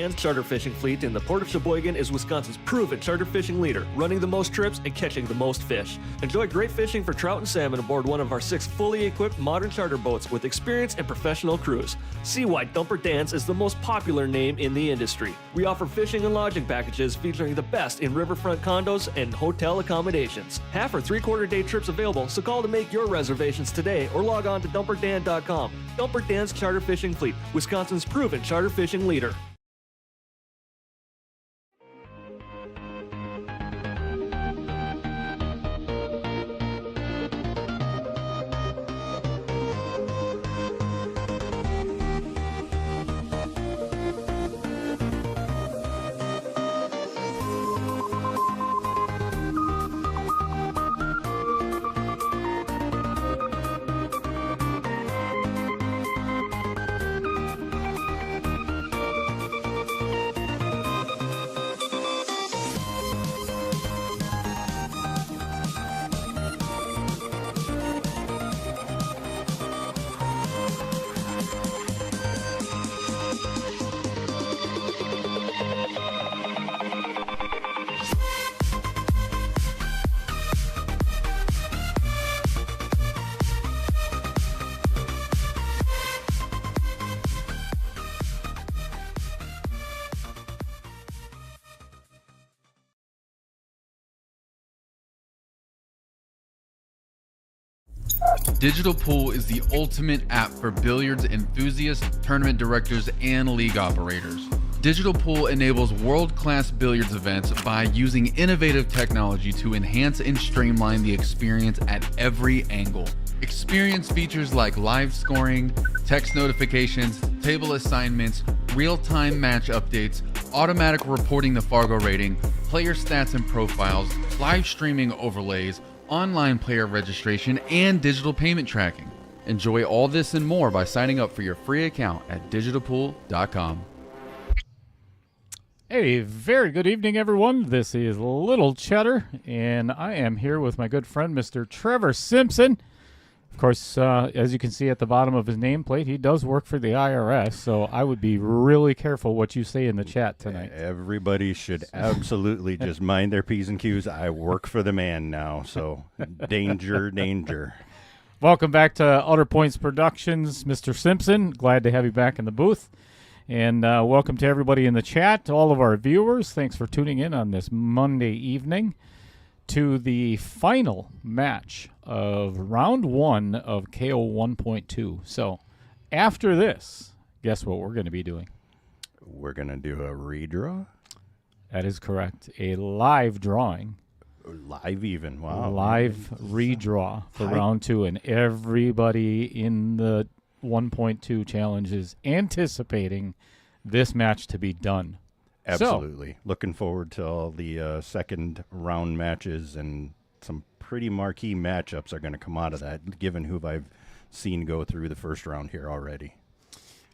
Dan's charter fishing fleet in the Port of Sheboygan is Wisconsin's proven charter fishing leader, running the most trips and catching the most fish. Enjoy great fishing for trout and salmon aboard one of our 6 fully equipped modern charter boats with experience and professional crews. See why Dumper Dan's is the most popular name in the industry. We offer fishing and lodging packages featuring the best in riverfront condos and hotel accommodations. Half or 3/4 day trips available, so call to make your reservations today or log on to dumperdan.com. Dumper Dan's Charter Fishing Fleet, Wisconsin's proven charter fishing leader. Digital Pool is the ultimate app for billiards enthusiasts, tournament directors, and league operators. Digital Pool enables world-class billiards events by using innovative technology to enhance and streamline the experience at every angle. Experience features like live scoring, text notifications, table assignments, real-time match updates, automatic reporting the Fargo rating, player stats and profiles, live streaming overlays, online player registration, and digital payment tracking. Enjoy all this and more by signing up for your free account at digitalpool.com. Hey, very good evening, everyone. This is Little Cheddar, and I am here with my good friend, Mr. Trevor Simpson. Of course, as you can see at the bottom of his nameplate, he does work for the IRS, so I would be really careful what you say in the chat tonight. Everybody should absolutely just mind their P's and Q's. I work for the man now, so danger, danger. Welcome back to Outer Points Productions, Mr. Simpson. Glad to have you back in the booth. And welcome to everybody in the chat, all of our viewers. Thanks for tuning in on this Monday evening to the final match of round 1 of KO 1.2. So after this, guess what we're going to be doing? We're going to do a redraw? That is correct. A live drawing. Live even, wow. Live redraw for round 2. And everybody in the 1.2 challenge is anticipating this match to be done. Absolutely. So, looking forward to all the second round matches, and some pretty marquee matchups are going to come out of that, given who I've seen go through the first round here already.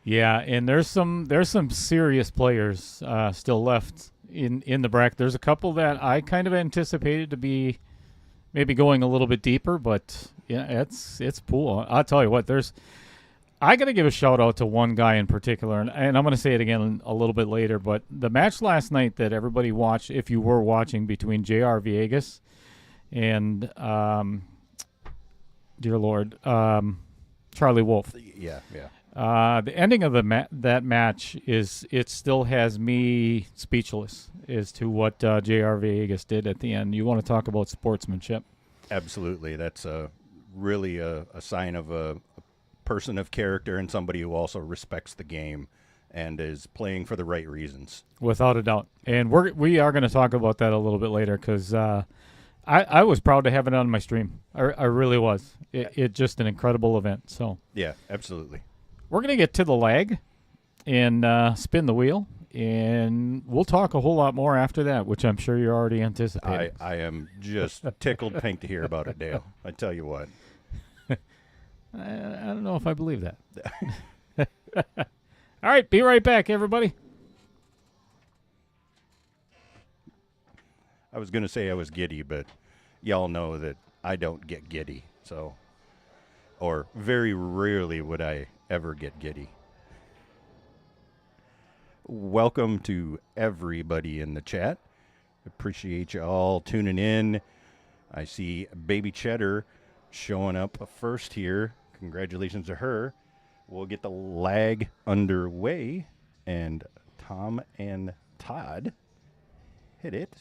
Yeah, and there's some serious players still left in the bracket. There's a couple that I kind of anticipated to be maybe going a little bit deeper, but yeah, it's pool. I'll tell you what, I got to give a shout-out to one guy in particular, and I'm going to say it again a little bit later, but the match last night that everybody watched, if you were watching, between J.R. Villegas and, dear Lord, Charlie Wolf. Yeah. The ending of that match it still has me speechless as to what J.R. Villegas did at the end. You want to talk about sportsmanship? Absolutely. That's really a sign of a person of character and somebody who also respects the game and is playing for the right reasons. Without a doubt. And we are going to talk about that a little bit later, because I was proud to have it on my stream. I really was. It just an incredible event. So yeah, absolutely. We're going to get to the lag and spin the wheel, and we'll talk a whole lot more after that, which I'm sure you're already anticipating. I am just tickled pink to hear about it, Dale. I tell you what. I don't know if I believe that. All right, be right back, everybody. I was going to say I was giddy, but y'all know that I don't get giddy. So, or very rarely would I ever get giddy. Welcome to everybody in the chat. Appreciate you all tuning in. I see Baby Cheddar showing up first here. Congratulations to her. We'll get the lag underway, and Tom and Todd hit it.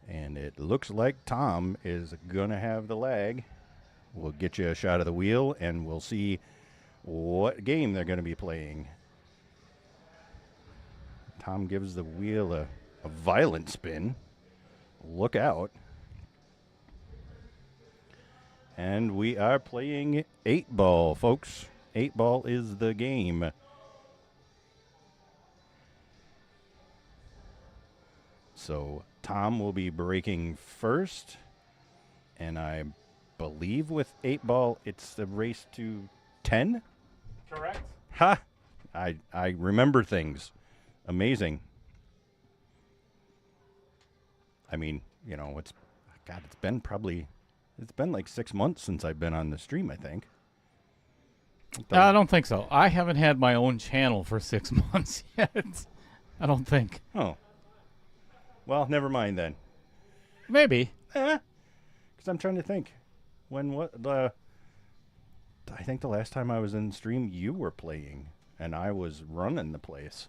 And it looks like Tom is going to have the lag. We'll get you a shot of the wheel, and we'll see what game they're going to be playing. Tom gives the wheel a violent spin. Look out. And we are playing 8-ball, folks. 8-ball is the game. So Tom will be breaking first, and I believe with 8-ball it's the race to 10. Correct. Ha! I remember things. Amazing. I mean, you know, it's been like 6 months since I've been on the stream, I think. I don't think so. I haven't had my own channel for 6 months yet. I don't think. Oh. Well, never mind then. Maybe. Because I'm trying to think. I think the last time I was in stream, you were playing, and I was running the place.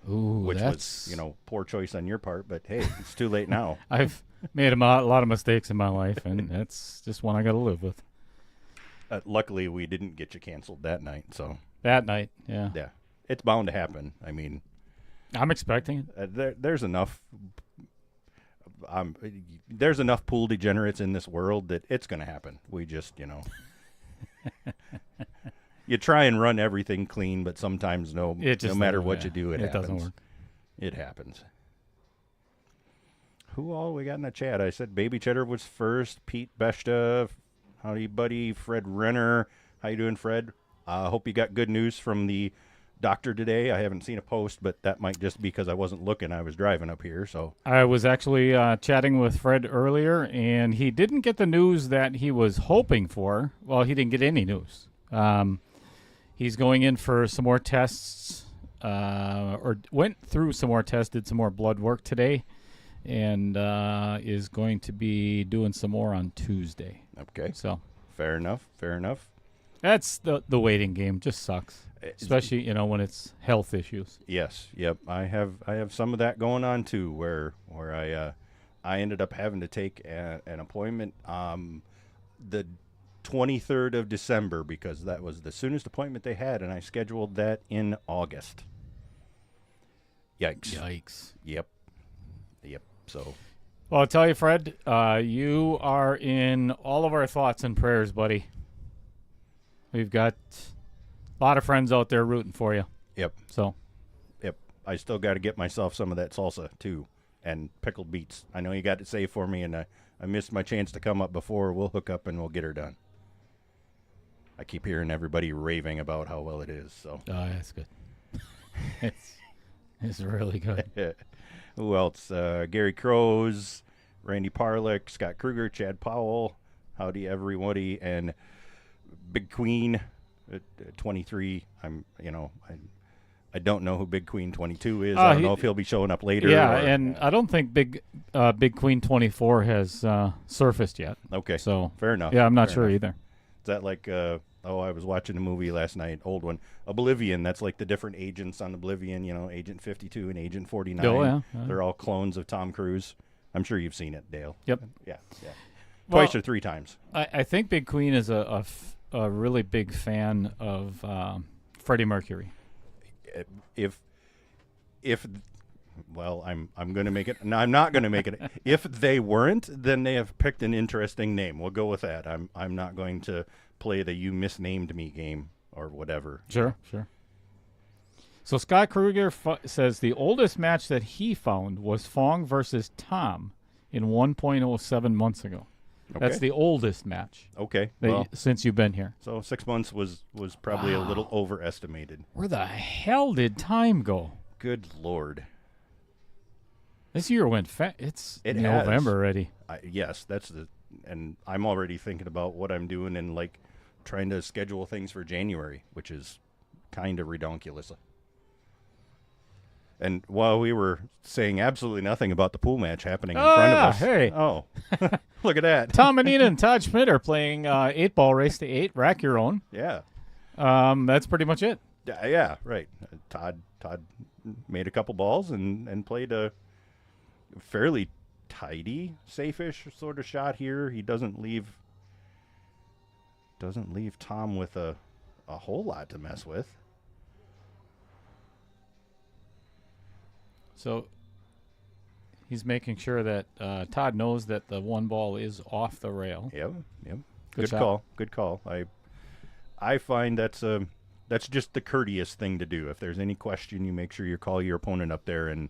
Ooh, which was, you know, poor choice on your part, but hey, it's too late now. I've made a lot of mistakes in my life, and that's just one I got to live with. Luckily, we didn't get you canceled that night, so. That night, yeah. Yeah. It's bound to happen. I mean. I'm expecting it. There's enough. There's enough pool degenerates in this world that it's going to happen. We just, you know. You try and run everything clean, but sometimes no matter what you do, it happens. Doesn't work. It happens. Who all we got in the chat? I said Baby Cheddar was first. Pete Beshta. Howdy, buddy. Fred Renner. How you doing, Fred? Hope you got good news from the doctor today. I haven't seen a post, but that might just be because I wasn't looking. I was driving up here, so. I was actually chatting with Fred earlier, and he didn't get the news that he was hoping for. Well, he didn't get any news. He's going in for some more tests, or went through some more tests, did some more blood work today, and is going to be doing some more on Tuesday. Okay. So. Fair enough. Fair enough. That's the waiting game. Just sucks, especially when it's health issues. Yes. Yep. I have some of that going on too, where I ended up having to take an appointment the 23rd of December because that was the soonest appointment they had, and I scheduled that in August. Yikes. Yep. So. Well, I'll tell you, Fred, you are in all of our thoughts and prayers, buddy. We've got a lot of friends out there rooting for you. Yep. So. Yep. I still got to get myself some of that salsa, too, and pickled beets. I know you got it saved for me, and I missed my chance to come up before. We'll hook up, and we'll get her done. I keep hearing everybody raving about how well it is. So. Oh, that's good. It's really good. Who else? Gary Crows, Randy Parlick, Scott Kruger, Chad Powell, howdy everybody, and Big Queen at 23. I don't know who Big Queen 22 is. I don't know if he'll be showing up later. Yeah, and I don't think Big Queen 24 has surfaced yet. Okay, so fair enough. Yeah, I'm not sure either. Is that like, I was watching a movie last night, old one, Oblivion. That's like the different agents on Oblivion, Agent 52 and Agent 49. Oh, yeah. They're all clones of Tom Cruise. I'm sure you've seen it, Dale. Yep. Yeah. Well, Twice or three times. I think Big Queen is a really big fan of Freddie Mercury. Well, I'm going to make it. No, I'm not going to make it. If they weren't, then they have picked an interesting name. We'll go with that. I'm not going to play the "you misnamed me" game or whatever. Sure. So Scott Kruger says the oldest match that he found was Fong versus Tom in 1.07 months ago. Okay. That's the oldest match. Okay. Since you've been here. So 6 months was probably a little overestimated. Where the hell did time go? Good Lord. This year went fast. It's November has. already. Yes, and I'm already thinking about what I'm doing and like trying to schedule things for January, which is kind of redonkulous. And while we were saying absolutely nothing about the pool match happening in front of us. Hey. Oh, look at that. Tom Manena and Todd Schmidt are playing 8-ball race to 8. Rack your own. Yeah. That's pretty much it. Yeah, right. Todd made a couple balls and played a fairly tidy, safe-ish sort of shot here. He doesn't leave Tom with a whole lot to mess with. So he's making sure that Todd knows that the one ball is off the rail. Yep. Good shot. Call. Good call. I find that's just the courteous thing to do. If there's any question, you make sure you call your opponent up there and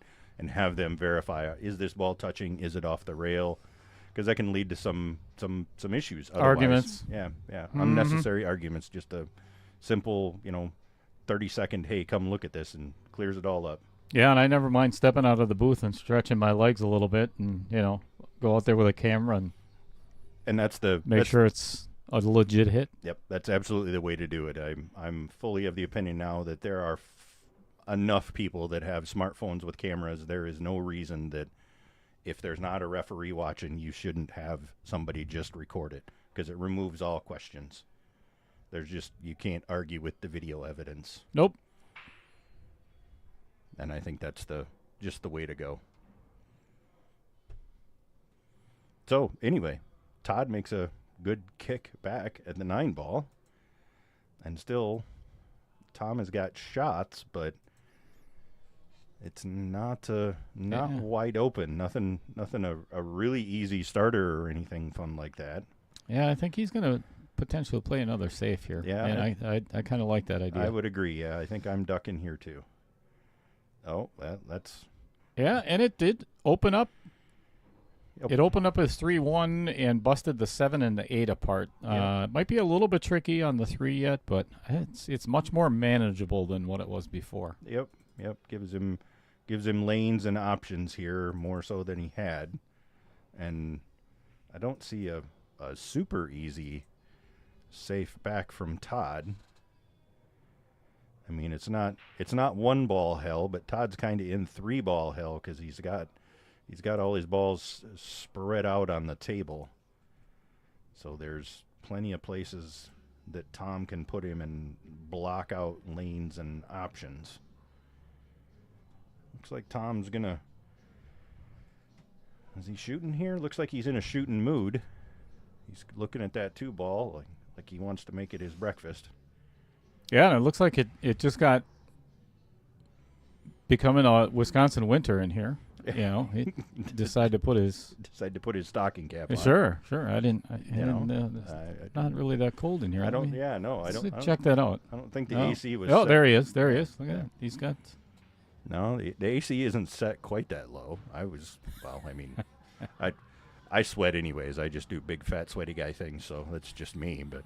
have them verify, is this ball touching? Is it off the rail? Because that can lead to some issues. Otherwise. Arguments. Yeah. Unnecessary arguments. Just a simple, 30-second, hey, come look at this, and clears it all up. Yeah, and I never mind stepping out of the booth and stretching my legs a little bit and, go out there with a camera And that's make sure it's a legit hit. Yep, that's absolutely the way to do it. I'm fully of the opinion now that there are enough people that have smartphones with cameras. There is no reason that if there's not a referee watching, you shouldn't have somebody just record it, because it removes all questions. You can't argue with the video evidence. Nope. And I think that's just the way to go. So anyway, Todd makes a good kick back at the 9-ball, and still Tom has got shots, but it's not wide open. Nothing a really easy starter or anything fun like that. Yeah, I think he's going to potentially play another safe here. Yeah, and I kind of like that idea. I would agree. Yeah, I think I'm ducking here too. Oh, that's... Yeah, and it did open up. Yep. It opened up as 3-1 and busted the 7 and the 8 apart. It might be a little bit tricky on the 3 yet, but it's much more manageable than what it was before. Yep. Gives him lanes and options here more so than he had, and I don't see a super easy safe back from Todd. I mean, it's not 1-ball hell, but Todd's kind of in 3-ball hell because he's got all his balls spread out on the table. So there's plenty of places that Tom can put him and block out lanes and options. Looks like Tom's gonna... Is he shooting here? Looks like he's in a shooting mood. He's looking at that 2-ball like he wants to make it his breakfast. Yeah, and it looks like it just got becoming a Wisconsin winter in here. He decided to put his stocking cap on. Sure. It's not really that cold in here. I don't check that out. I don't think the AC was. Oh, set. there he is. Look at that. He's got. No, the AC isn't set quite that low. I sweat anyways. I just do big fat sweaty guy things, so that's just me. But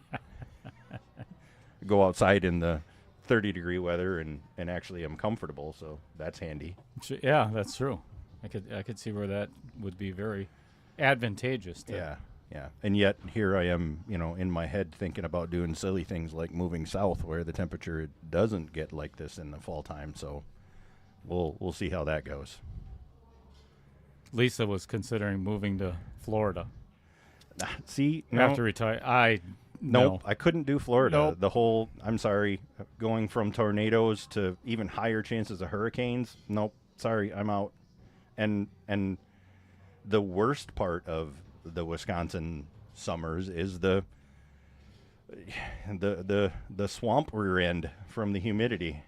go outside in the 30-degree weather and actually I'm comfortable, so that's handy. Yeah, that's true. I could see where that would be very advantageous. Yeah. And yet here I am, in my head thinking about doing silly things like moving south where the temperature doesn't get like this in the fall time. So we'll see how that goes. Lisa was considering moving to Florida. See, after retire, Nope, I couldn't do Florida. Nope. The whole, I'm sorry, going from tornadoes to even higher chances of hurricanes. Nope, sorry, I'm out. And the worst part of the Wisconsin summers is the swamp rear end from the humidity,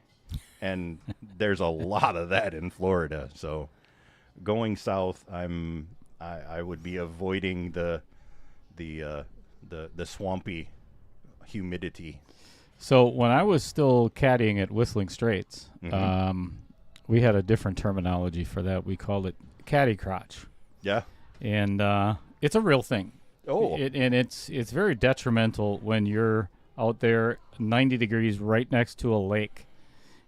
and there's a lot of that in Florida. So going south, I would be avoiding the swampy humidity. So when I was still caddying at Whistling Straits, we had a different terminology for that. We called it caddy crotch. Yeah. And it's a real thing. Oh. And it's very detrimental when you're out there 90 degrees right next to a lake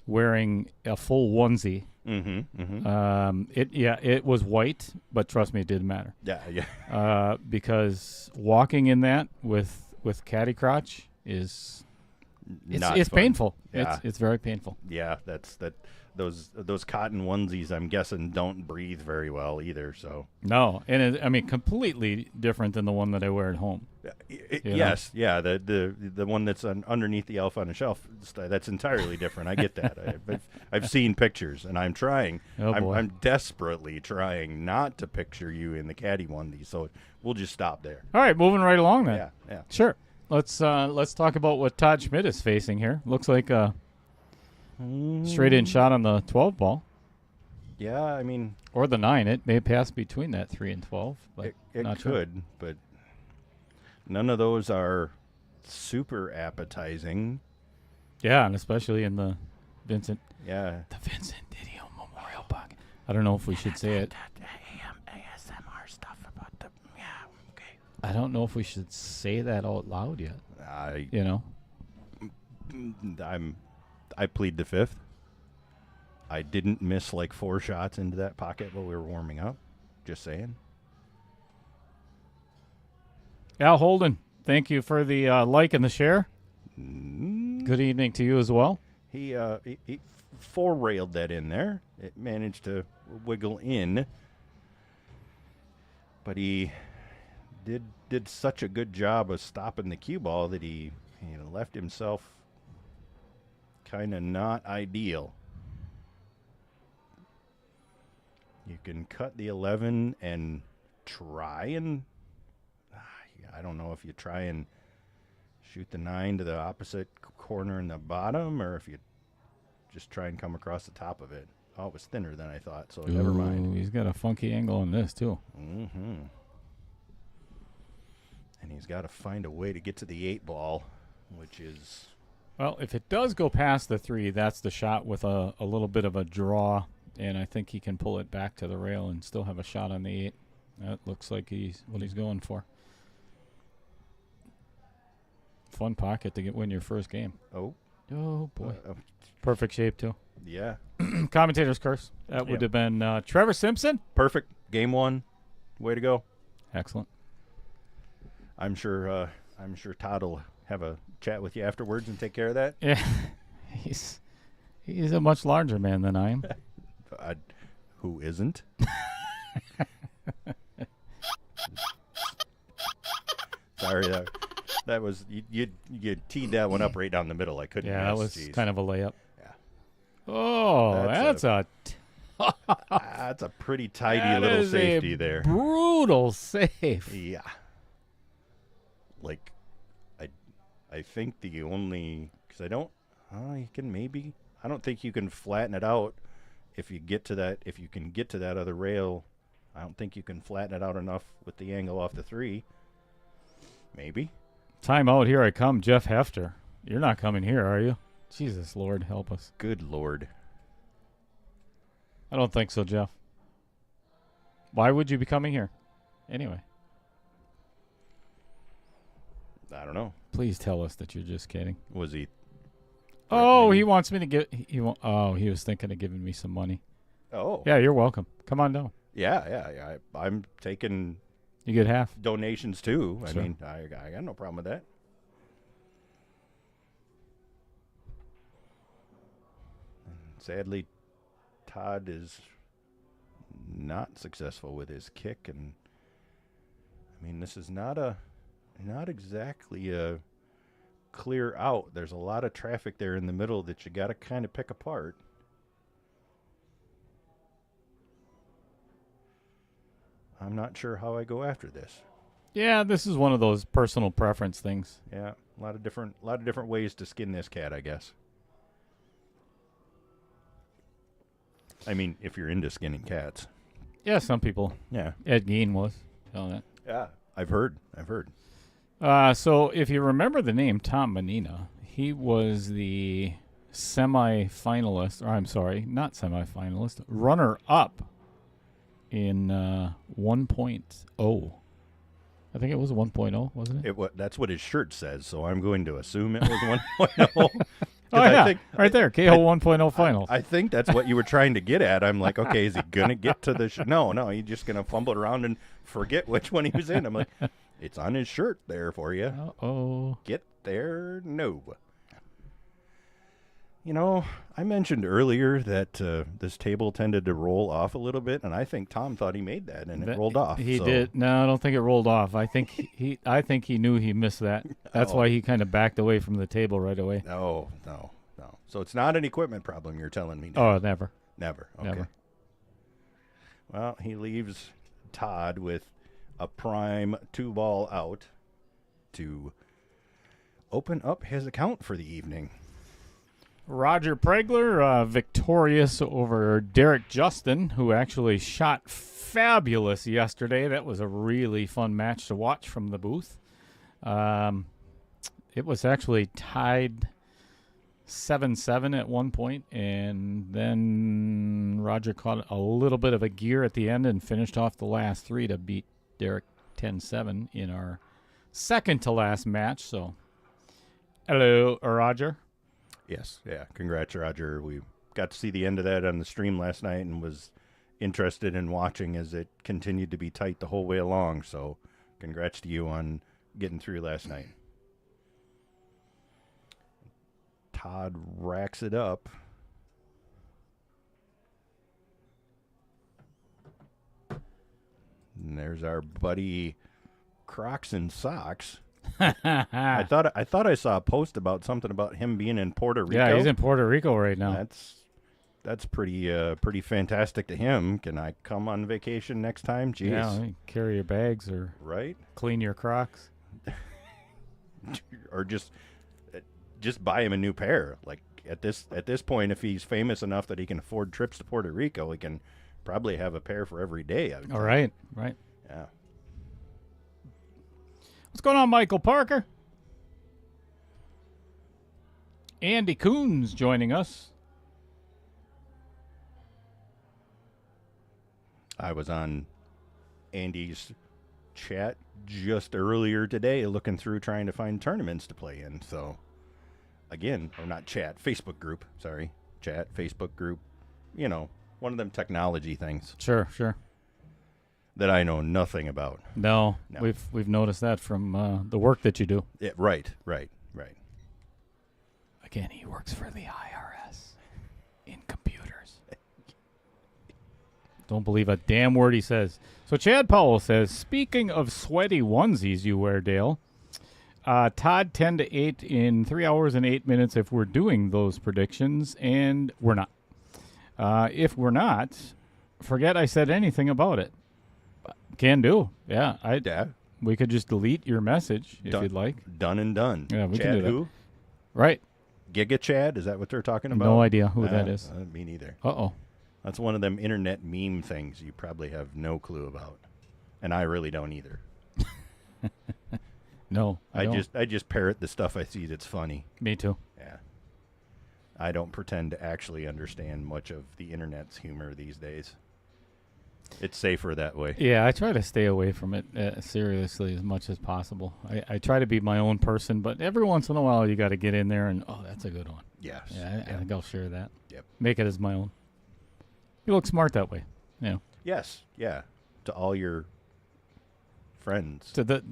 wearing a full onesie. It was white, but trust me, it didn't matter. Yeah. Because walking in that with caddy crotch is It's fun. painful. Yeah. It's very painful. Yeah, those cotton onesies, I'm guessing, don't breathe very well either. So No, and I mean, completely different than the one that I wear at home. yes, yeah, the one that's underneath the elf on the shelf, that's entirely different. I get that. I've seen pictures, and I'm trying. Oh, boy. I'm desperately trying not to picture you in the caddy onesie. So we'll just stop there. All right, moving right along then. Yeah. Sure. Let's talk about what Todd Schmidt is facing here. Looks like a straight in shot on the 12 ball Yeah, I mean, or the 9. It may pass between that 3 and 12, but it not sure. could, but none of those are super appetizing. Yeah, and especially in the Vincent Yeah. Didio Memorial Pocket. I don't know if we should say it. ASMR stuff about the okay. I don't know if we should say that out loud yet. You know. I plead the fifth. I didn't miss like 4 shots into that pocket while we were warming up. Just saying. Al Holden, thank you for the like and the share. Good evening to you as well. He 4-railed that in there. It managed to wiggle in. But he did such a good job of stopping the cue ball that he left himself kind of not ideal. You can cut the 11 and try and I don't know if you try and shoot the 9 to the opposite corner in the bottom or if you just try and come across the top of it. Oh, it was thinner than I thought, so never mind. He's got a funky angle on this too. Mm-hmm. And he's got to find a way to get to the 8 ball, which is... Well, if it does go past the 3, that's the shot with a little bit of a draw, and I think he can pull it back to the rail and still have a shot on the 8. That looks like what he's going for. Fun pocket to win your first game. Oh. Oh, boy. Perfect shape, too. Yeah. Commentator's curse. That would have been Trevor Simpson. Perfect. Game 1. Way to go. Excellent. I'm sure Todd will have a chat with you afterwards and take care of that. Yeah. He's a much larger man than I am. Who isn't? Sorry, that was you teed that one up right down the middle. I couldn't. Yeah, that miss. was Jeez. kind of a layup. Yeah. Oh, that's a pretty tidy little safety there. Brutal save. Yeah. Like, I think the only because you can maybe I don't think you can flatten it out if you get to that if you can get to that other rail. I don't think you can flatten it out enough with the angle off the 3. Maybe. Time out. Here I come, Jeff Hefter. You're not coming here, are you? Jesus, Lord, help us. Good Lord. I don't think so, Jeff. Why would you be coming here? Anyway. I don't know. Please tell us that you're just kidding. Was he? Oh, he wants me to get. He was thinking of giving me some money. Oh. Yeah, you're welcome. Come on down. Yeah. I'm taking You get half. donations too. Sure. I mean, I got no problem with that. And sadly, Todd is not successful with his kick, and I mean, this is not exactly a clear out. There's a lot of traffic there in the middle that you got to kind of pick apart. I'm not sure how I go after this. Yeah, this is one of those personal preference things. Yeah, a lot of different ways to skin this cat, I guess. I mean, if you're into skinning cats. Yeah, some people. Yeah. Ed Gein was. Tell that. Yeah, I've heard. So if you remember the name Tom Manena, he was the runner-up in 1.0. I think it was 1.0, wasn't it? That's what his shirt says, so I'm going to assume it was 1.0. Oh, yeah, right there, KO 1.0 finals. I think that's what you were trying to get at. I'm like, okay, is he going to get to the No, he's just going to fumble around and forget which one he was in. I'm like, it's on his shirt there for you. Uh-oh. Get there? No. I mentioned earlier that this table tended to roll off a little bit, and I think Tom thought he made that, and it rolled off. He so. did. No, I don't think it rolled off. I think he knew he missed that. That's why he kind of backed away from the table right away. No. So it's not an equipment problem, you're telling me now. Oh, never. Never. Okay. Never. Well, he leaves Todd with a prime 2-ball out to open up his account for the evening. Roger Pregler victorious over Derek Justin, who actually shot fabulous yesterday. That was a really fun match to watch from the booth. It was actually tied 7-7 at one point, and then Roger caught a little bit of a gear at the end and finished off the last three to beat Derek 10-7 in our second to last match. So, hello, Roger. Yes, yeah. Congrats, Roger. We got to see the end of that on the stream last night and was interested in watching as it continued to be tight the whole way along. So, congrats to you on getting through last night. Todd racks it up. And there's our buddy Crocs and Socks. I thought I saw a post about something about him being in Puerto Rico. Yeah, he's in Puerto Rico right now. That's pretty fantastic to him. Can I come on vacation next time? Jeez. Yeah, carry your bags or right? Clean your Crocs. Or just buy him a new pair. Like at this point, if he's famous enough that he can afford trips to Puerto Rico, he can probably have a pair for every day. All right. Yeah. What's going on, Michael Parker? Andy Coons joining us. I was on Andy's chat just earlier today looking through trying to find tournaments to play in. So, again, or not chat, Facebook group. Sorry. Chat, Facebook group. One of them technology things. Sure. That I know nothing about. No. We've noticed that from the work that you do. Yeah, right. Again, he works for the IRS in computers. Don't believe a damn word he says. So Chad Powell says, speaking of sweaty onesies you wear, Dale, Todd 10-8 in 3 hours and 8 minutes if we're doing those predictions, and we're not. If we're not, forget I said anything about it. Can do. Yeah. We could just delete your message if you'd like. Done and done. Yeah, we Chad can do that. who? Right. Giga Chad? Is that what they're talking about? No idea who that is. Me neither. Uh-oh. That's one of them internet meme things you probably have no clue about. And I really don't either. No, I don't. I just parrot the stuff I see that's funny. Me too. Yeah. I don't pretend to actually understand much of the internet's humor these days. It's safer that way. Yeah, I try to stay away from it seriously as much as possible. I try to be my own person, but every once in a while you got to get in there and, that's a good one. Yes. Yeah, I think I'll share that. Yep. Make it as my own. You look smart that way. Yeah. Yes. Yeah. To all your friends. To the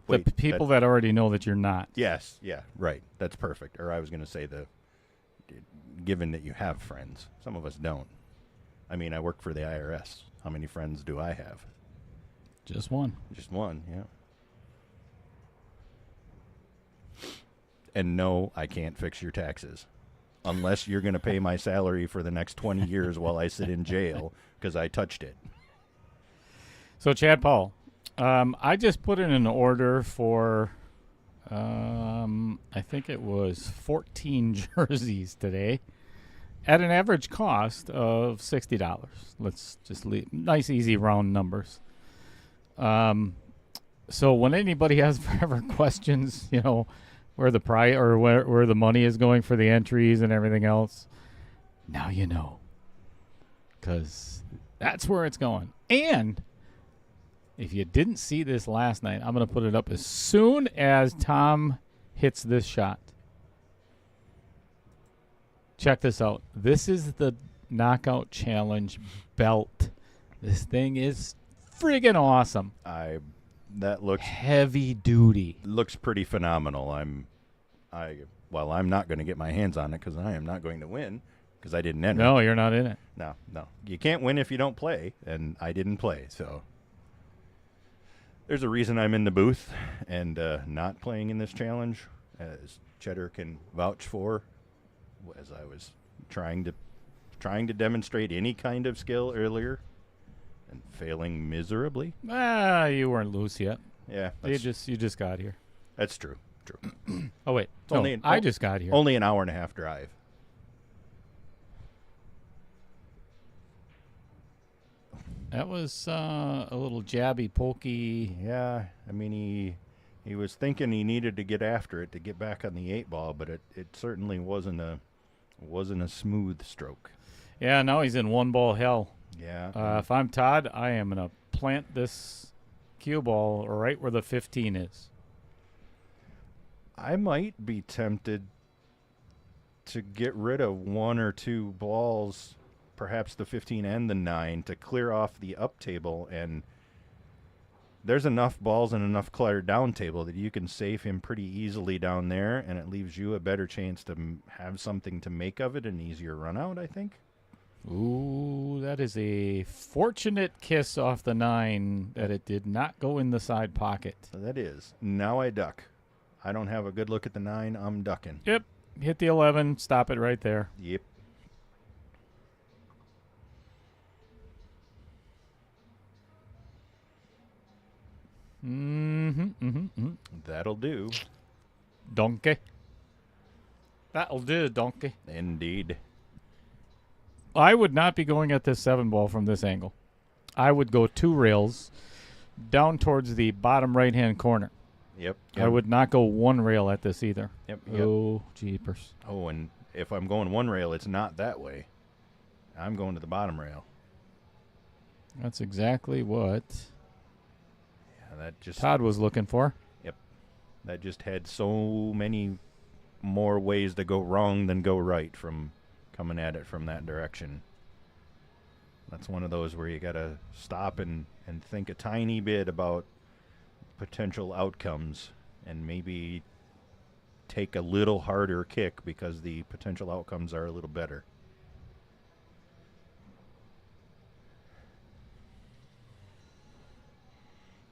Wait, the people that already know that you're not. Yes. Yeah. Right. That's perfect. Or I was going to say given that you have friends. Some of us don't. I mean, I work for the IRS. How many friends do I have? Just one. Just one, yeah. And no, I can't fix your taxes. Unless you're going to pay my salary for the next 20 years while I sit in jail because I touched it. So, Chad Paul, I just put in an order for, I think it was 14 jerseys today at an average cost of $60. Let's just leave nice, easy, round numbers. So when anybody has ever questions, where the price or where the money is going for the entries and everything else, now you know, because that's where it's going. And if you didn't see this last night, I'm going to put it up as soon as Tom hits this shot. Check this out. This is the Knockout Challenge belt. This thing is friggin' awesome. That looks heavy duty. Looks pretty phenomenal. well, I'm not going to get my hands on it because I am not going to win because I didn't enter. No, you're not in it. No. You can't win if you don't play, and I didn't play. So there's a reason I'm in the booth and not playing in this challenge, as Cheddar can vouch for, as I was trying to demonstrate any kind of skill earlier and failing miserably. You weren't loose yet. Yeah, You just got here. that's true. Oh wait, I just got here. Only an hour and a half drive. That was a little jabby, pokey. Yeah, I mean he was thinking he needed to get after it to get back on the 8-ball, but it certainly wasn't a smooth stroke. Yeah, now he's in one ball hell. Yeah. If I'm Todd, I am gonna plant this cue ball right where the 15 is. I might be tempted to get rid of one or two balls, perhaps the 15 and the 9, to clear off the up table, and there's enough balls and enough clutter down table that you can save him pretty easily down there, and it leaves you a better chance to have something to make of it, an easier run out, I think. Ooh, that is a fortunate kiss off the 9 that it did not go in the side pocket. So that is. Now I duck. I don't have a good look at the 9. I'm ducking. Yep. Hit the 11. Stop it right there. Yep. That'll do. Donkey. That'll do, donkey. Indeed. I would not be going at this 7 ball from this angle. I would go 2 rails down towards the bottom right-hand corner. Yep. I would not go 1 rail at this either. Yep. Oh, jeepers. Oh, and if I'm going 1 rail, it's not that way. I'm going to the bottom rail. That's exactly what Yeah, that just Todd was looking for. that just had so many more ways to go wrong than go right from coming at it from that direction. That's one of those where you got to stop and think a tiny bit about potential outcomes and maybe take a little harder kick because the potential outcomes are a little better.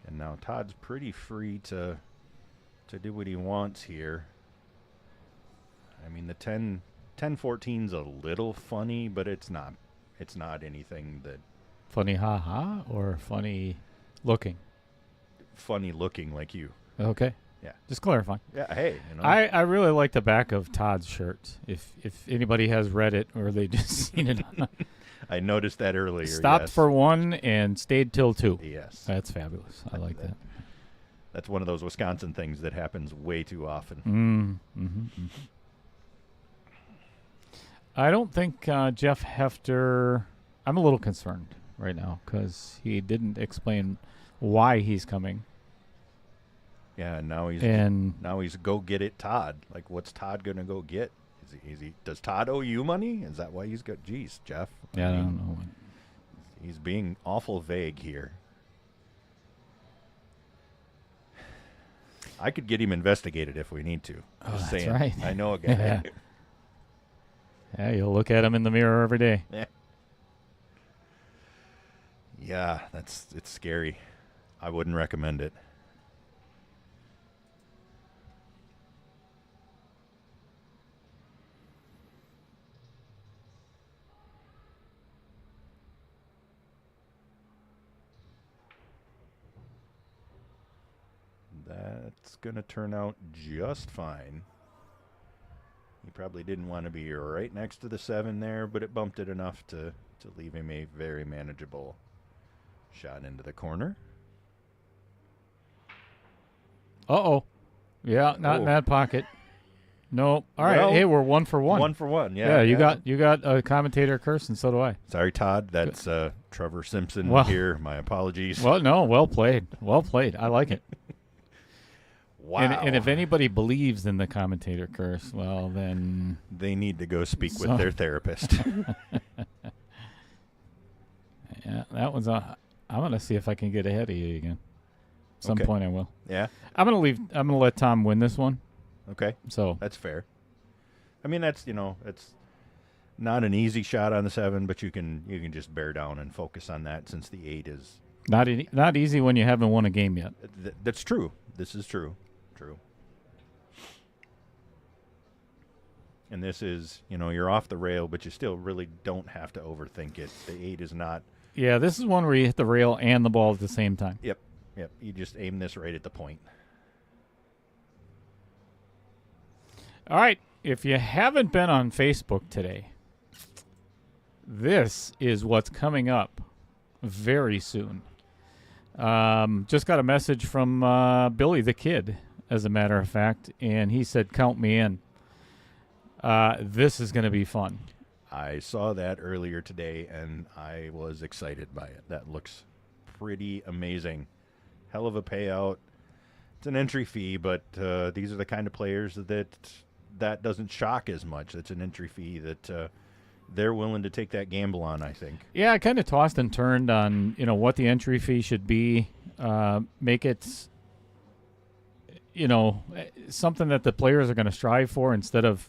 And now Todd's pretty free to do what he wants here. I mean, the 10-14's a little funny, but it's not anything that Funny ha-ha or funny looking? funny looking like you. Okay. Yeah. Just clarifying. Yeah, hey, I really like the back of Todd's shirt. If anybody has read it or they just seen it. I noticed that earlier. Stopped yes. for 1 and stayed till 2. Yes. That's fabulous. I like that. That's one of those Wisconsin things that happens way too often. Mm-hmm. I don't think Jeff Hefter... I'm a little concerned right now because he didn't explain why he's coming. Yeah, and now he's go get it Todd. Like, what's Todd going to go get? Is he does Todd owe you money? Is that why he's got geez, Jeff? Yeah, I don't know. He's being awful vague here. I could get him investigated if we need to. Oh, Just that's saying. right. I know a guy. Yeah, you'll look at him in the mirror every day. Yeah. Yeah, it's scary. I wouldn't recommend it. That's going to turn out just fine. He probably didn't want to be right next to the 7 there, but it bumped it enough to leave him a very manageable shot into the corner. Uh-oh. Yeah, not in that pocket. No. All right. Well, Hey, we're 1 for 1. 1 for 1, yeah. You got a commentator curse, and so do I. Sorry, Todd. That's Trevor Simpson Well- here. My apologies. Well, no, well played. Well played. I like it. Wow. And if anybody believes in the commentator curse, well, then... They need to go speak with their therapist. Yeah, that one's I'm going to see if I can get ahead of you again. Some Okay. point I will. Yeah? I'm going to let Tom win this one. Okay. So That's fair. I mean, that's it's not an easy shot on the 7, but you can just bear down and focus on that since the 8 is Not easy when you haven't won a game yet. That's true. This is true. True. And this is, you're off the rail, but you still really don't have to overthink it. The 8 is not. Yeah, this is one where you hit the rail and the ball at the same time. Yep. You just aim this right at the point. All right. If you haven't been on Facebook today, this is what's coming up very soon. Just got a message from Billy the Kid, as a matter of fact, and he said, count me in. This is going to be fun. I saw that earlier today, and I was excited by it. That looks pretty amazing. Hell of a payout. It's an entry fee, but these are the kind of players that doesn't shock as much. It's an entry fee that they're willing to take that gamble on, I think. Yeah, I kind of tossed and turned on, what the entry fee should be. Make it, something that the players are going to strive for instead of,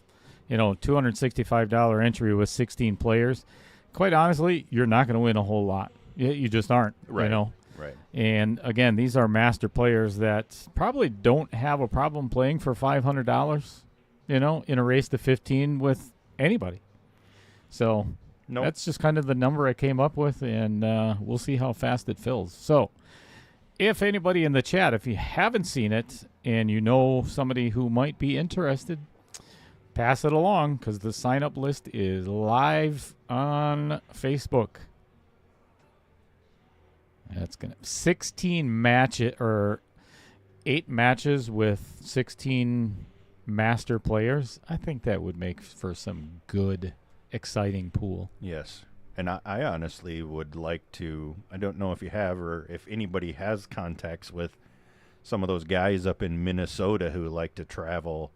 $265 entry with 16 players. Quite honestly, you're not going to win a whole lot. You just aren't, Right. Right. And, again, these are master players that probably don't have a problem playing for $500, in a race to 15 with anybody. So that's just kind of the number I came up with, and we'll see how fast it fills. So if anybody in the chat, if you haven't seen it and you know somebody who might be interested, pass it along because the sign-up list is live on Facebook. That's going to 16 matches or 8 matches with 16 master players. I think that would make for some good, exciting pool. Yes. And I honestly would like to, I don't know if you have or if anybody has contacts with some of those guys up in Minnesota who like to travel.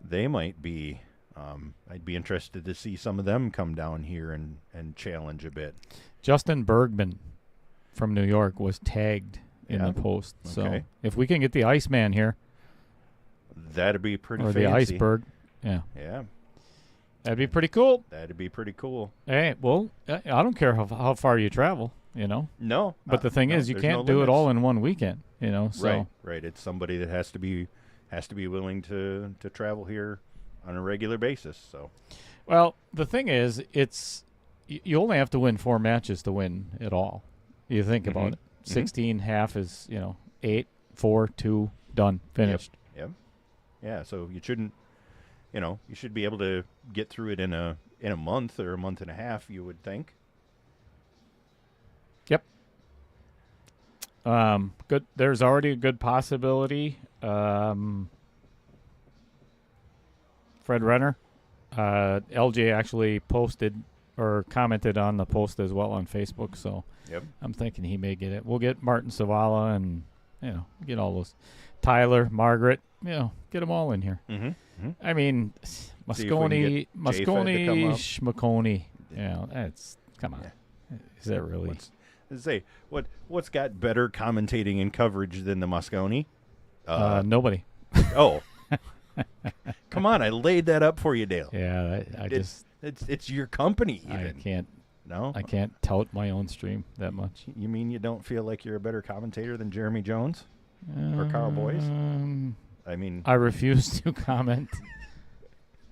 They might be, I'd be interested to see some of them come down here and challenge a bit. Justin Bergman from New York was tagged in the post. So if we can get the Iceman here. That'd be pretty or fancy. The iceberg. Yeah. Yeah. That'd be pretty cool. That'd be pretty cool. Hey, well, I don't care how far you travel, No. But the thing is, you can't do it all in one weekend, So. Right. It's somebody that has to be willing to travel here on a regular basis. So. Well, the thing is, you only have to win 4 matches to win it all. You think about it. 16 half is 8, 4, 2, done, finished. Yep. Yeah. So you shouldn't. You should be able to get through it in a month or a month and a half, you would think. Yep. Good. There's already a good possibility. Fred Renner, LJ actually posted or commented on the post as well on Facebook, so I'm thinking he may get it. We'll get Martin Savala and get all those. Tyler, Margaret, get them all in here. I mean, Moscone, Schmacone. That's come on. Yeah. Is that really? What's got better commentating and coverage than the Moscone? Nobody. Oh, come on! I laid that up for you, Dale. Yeah, it's your company. Even. I can't tout my own stream that much. You mean you don't feel like you're a better commentator than Jeremy Jones or Carl Boyes? I mean, I refuse to comment.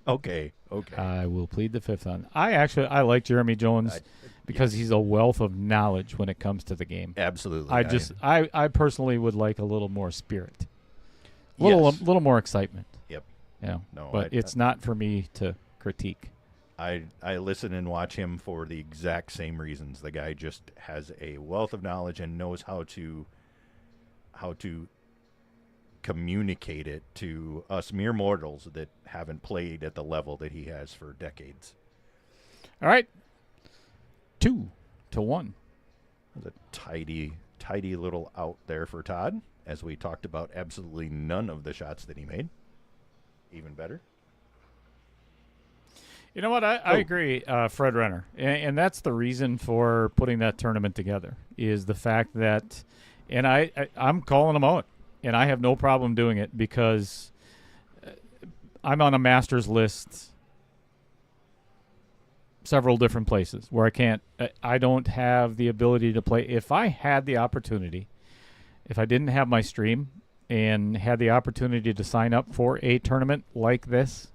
Okay. I will plead the fifth on. I like Jeremy Jones because he's a wealth of knowledge when it comes to the game. Absolutely. I personally would like a little more spirit, a little more excitement. Yep. Yeah. No, but it's not for me to critique. I listen and watch him for the exact same reasons. The guy just has a wealth of knowledge and knows how to communicate it to us mere mortals that haven't played at the level that he has for decades. All right. 2-1. That was a tidy little out there for Todd, as we talked about absolutely none of the shots that he made. Even better. You know what? I agree, Fred Renner. And that's the reason for putting that tournament together, is the fact that, and I'm calling him out, and I have no problem doing it because I'm on a master's list several different places where I don't have the ability to play. If I had the opportunity, if I didn't have my stream and had the opportunity to sign up for a tournament like this,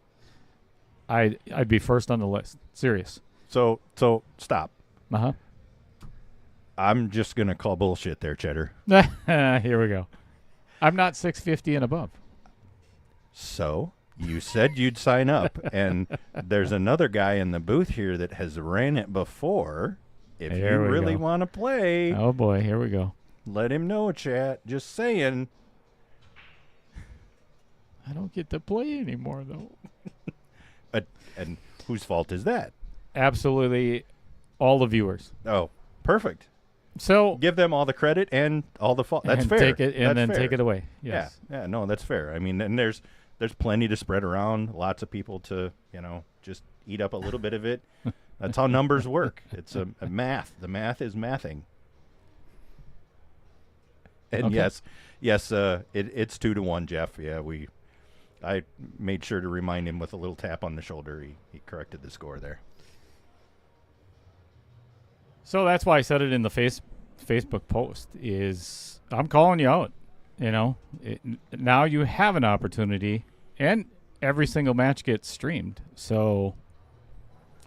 I'd be first on the list. Serious. So stop. Uh-huh. I'm just going to call bullshit there, Cheddar. Here we go. I'm not 650 and above. So you said you'd sign up, and there's another guy in the booth here that has ran it before. If Here you we really go. want to play, Oh, boy. Here we go. let him know, chat. Just saying. I don't get to play anymore, though. And whose fault is that? Absolutely all the viewers. Oh, perfect. So Give them all the credit and all the fault. That's and fair. Take it and That's then fair. take it away. Yes. Yeah, no, that's fair. I mean, and there's plenty to spread around. Lots of people to just eat up a little bit of it. That's how numbers work. It's a math. The math is mathing. And Okay. yes, it's 2-1, Jeff. Yeah, I made sure to remind him with a little tap on the shoulder. He corrected the score there. So that's why I said it in the Facebook post is I'm calling you out. Now you have an opportunity, and every single match gets streamed. So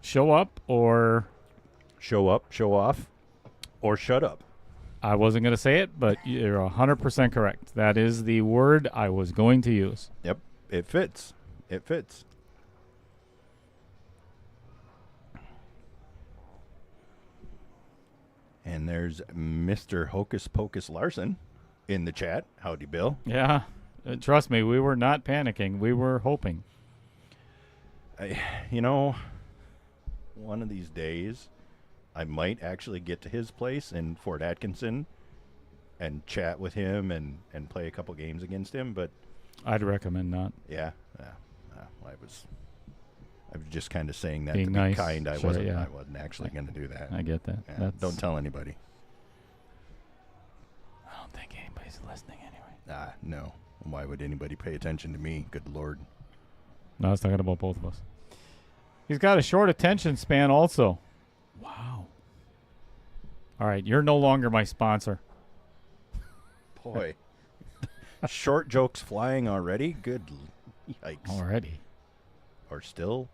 show up, or Show up, show off, or shut up. I wasn't going to say it, but you're 100% correct. That is the word I was going to use. Yep, it fits. It fits. And there's Mr. Hocus Pocus Larson in the chat. Howdy, Bill. Yeah, trust me, we were not panicking. We were hoping. One of these days, I might actually get to his place in Fort Atkinson and chat with him and play a couple games against him. But I'd recommend not. yeah, I was just kind of saying that Being to nice. be kind. I Sure, wasn't. yeah. I wasn't actually going to do that. I get that. Yeah, don't tell anybody. I don't think anybody's listening anyway. No. Why would anybody pay attention to me? Good Lord. No, I was talking about both of us. He's got a short attention span also. Wow. All right, you're no longer my sponsor. Boy. Short jokes flying already? Good yikes. Already. Or still?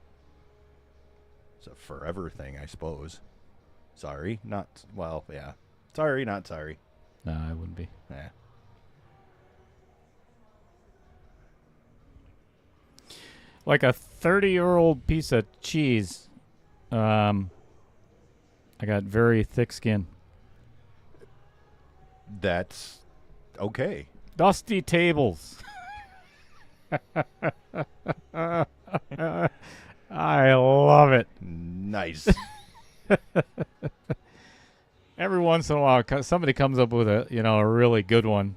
It's a forever thing, I suppose. Sorry, not... Well, yeah. Sorry, not sorry. No, I wouldn't be. Yeah. Like a 30-year-old piece of cheese. I got very thick skin. That's okay. Dusty tables. I love it. Nice. Every once in a while, somebody comes up with a really good one,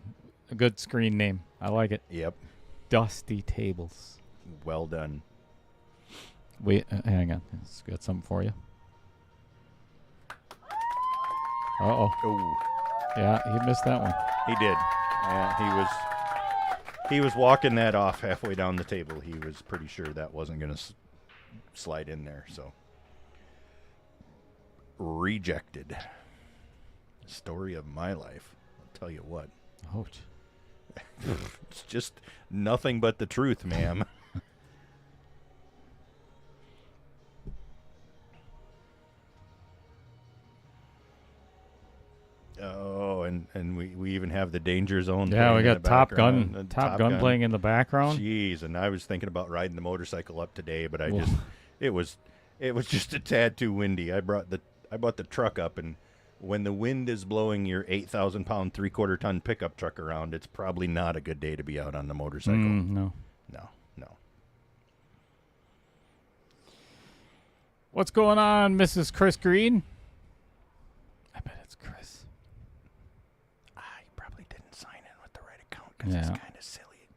a good screen name. I like it. Yep. Dusty tables. Well done. Wait, hang on. It's got something for you. Uh-oh. Oh, Yeah, he missed that one. he did. Yeah, he was walking that off halfway down the table. He was pretty sure that wasn't going to slide in there, so. Rejected. Story of my life. I'll tell you what. Ouch. It's just nothing but the truth, ma'am. Oh, and we even have the Danger Zone. Yeah, we playing in got the Top background. Gun. Top Gun playing in the background. Jeez, and I was thinking about riding the motorcycle up today, but Whoa. it was just a tad too windy. I brought the truck up, and when the wind is blowing your 8,000-pound 3/4-ton pickup truck around, it's probably not a good day to be out on the motorcycle. No. No. What's going on, Mrs. Chris Green? I bet it's Chris. I probably didn't sign in with the right account because Yeah. it's kind of silly.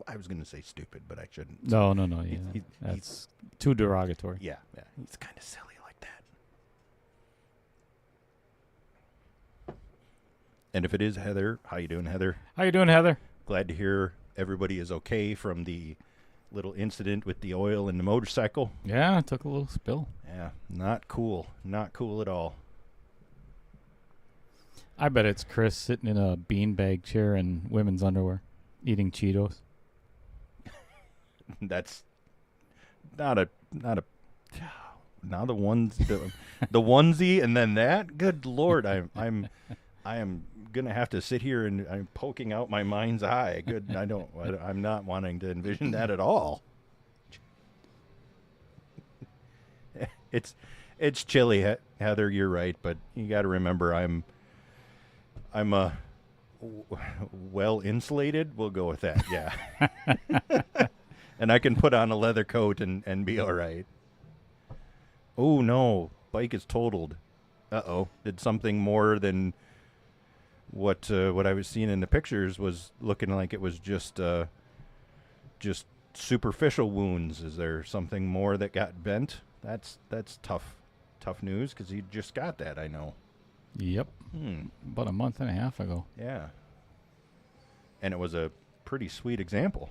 I was going to say stupid, but I shouldn't. No. He- Yeah, he- that's too derogatory. Yeah, he's kind of silly like that. And if it is Heather, how you doing, Heather? How you doing, Heather? Glad to hear everybody is okay from the little incident with the oil in the motorcycle. Yeah, it took a little spill. Yeah, not cool. Not cool at all. I bet it's Chris sitting in a beanbag chair in women's underwear, eating Cheetos. That's not a now the ones the onesie and then that. Good Lord, I am gonna have to sit here and I'm poking out my mind's eye. Good, I'm not wanting to envision that at all. It's chilly, Heather. You're right, but you got to remember I'm well insulated. We'll go with that. Yeah. And I can put on a leather coat and be all right. Oh, no. Bike is totaled. Uh-oh. Did something more than what I was seeing in the pictures was looking like it was just superficial wounds. Is there something more that got bent? That's tough news because he just got that, I know. Yep. About a month and a half ago. Yeah. And it was a pretty sweet example.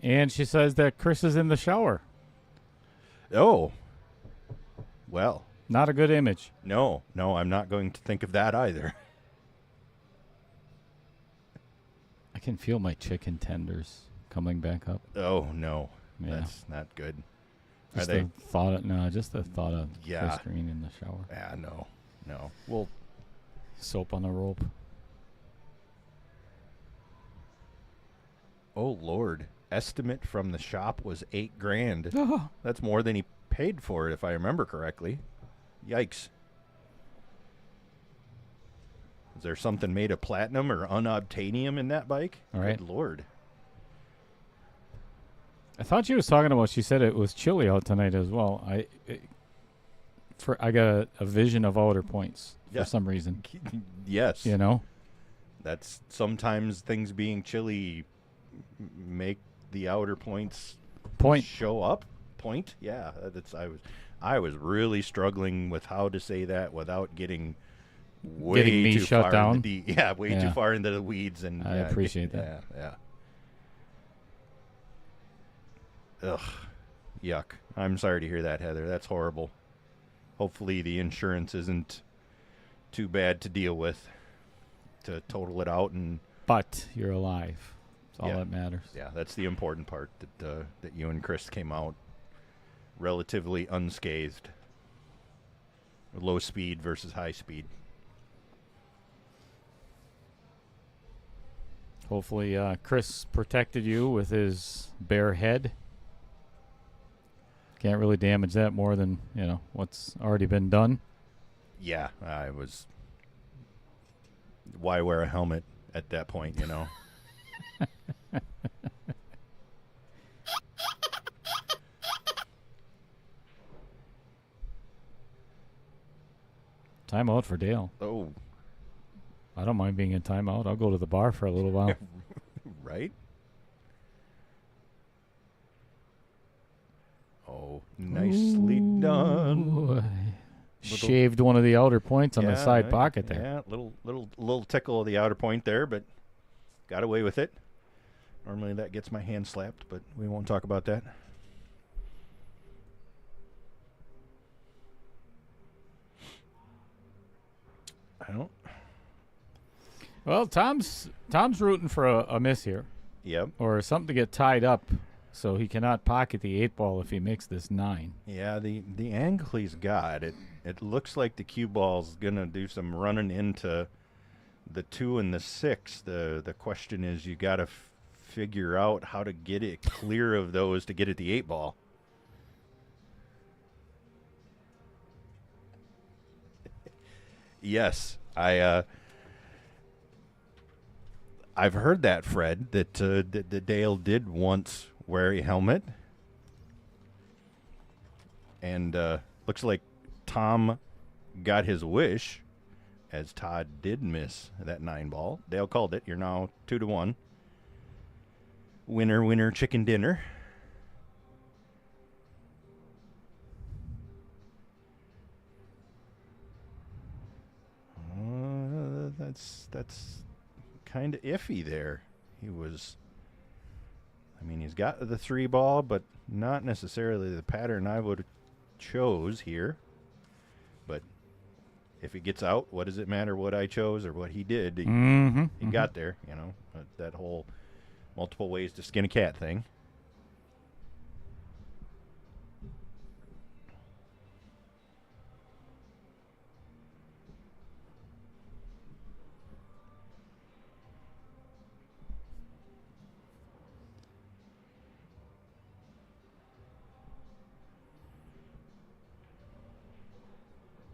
And she says that Chris is in the shower. Oh. Well. Not a good image. No, I'm not going to think of that either. I can feel my chicken tenders coming back up. Oh, no. Yeah. That's not good. Just Are they? Just the thought of Yeah. Chris Green in the shower. Yeah, no. Well, Soap on the rope. oh, Lord. Estimate from the shop was $8,000. That's more than he paid for it, if I remember correctly. Yikes. Is there something made of platinum or unobtainium in that bike? All right. Good Lord. I thought she was talking about, she said it was chilly out tonight as well. I got a vision of outer points Yeah. for some reason. Yes. You know? That's sometimes things being chilly make the outer points show up. Point? Yeah. I was really struggling with how to say that without getting me too shut far down? into too far into the weeds. And I appreciate that. Yeah. Ugh. Yuck. I'm sorry to hear that, Heather. That's horrible. Hopefully the insurance isn't too bad to deal with to total it out. But you're alive. That's all Yeah. that matters. Yeah, that's the important part, that you and Chris came out relatively unscathed. Low speed versus high speed. Hopefully Chris protected you with his bare head. Can't really damage that more than, what's already been done. Yeah, why wear a helmet at that point, Timeout for Dale. Oh, I don't mind being in timeout. I'll go to the bar for a little while. right? Oh, nicely done. Shaved one of the outer points on the side right. pocket there. Yeah, little tickle of the outer point there, but got away with it. Normally that gets my hand slapped, but we won't talk about that. I don't. Well, Tom's rooting for a miss here, Yep. or something to get tied up, so he cannot pocket the 8-ball if he makes this 9. Yeah, the angle he's got, it looks like the cue ball's gonna do some running into the 2 and the 6. The question is, you got to figure out how to get it clear of those to get at the 8-ball. Yes, I've heard that, Fred, that Dale did once wear a helmet, and looks like Tom got his wish, as Todd did miss that 9-ball. Dale called it. You're now 2-1. Winner, chicken dinner. That's kind of iffy there. He's He's got the 3 ball, but not necessarily the pattern I would chose here. But if it gets out, what does it matter what I chose or what he did? He got there, you know, that whole multiple ways to skin a cat thing.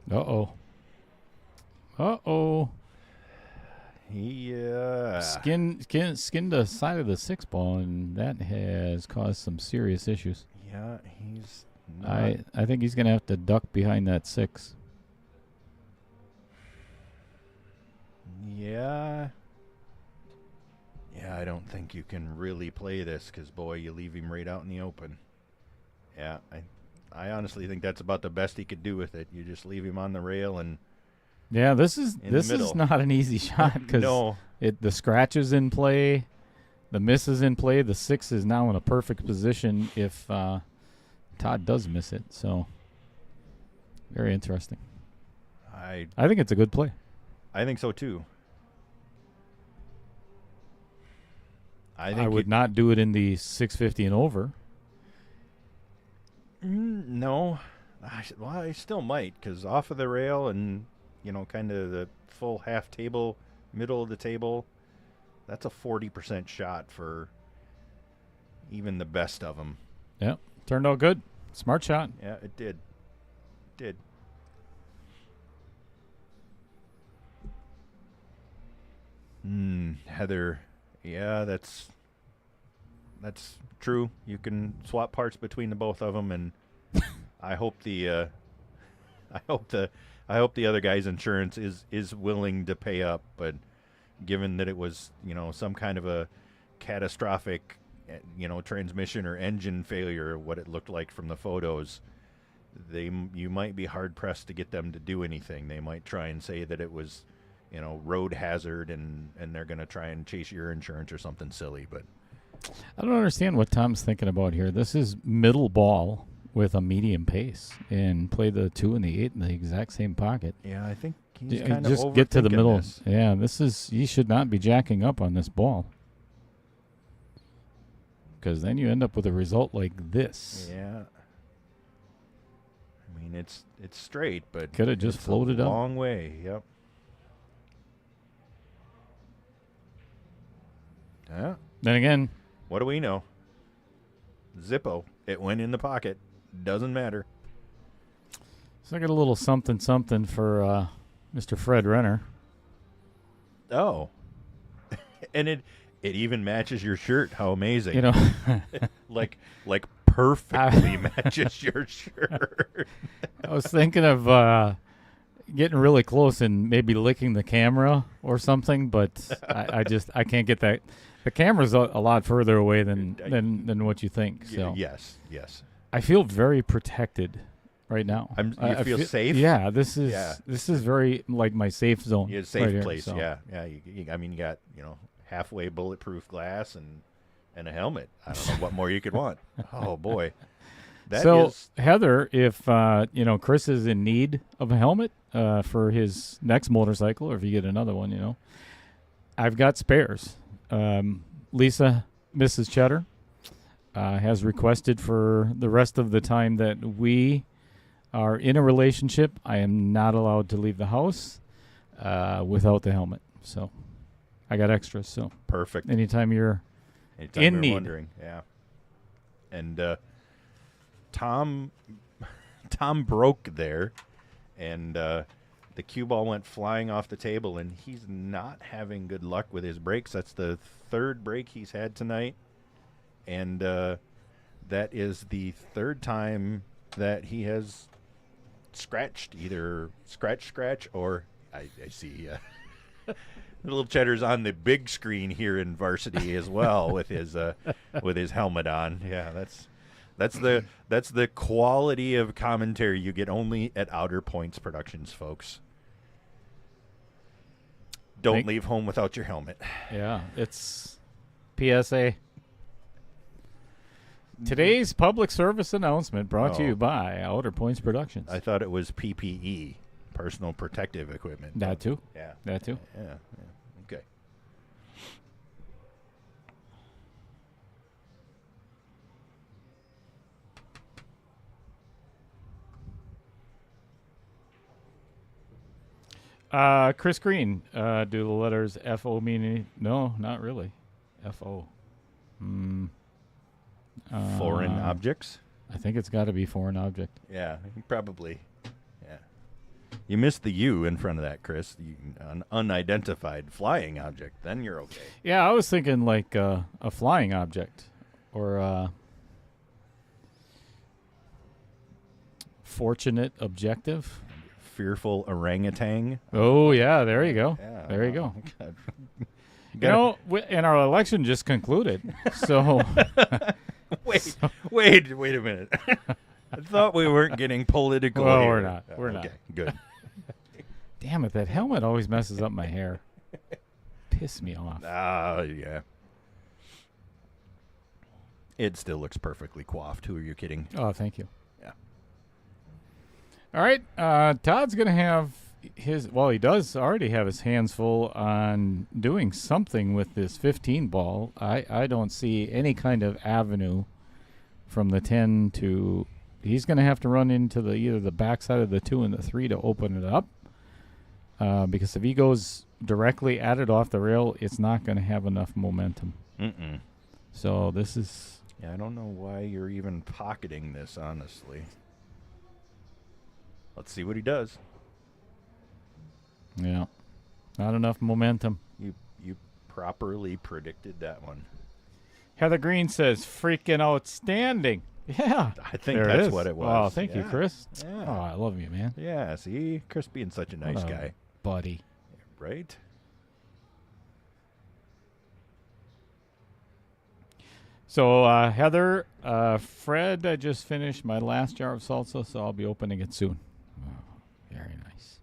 Uh-oh. Uh-oh. Yeah. Skinned the side of the 6 ball, and that has caused some serious issues. Yeah, he's not. I think he's going to have to duck behind that 6. Yeah. Yeah, I don't think you can really play this because, boy, you leave him right out in the open. Yeah, I honestly think that's about the best he could do with it. You just leave him on the rail and yeah, this is middle. not an easy shot because No. the scratch is in play, the miss is in play, the 6 is now in a perfect position if Todd does miss it. So very interesting. I think it's a good play. I think so too. I would not do it in the 650 and over. No. I still might because off of the rail and, you know, kind of the full half table, middle of the table, that's a 40% shot for even the best of them. Yeah, turned out good. Smart shot. Yeah, it did. Heather, yeah, that's true. You can swap parts between the both of them, and I hope the other guy's insurance is willing to pay up. But given that it was, you know, some kind of a catastrophic, you know, transmission or engine failure, what it looked like from the photos, you might be hard pressed to get them to do anything. They might try and say that it was, you know, road hazard, and they're going to try and chase your insurance or something silly. But I don't understand what Tom's thinking about here. This is middle ball with a medium pace, and play the 2 and the 8 in the exact same pocket. yeah, I think he's kind of just get to the overthinking middle. this. Yeah, he should not be jacking up on this ball, because then you end up with a result like this. Yeah. I mean, it's straight, but Could have just it's floated a up. long way. Yep. Yeah. Then again, What do we know? Zippo. It went in the pocket. Doesn't matter. so I got a little something for Mr. Fred Renner. Oh. And it even matches your shirt. How amazing. You know, like perfectly matches your shirt. I was thinking of getting really close and maybe licking the camera or something, but I can't get that. The camera's a lot further away than what you think. So Yes. I feel very protected right now. You feel safe? Yeah, this is very like my safe zone. Yeah, safe right here, place. so. Yeah. I mean, you got, you know, halfway bulletproof glass and a helmet. I don't know what more you could want. Oh boy, So Heather, if you know, Chris is in need of a helmet for his next motorcycle, or if you get another one, you know, I've got spares. Lisa, Mrs. Cheddar, has requested for the rest of the time that we are in a relationship, I am not allowed to leave the house without the helmet. So I got extras. So perfect. anytime you're Anytime in you're need. wondering, yeah. And Tom broke there, and the cue ball went flying off the table, and he's not having good luck with his breaks. That's the third break he's had tonight, and that is the third time that he has scratched, either scratch, or I see Little Cheddar's on the big screen here in varsity as well with his helmet on. Yeah, that's the quality of commentary you get only at Outer Points Productions, folks. Don't leave home without your helmet. Yeah, it's PSA. Today's public service announcement brought to Oh. you by Outer Points Productions. I thought it was PPE, personal protective equipment. That too. Yeah. That too. Yeah. Okay. Chris Green, do the letters FO mean any? No, not really. FO. Foreign objects? I think it's got to be foreign object. Yeah, probably. Yeah. You missed the U in front of that, Chris. An unidentified flying object. Then you're okay. Yeah, I was thinking like a flying object or fortunate objective. Fearful orangutan. Oh, yeah, there you go. Yeah. There you go. God. You know, and our election just concluded. So, Wait a minute. I thought we weren't getting political. Well, here. we're not. We're okay, not. Good. damn it, that helmet always messes up my hair. Piss me off. Yeah. It still looks perfectly coiffed. Who are you kidding? Oh, thank you. Yeah. All right, Todd's going to have he does already have his hands full on doing something with this 15 ball. I don't see any kind of avenue from the 10 to, he's going to have to run into either the backside of the 2 and the 3 to open it up. Because if he goes directly at it off the rail, it's not going to have enough momentum. Mm-mm. So this is... Yeah, I don't know why you're even pocketing this, honestly. Let's see what he does. Yeah. Not enough momentum. You properly predicted that one. Heather Green says, freaking outstanding. Yeah. I think there that's it is. what it was. Oh, thank you, Yeah. Chris. Yeah. Oh, I love you, man. Yeah, see? Chris being such a nice What a guy. buddy. Right? So, Heather, Fred, I just finished my last jar of salsa, so I'll be opening it soon. Oh, very nice.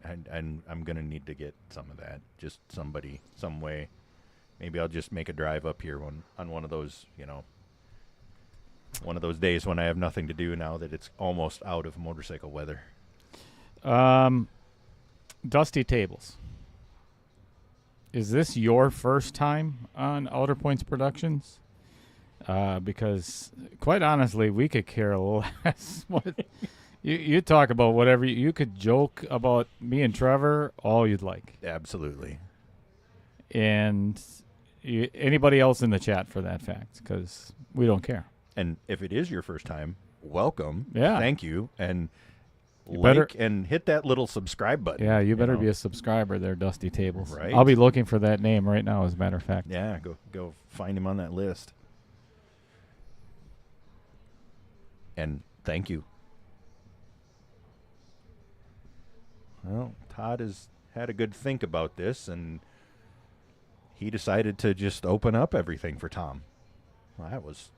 I'm going to need to get some of that. Just somebody, some way. Maybe I'll just make a drive up here on one of those, one of those days when I have nothing to do now that it's almost out of motorcycle weather. Dusty Tables. Is this your first time on Outer Points Productions? Because, quite honestly, we could care less. You talk about whatever. You could joke about me and Trevor all you'd like. Absolutely. And anybody else in the chat for that fact, because we don't care. And if it is your first time, welcome. Yeah. Thank you. And You like better- and hit that little subscribe button. Yeah, you better know? be a subscriber there, Dusty Tables. Right. I'll be looking for that name right now, as a matter of fact. Yeah, go find him on that list. And thank you. Well, Todd has had a good think about this, and he decided to just open up everything for Tom. Well, that was...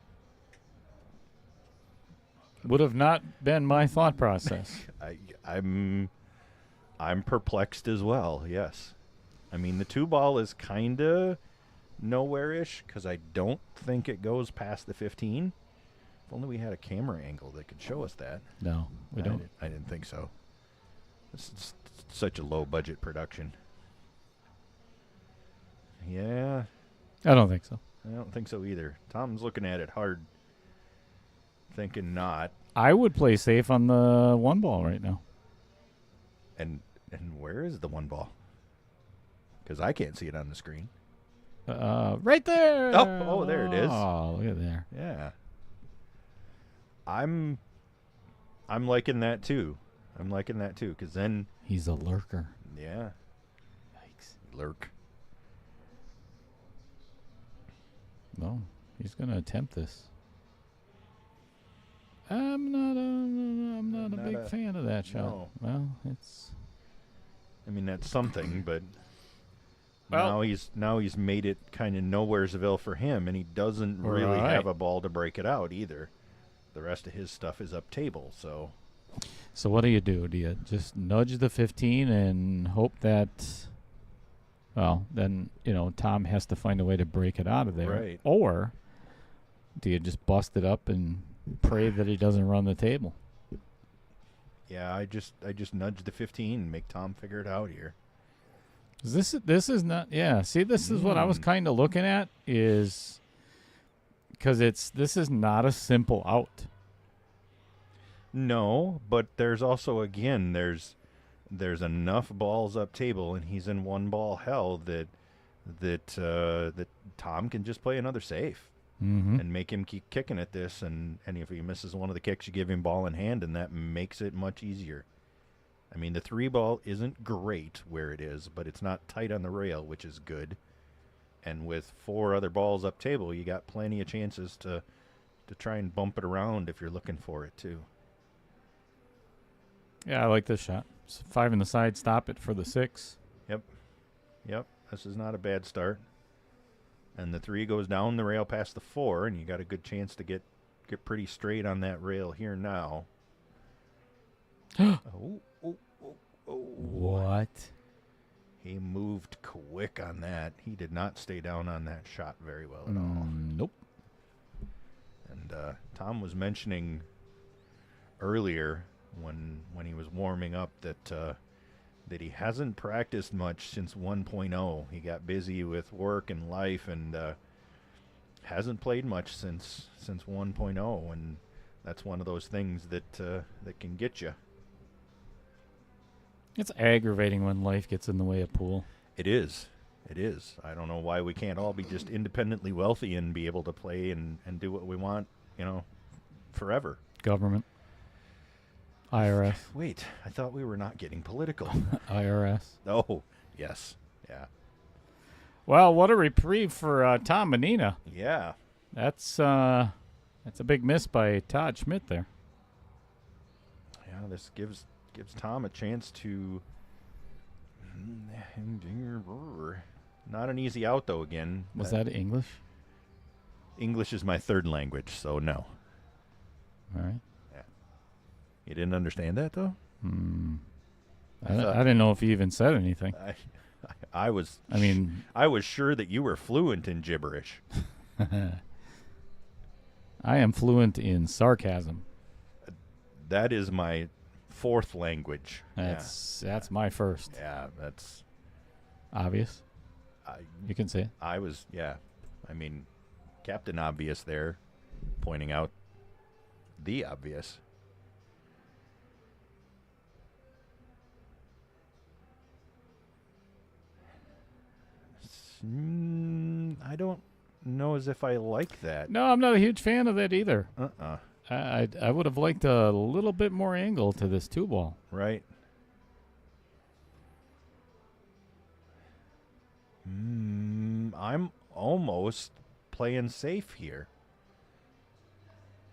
Would have not been my thought process. I'm perplexed as well, yes. I mean, the 2-ball is kind of nowhere-ish, because I don't think it goes past the 15. If only we had a camera angle that could show us that. No, we don't. I didn't think so. This is such a low-budget production. Yeah, I don't think so. I don't think so either. Tom's looking at it hard, thinking not. I would play safe on the 1 ball right now. And where is the 1 ball? Because I can't see it on the screen. Right there. Oh, there it is. Oh, look at there. Yeah. I'm liking that too. Because then, He's a lurker. yeah, Yikes. lurk. No, he's going to attempt this. I'm not a big fan of that shot. No. Well, it's... I mean, that's something, but Well- now he's made it kind of nowheresville for him, and he doesn't really Right. have a ball to break it out either. The rest of his stuff is up table, so So what do? Do you just nudge the 15 and hope that well, then, Tom has to find a way to break it out of there. Right. Or do you just bust it up and pray that he doesn't run the table? Yeah, I just nudge the 15 and make Tom figure it out here. This is not, yeah. See, this is what I was kind of looking at, is because this is not a simple out. No, but there's also, again, there's enough balls up table, and he's in one ball hell that Tom can just play another safe and make him keep kicking at this. And if he misses one of the kicks, you give him ball in hand, and that makes it much easier. I mean, the 3 ball isn't great where it is, but it's not tight on the rail, which is good. And with 4 other balls up table, you got plenty of chances to try and bump it around if you're looking for it too. Yeah, I like this shot. 5 in the side, stop it for the 6. Yep. This is not a bad start. And the 3 goes down the rail past the 4, and you got a good chance to get pretty straight on that rail here now. Oh. What? He moved quick on that. He did not stay down on that shot very well at all. Nope. And Tom was mentioning earlier when he was warming up that he hasn't practiced much since 1.0. He got busy with work and life and hasn't played much since 1.0, and that's one of those things that can get you. It's aggravating when life gets in the way of pool. It is. I don't know why we can't all be just independently wealthy and be able to play and do what we want, forever. Government. IRS. Wait, I thought we were not getting political. IRS. Oh, yes. Yeah. Well, what a reprieve for Tom Manena. Yeah. That's a big miss by Todd Schmidt there. Yeah, this gives Tom a chance to... Not an easy out, though, again. Was that English? English is my 3rd language, so no. All right. Yeah. You didn't understand that, though? I didn't know if you even said anything. I was sure that you were fluent in gibberish. I am fluent in sarcasm. That is my 4th language. That's my first. Yeah, that's obvious. You can say it. I was, yeah. I mean, Captain Obvious there, pointing out the obvious. I don't know as if I like that. No, I'm not a huge fan of that either. Uh-uh. I would have liked a little bit more angle to this 2 ball. Right. I'm almost playing safe here.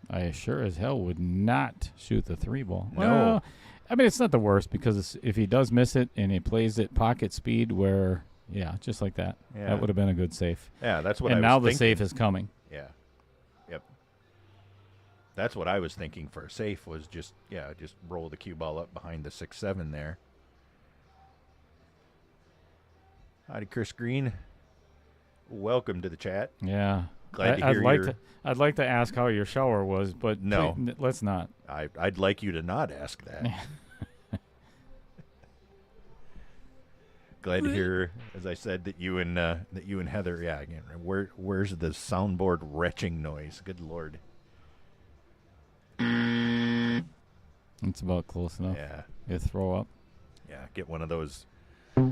I sure as hell would not shoot the 3 ball. No. Well, I mean, it's not the worst because if he does miss it and he plays it pocket speed where, yeah, just like that, that would have been a good safe. Yeah, that's what I was thinking. And now the thinking. safe is coming. Yeah. Yep. That's what I was thinking for a safe was just roll the cue ball up behind the 6-7 there. Howdy, Chris Green. Welcome to the chat. Yeah. Glad to hear I'd like to ask how your shower was, but no, let's not. I'd like you to not ask that. Glad to hear, as I said, that you and Heather. Yeah, again, where's the soundboard retching noise? Good Lord. It's about close enough. Yeah. You throw up. Yeah, get one of those. Yeah.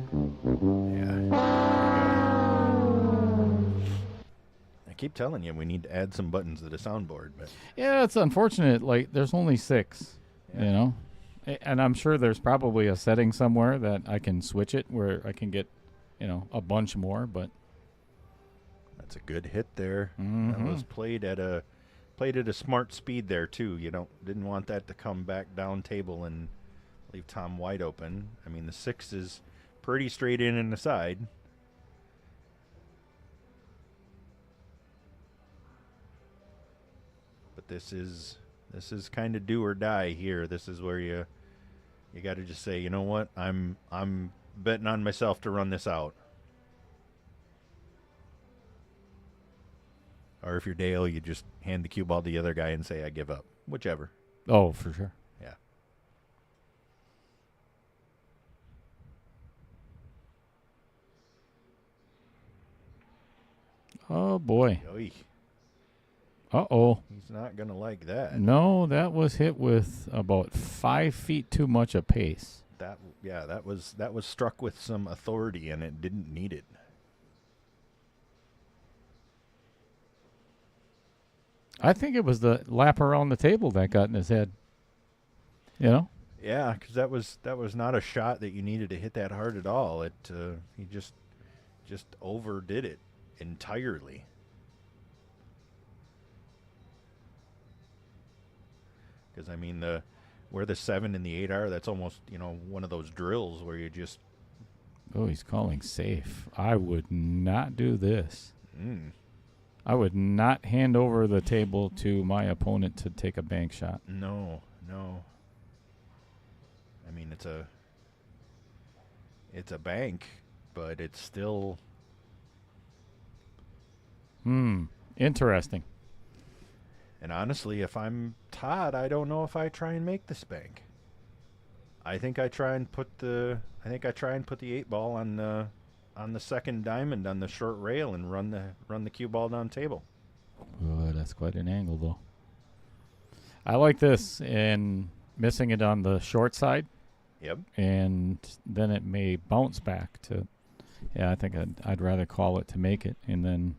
I keep telling you we need to add some buttons to the soundboard, but yeah, it's unfortunate. Like there's only 6, and I'm sure there's probably a setting somewhere that I can switch it where I can get, a bunch more. But that's a good hit there. Mm-hmm. That was played at a smart speed there too. You didn't want that to come back down table and leave Tom wide open. I mean, the 6 is pretty straight in and the side. But this is kind of do or die here. This is where you got to just say, you know what? I'm betting on myself to run this out. Or if you're Dale, you just hand the cue ball to the other guy and say, I give up. Whichever. Oh, for sure. Yeah. Oh, boy. Oy. Uh-oh. He's not going to like that. No, that was hit with about 5 feet too much of pace. That was struck with some authority, and it didn't need it. I think it was the lap around the table that got in his head. You know? Yeah, because that was not a shot that you needed to hit that hard at all. He just overdid it entirely. Because I mean where the 7 and the 8 are, that's almost one of those drills where you just. Oh, he's calling safe. I would not do this. Mm. I would not hand over the table to my opponent to take a bank shot. No. I mean, it's a bank, but it's still. Interesting. And honestly, if I'm Todd, I don't know if I try and make this bank. I think I try and put the 8 ball on the second diamond on the short rail and run the cue ball down table. Oh, that's quite an angle, though. I like this, and missing it on the short side. Yep. And then it may bounce back to. Yeah, I think I'd rather call it to make it, and then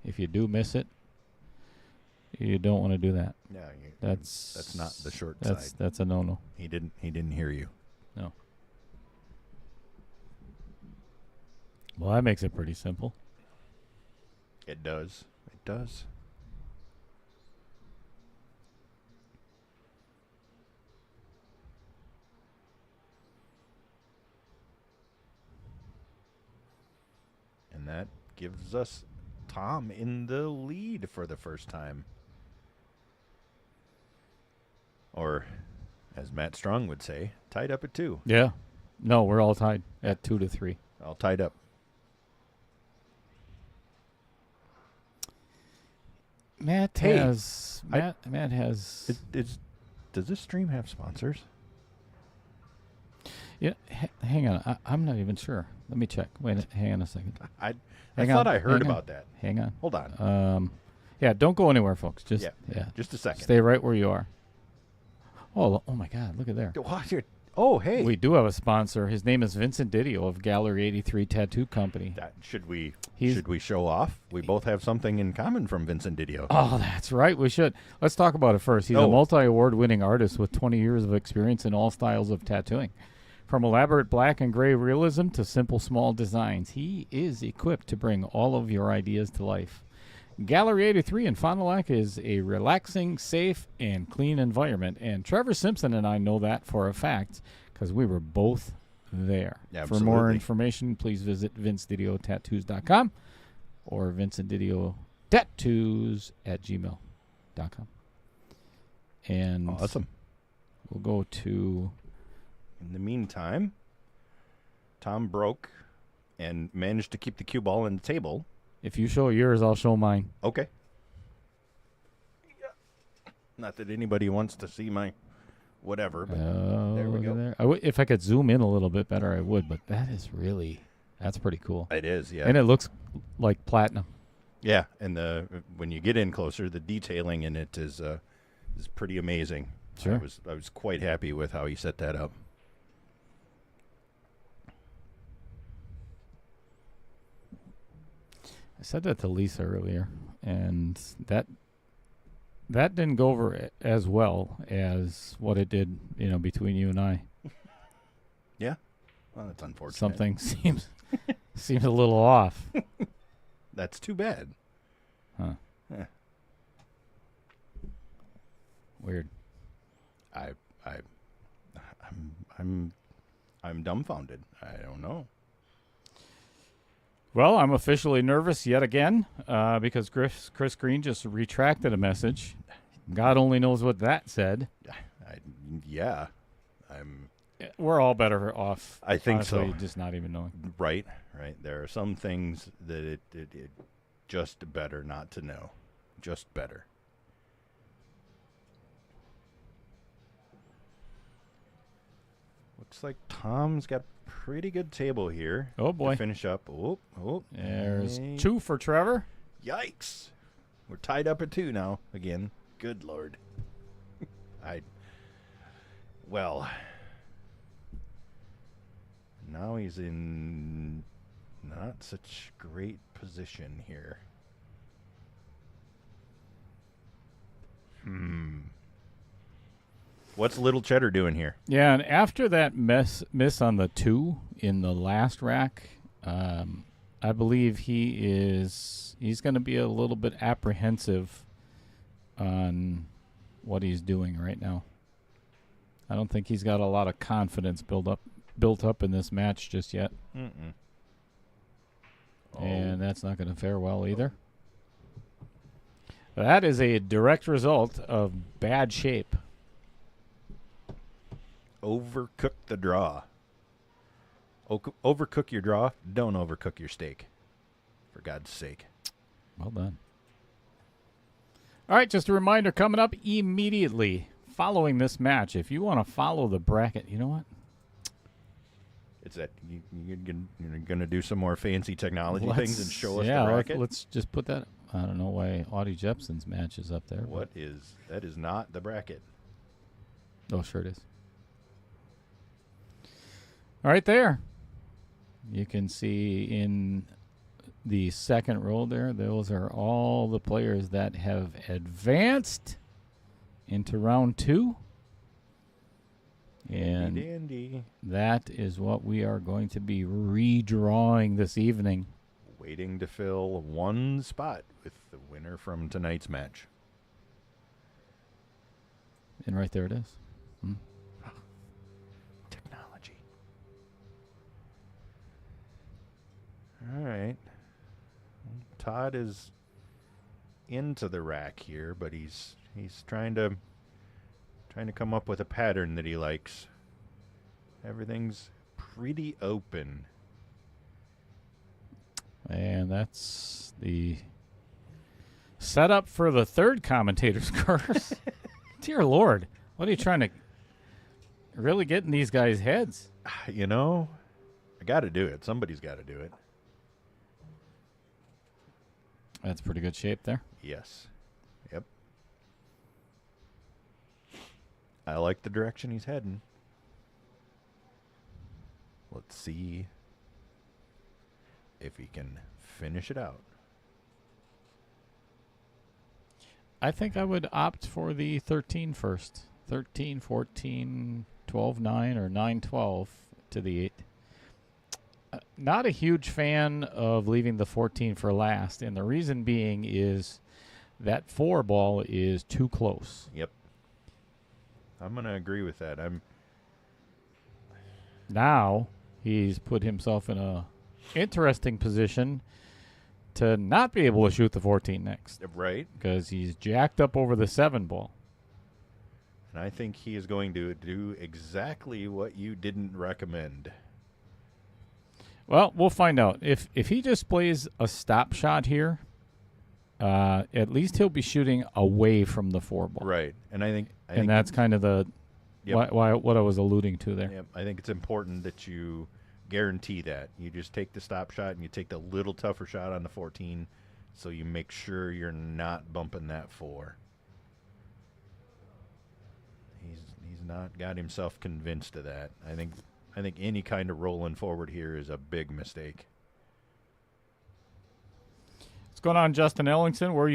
if you do miss it, you don't want to do that. Yeah, that's not the short side. That's a no-no. He didn't hear you. No. Well, that makes it pretty simple. It does. It does. And that gives us Tom in the lead for the first time. Or, as Matt Strong would say, tied up at 2. Yeah. No, we're all tied at 2-3. All tied up. Matt Hey, has. Matt has. Does this stream have sponsors? Yeah, hang on. I'm not even sure. Let me check. Wait, hang on a second. I thought I heard about that. Hang on. Hold on. Yeah, don't go anywhere, folks. Just Just a second. stay right where you are. Oh my God! Look at there. Oh, hey. We do have a sponsor. His name is Vincent Didio of Gallery 83 Tattoo Company. Should we show off? We both have something in common from Vincent Didio. Oh, that's right. We should. Let's talk about it first. He's a multi-award winning artist with 20 years of experience in all styles of tattooing. From elaborate black and gray realism to simple small designs, he is equipped to bring all of your ideas to life. Gallery 83 in Fond du Lac is a relaxing, safe, and clean environment, and Trevor Simpson and I know that for a fact because we were both there. Yeah, for more information, please visit vincedidiotattoos.com or vincentidiotattoos@gmail.com. And awesome. We'll go to... In the meantime, Tom broke and managed to keep the cue ball on the table. If you show yours, I'll show mine. Okay. Not that anybody wants to see my whatever, but there we go. There. If I could zoom in a little bit better, I would, but that's pretty cool. It is, yeah. And it looks like platinum. Yeah, and when you get in closer, the detailing in it is pretty amazing. Sure. I was quite happy with how he set that up. I said that to Lisa earlier, and that didn't go over as well as what it did, between you and I. Yeah, well, that's unfortunate. Something seems a little off. That's too bad. Huh? Yeah. Weird. I'm dumbfounded. I don't know. Well, I'm officially nervous yet again because Chris Green just retracted a message. God only knows what that said. We're all better off. I think honestly, so. Just not even knowing. Right. There are some things that it just better not to know. just better. Looks like Tom's got a pretty good table here. Oh, boy. To finish up. There's Hey. 2 for Trevor. Yikes. We're tied up at 2 now again. Good Lord. Well, now he's in not such great position here. What's Little Cheddar doing here? Yeah, and after that miss on the 2 in the last rack, I believe he's going to be a little bit apprehensive on what he's doing right now. I don't think he's got a lot of confidence built up in this match just yet. Mm-mm. And that's not going to fare well either. That is a direct result of bad shape. Overcook the draw. Overcook your draw. Don't overcook your steak. For God's sake. Well done. All right, just a reminder, coming up immediately following this match, if you want to follow the bracket, you know what? It's that you're going to do some more fancy technology things and show us the yeah, bracket? let's just put that. I don't know why Audie Jepson's match is up there. That is not the bracket. Oh, sure it is. All right, there. You can see in the second row there, those are all the players that have advanced into round 2. And Dandy. that is what we are going to be redrawing this evening. Waiting to fill one spot with the winner from tonight's match. And right there it is. Technology. All right. Todd is into the rack here, but he's trying to come up with a pattern that he likes. Everything's pretty open. And that's the setup for the third commentator's curse. Dear Lord, what are you trying to really get in these guys' heads? You know, I got to do it. Somebody's got to do it. That's pretty good shape there. Yes. Yep. I like the direction he's heading. Let's see if he can finish it out. I think I would opt for the 13 first. 13, 14, 12, 9, or 9, 12 to the 8. Not a huge fan of leaving the 14 for last, and the reason being is that 4 ball is too close. Yep. I'm going to agree with that. Now he's put himself in a interesting position to not be able to shoot the 14 next. Right. Because he's jacked up over the 7 ball. And I think he is going to do exactly what you didn't recommend. Well, we'll find out. If he just plays a stop shot here, at least he'll be shooting away from the 4 ball. Right. And I think that's kind of the Yep. why what I was alluding to there. Yep. I think it's important that you guarantee that. You just take the stop shot and you take the little tougher shot on the 14 so you make sure you're not bumping that 4. He's not got himself convinced of that. I think any kind of rolling forward here is a big mistake. What's going on, Justin Ellingson? Where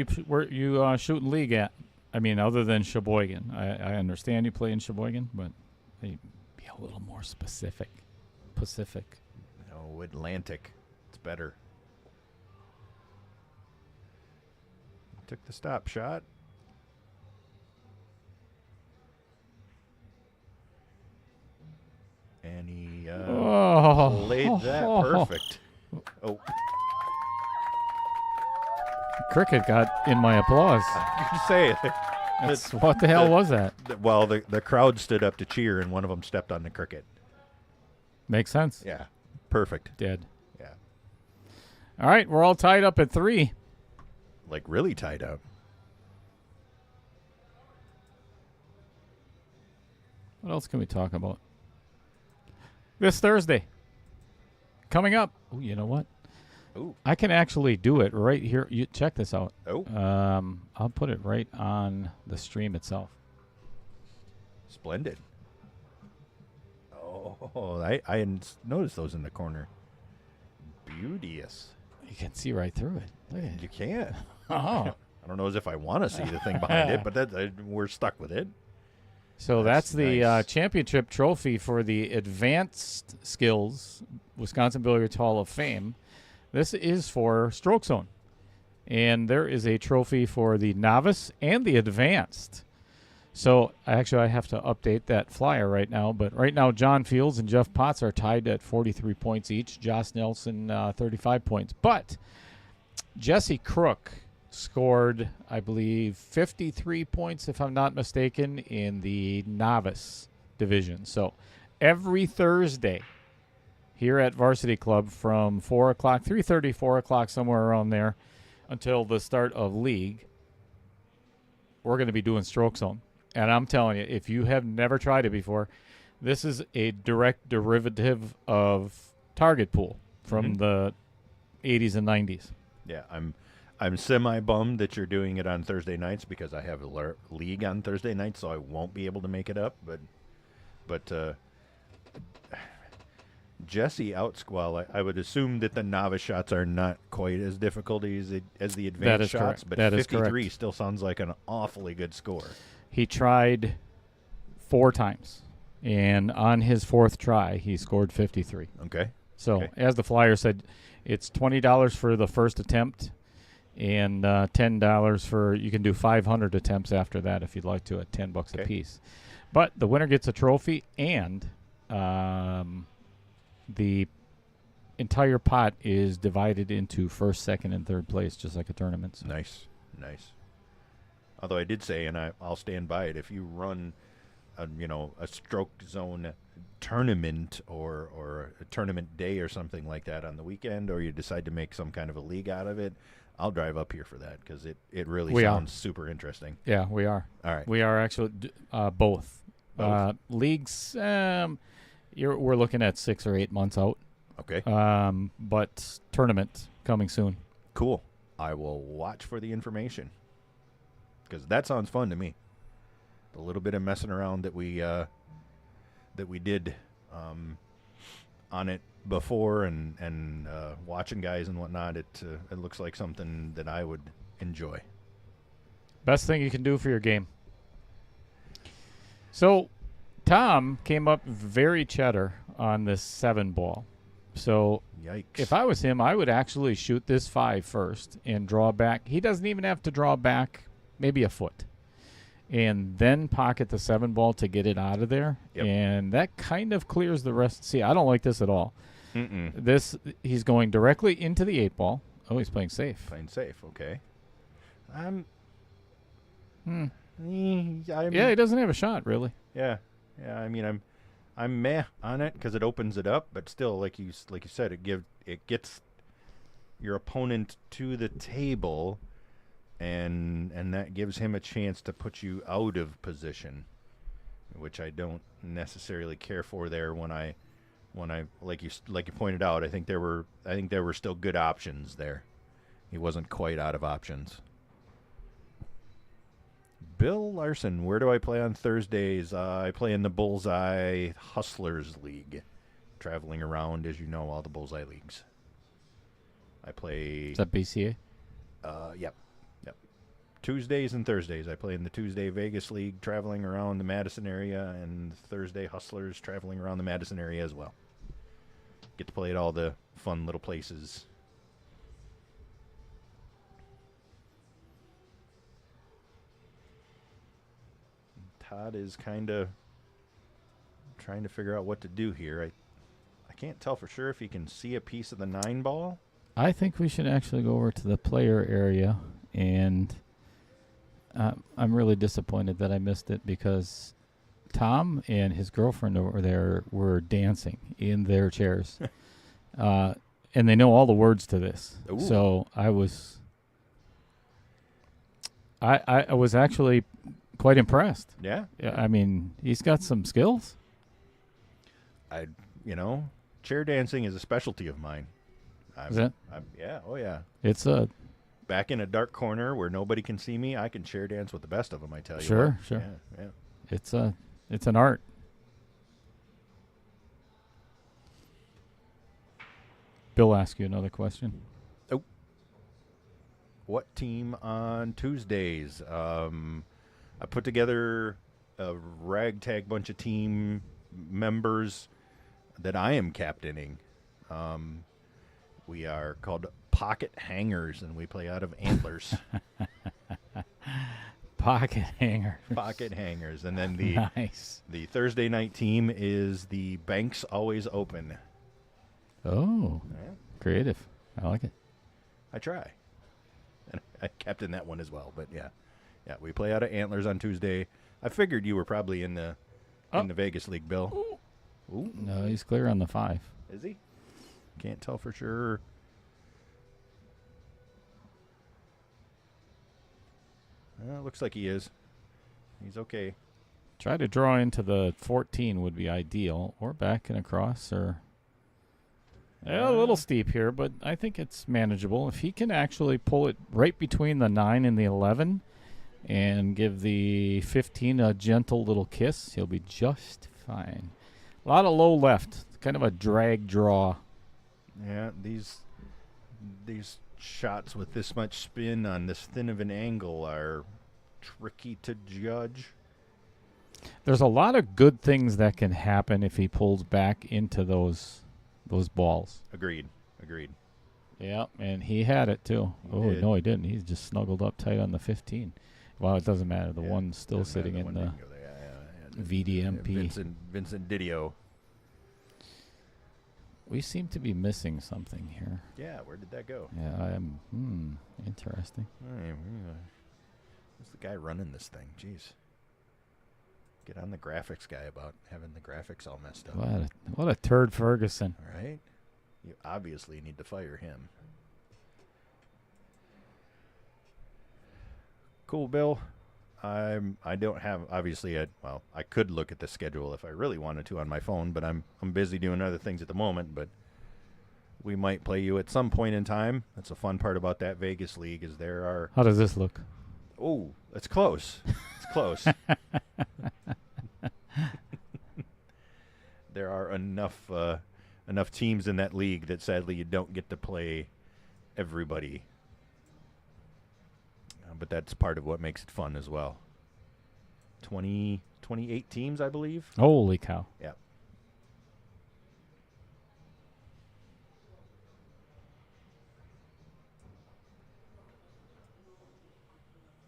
you shooting league at? I mean, other than Sheboygan. I understand you play in Sheboygan, but be a little more specific. Pacific. No, Atlantic. It's better. Took the stop shot. And he played that perfect. Oh, Cricket got in my applause. I can say it. That's, what the hell was that? Well, the crowd stood up to cheer, and one of them stepped on the cricket. Makes sense. Yeah, perfect. Dead. Yeah, All right, we're all tied up at 3. like really tied up. What else can we talk about? This Thursday. Coming up. Oh, you know what? Ooh. I can actually do it right here. You check this out. Oh. I'll put it right on the stream itself. Splendid. Oh, I hadn't noticed those in the corner. Beauteous. You can see right through it. Look at You it. can't. Oh. I don't know as if I want to see the thing behind it, but we're stuck with it. So that's the nice. championship trophy for the Advanced Skills Wisconsin Billiards Hall of Fame. This is for Stroke Zone. And there is a trophy for the Novice and the Advanced. So actually I have to update that flyer right now. But right now John Fields and Jeff Potts are tied at 43 points each. Josh Nelson 35 points. But Jesse Crook scored, I believe, 53 points, if I'm not mistaken, in the novice division. So every Thursday here at Varsity Club from 4 o'clock, 3:30, 4 o'clock, somewhere around there, until the start of league, we're going to be doing Stroke Zone. And I'm telling you, if you have never tried it before, this is a direct derivative of Target Pool from the 80s and 90s. Yeah, I'm semi-bummed that you're doing it on Thursday nights because I have a league on Thursday nights, so I won't be able to make it up. But Jesse Outsquall, I would assume that the novice shots are not quite as difficult as the advanced shots, correct. but That is 53 correct. still sounds like an awfully good score. He tried 4 times, and on his 4th try, he scored 53. Okay. So, Okay. as the flyer said, it's $20 for the first attempt, and $10 for, you can do 500 attempts after that if you'd like to at $10 a Okay. piece. But the winner gets a trophy, and the entire pot is divided into first, second, and third place, just like a tournament. So. Nice. Although I did say, and I'll stand by it, if you run a Stroke Zone tournament or a tournament day or something like that on the weekend, or you decide to make some kind of a league out of it, I'll drive up here for that because it really sounds super interesting. Yeah, we are. All right. We are actually both. Both? Leagues, we're looking at 6 or 8 months out. Okay. But tournament coming soon. Cool. I will watch for the information because that sounds fun to me. The little bit of messing around that we did on it before and watching guys and whatnot, it looks like something that I would enjoy. Best thing you can do for your game. So, Tom came up very cheddar on this 7 ball. So, Yikes. if I was him, I would actually shoot this 5 first and draw back. He doesn't even have to draw back maybe a foot. And then pocket the 7 ball to get it out of there. Yep. And that kind of clears the rest. See, I don't like this at all. Mm-mm. He's going directly into the 8 ball. Oh, he's playing safe. Playing safe. Okay. Yeah, he doesn't have a shot, really. Yeah. I mean, I'm meh on it because it opens it up, but still, like you said, it gets your opponent to the table, and that gives him a chance to put you out of position, which I don't necessarily care for there. When I like you pointed out, I think there were still good options there. He wasn't quite out of options. Bill Larson, where do I play on Thursdays? I play in the Bullseye Hustlers League, traveling around, as you know, all the Bullseye leagues. I play. Is that BCA? Yep. Tuesdays and Thursdays, I play in the Tuesday Vegas League, traveling around the Madison area, and Thursday Hustlers, traveling around the Madison area as well. Get to play at all the fun little places. Todd is kind of trying to figure out what to do here. I can't tell for sure if he can see a piece of the 9 ball. I think we should actually go over to the player area, and I'm really disappointed that I missed it because Tom and his girlfriend over there were dancing in their chairs, and they know all the words to this. Ooh. So I was actually quite impressed. Yeah. Yeah, I mean, he's got some skills. Chair dancing is a specialty of mine. Is it? Yeah. Oh, yeah. It's a Back in a dark corner where nobody can see me, I can chair dance with the best of them, I tell you. Sure, what. sure. Yeah. it's an art. Bill asked you another question. What team on Tuesdays? I put together a ragtag bunch of team members that I am captaining. We are called Pocket Hangers, and we play out of Antlers. Pocket hanger. Pocket Hangers. And then Nice. the Thursday night team is the Banks Always Open. Oh, Yeah, creative. I like it. I try. And I captain that one as well. But yeah, we play out of Antlers on Tuesday. I figured you were probably in the Vegas League, Bill. Ooh. No, he's clear on the 5. Is he? Can't tell for sure. Looks like he is. He's okay. Try to draw into the 14 would be ideal, or back and across, or a little steep here, but I think it's manageable. If he can actually pull it right between the 9 and the 11 and give the 15 a gentle little kiss, he'll be just fine. A lot of low left, kind of a drag draw. Yeah, these shots with this much spin on this thin of an angle are tricky to judge. There's a lot of good things that can happen if he pulls back into those balls. Agreed. Yeah, and he had it too. He did. No, he didn't. He's just snuggled up tight on the 15. Well, it doesn't matter. The one's still Doesn't matter, sitting in one the didn't go there. VDMP. Vincent Didio. We seem to be missing something here. Yeah, where did that go? Yeah, interesting. Who's the guy running this thing? Jeez. Get on the graphics guy about having the graphics all messed up. What a turd Ferguson. All right? You obviously need to fire him. Cool, Bill. I don't have, obviously, I could look at the schedule if I really wanted to on my phone, but I'm busy doing other things at the moment, but we might play you at some point in time. That's a fun part about that Vegas League is there are... How does this look? Oh, it's close. It's close. There are enough teams in that league that sadly you don't get to play everybody. But that's part of what makes it fun as well. 28 teams, I believe. Holy cow. Yeah.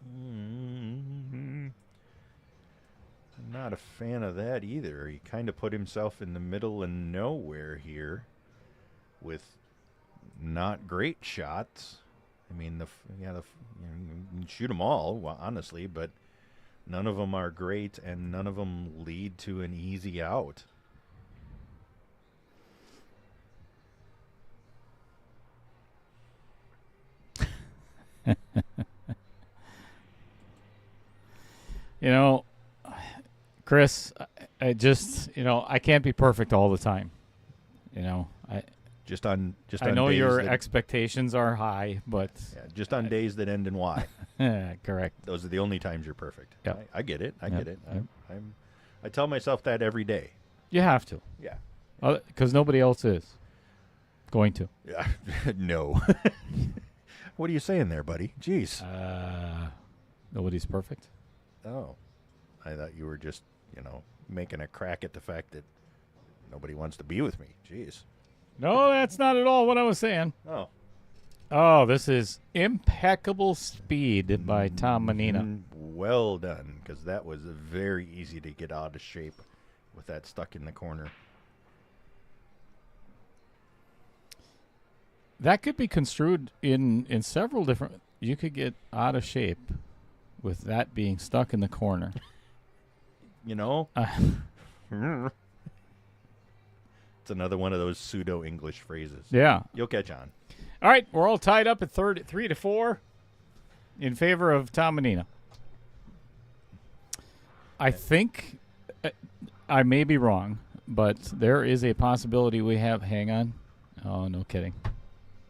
I'm not a fan of that either. He kind of put himself in the middle of nowhere here with not great shots. I mean, you can shoot them all, honestly, but none of them are great, and none of them lead to an easy out. You know, Chris, I just, I can't be perfect all the time. I know your expectations are high, but just on days that end in Y. Correct. Those are the only times you're perfect. Yep. I get it. I Yep. get it. Yep. I tell myself that every day. You have to, Yeah. because nobody else is going to. Yeah. No. What are you saying there, buddy? Jeez. Nobody's perfect. Oh, I thought you were just, making a crack at the fact that nobody wants to be with me. Jeez. No, that's not at all what I was saying. Oh, this is Impeccable Speed by Tom Manena. Well done, because that was very easy to get out of shape with that stuck in the corner. That could be construed in several different... You could get out of shape with that being stuck in the corner. It's another one of those pseudo-English phrases. Yeah. You'll catch on. All right, we're all tied up at 3-4 in favor of Tom Manena. I think I may be wrong, but there is a possibility we have. Hang on. Oh, no kidding.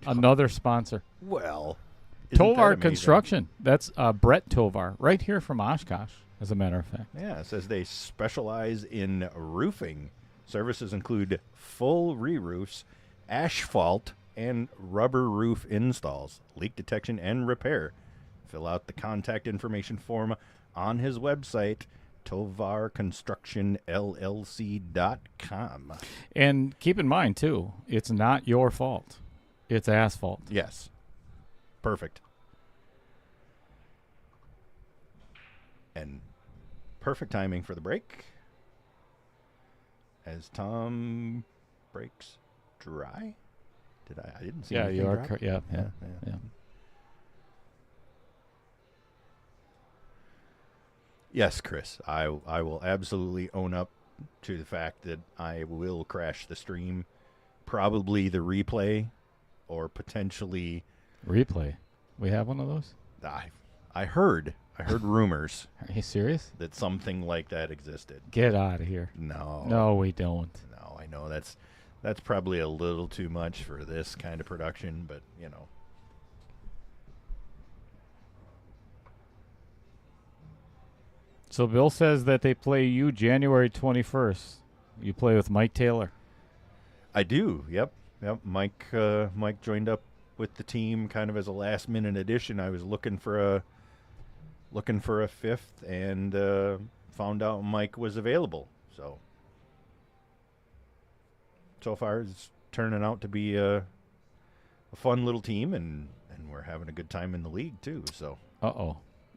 Another sponsor. Well, isn't that Tovar amazing? Construction. That's Brett Tovar, right here from Oshkosh, as a matter of fact. Yeah, it says they specialize in roofing. Services include full re-roofs, asphalt, and rubber roof installs, leak detection and repair. Fill out the contact information form on his website, tovarconstructionllc.com. And keep in mind, too, it's not your fault. It's asphalt. Yes. Perfect. And perfect timing for the break. As Tom breaks dry. I didn't see Yeah, anything you are. drop. Yeah. Yes, Chris. I will absolutely own up to the fact that I will crash the stream. Probably the replay, or potentially Replay. We have one of those? I heard rumors Are you serious? that something like that existed. Get out of here. No. No, we don't. No, I know that's probably a little too much for this kind of production, but you know. So Bill says that they play you January 21st. You play with Mike Taylor. I do. Yep. Mike joined up with the team kind of as a last minute addition. I was looking for a fifth and found out Mike was available. So far it's turning out to be a fun little team, and we're having a good time in the league too. So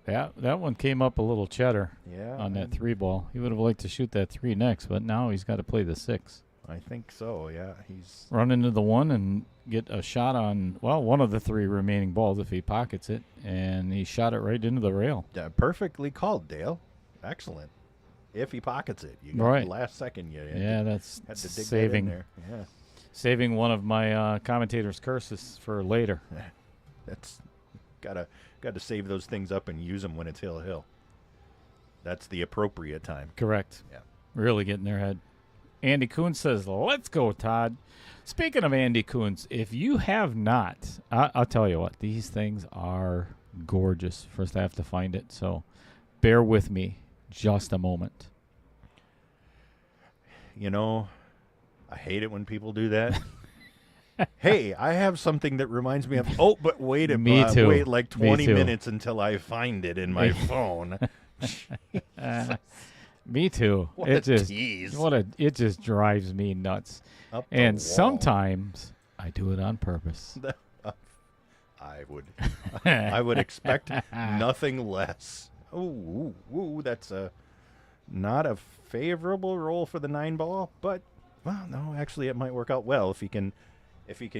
that one came up a little cheddar yeah, on that 3 ball. He would have liked to shoot that 3 next, but now he's got to play the 6. I think so. Yeah, he's Run into the 1 and get a shot on, one of the 3 remaining balls if he pockets it, and he shot it right into the rail. perfectly called, Dale. Excellent. If he pockets it, you got Right. the last second. That's had to dig saving that in there. Yeah, saving one of my commentator's curses for later. that's gotta save those things up and use them when it's hill. That's the appropriate time. Correct. Yeah. Really getting their head. Andy Coons says, let's go, Todd. Speaking of Andy Coons, if you have not, I'll tell you what, these things are gorgeous. First, I have to find it, so bear with me just a moment. You know, I hate it when people do that. Hey, I have something that reminds me of. Oh, but wait a Me too. Wait like 20 too. minutes until I find it in my phone. Me too. What it a just tease. It just drives me nuts. Up the And wall. sometimes I do it on purpose. I would expect nothing less. Ooh, that's not a favorable roll for the 9 ball, but well, no, actually it might work out well if he can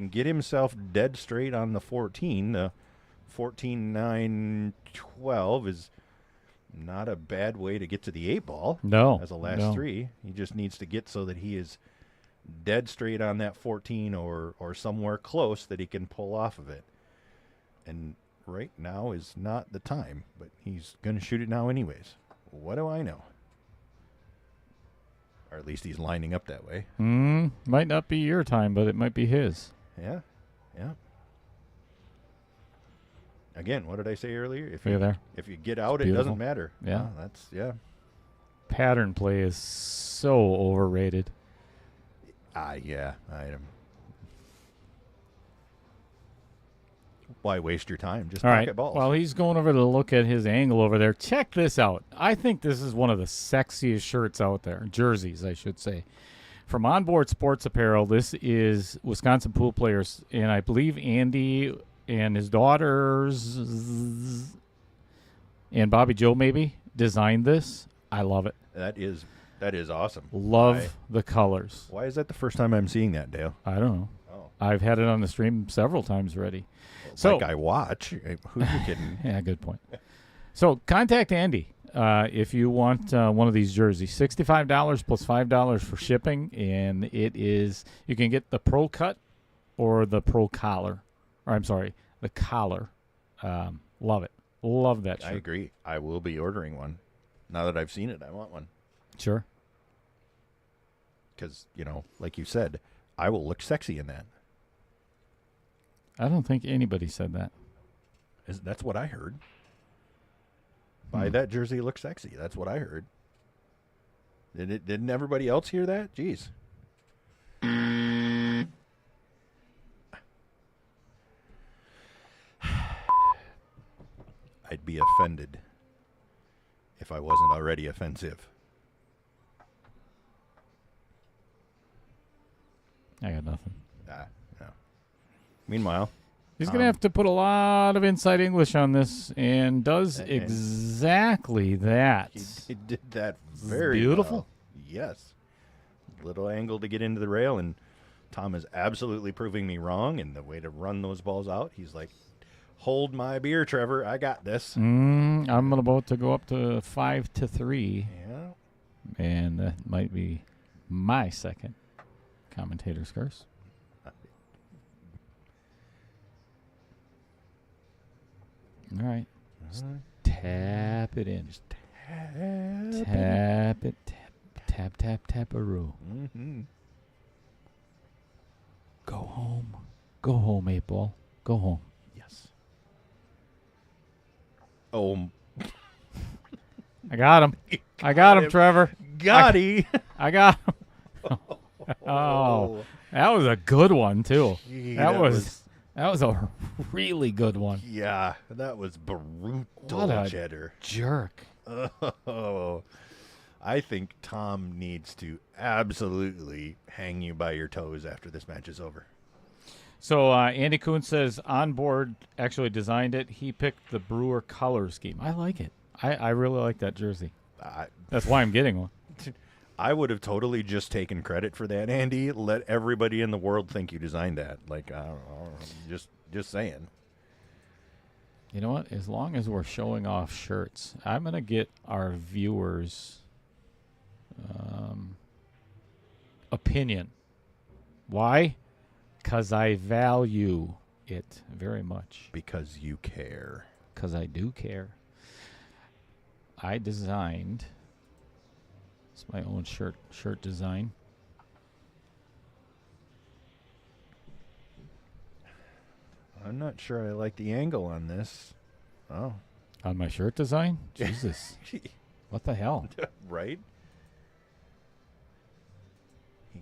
get himself dead straight on the 14. The 14-9-12 is not a bad way to get to the 8 ball. No. As a last no. 3. He just needs to get so that he is dead straight on that 14 or somewhere close that he can pull off of it. And right now is not the time, but he's going to shoot it now anyways. What do I know? Or at least he's lining up that way. Might not be your time, but it might be his. Yeah. Again, what did I say earlier? If you get out, it Beautiful. doesn't matter. Yeah. Yeah. Pattern play is so overrated. Yeah. Why waste your time? Just All pocket right. balls. While he's going over to look at his angle over there, check this out. I think this is one of the sexiest shirts out there. Jerseys, I should say. From Onboard Sports Apparel, this is Wisconsin Pool Players, and I believe Andy and his daughters and Bobby Joe maybe designed this. I love it. That is awesome. Love the colors. Why is that the first time I'm seeing that, Dale? I don't know. Oh. I've had it on the stream several times already. So Like I watch. Who's you kidding? yeah, good point. So contact Andy if you want one of these jerseys. $65 plus $5 for shipping, and it is you can get the Pro Cut or the Pro Collar. Or I'm sorry, the collar. Love it. Love that shirt. I agree. I will be ordering one. Now that I've seen it, I want one. Sure. Because, like you said, I will look sexy in that. I don't think anybody said that. That's what I heard. Buy that jersey, look sexy. That's what I heard. Didn't everybody else hear that? Jeez. I'd be offended if I wasn't already offensive. I got nothing. No. Meanwhile, He's going to have to put a lot of inside English on this, and does and exactly that. he did that very beautiful. well. Yes. Little angle to get into the rail, and Tom is absolutely proving me wrong. And the way to run those balls out, he's like, hold my beer, Trevor. I got this. I'm about to go up to 5-3, Yeah. and that might be my second commentator's curse. All right. Just tap it in. Just tap it. Tap-a-roo. Mm-hmm. Go home. Go home, 8-Ball. Go home. Yes. Oh, I got him. I got him, Trevor. Gotti. I got him. Oh, that was a good one, too. Gee, That was a really good one. Yeah, that was brutal, What a Cheddar. jerk. Oh, I think Tom needs to absolutely hang you by your toes after this match is over. So Andy Kuhn says Onboard actually designed it. He picked the Brewer color scheme. I like it. I really like that jersey. That's why I'm getting one. I would have totally just taken credit for that, Andy. Let everybody in the world think you designed that. Like, I don't know, just saying. You know what? As long as we're showing off shirts, I'm going to get our viewers' opinion. Why? Because I value it very much. Because you care. Because I do care. I designed... It's my own shirt design. I'm not sure I like the angle on this. Oh. On my shirt design? Jesus. What the hell? Right?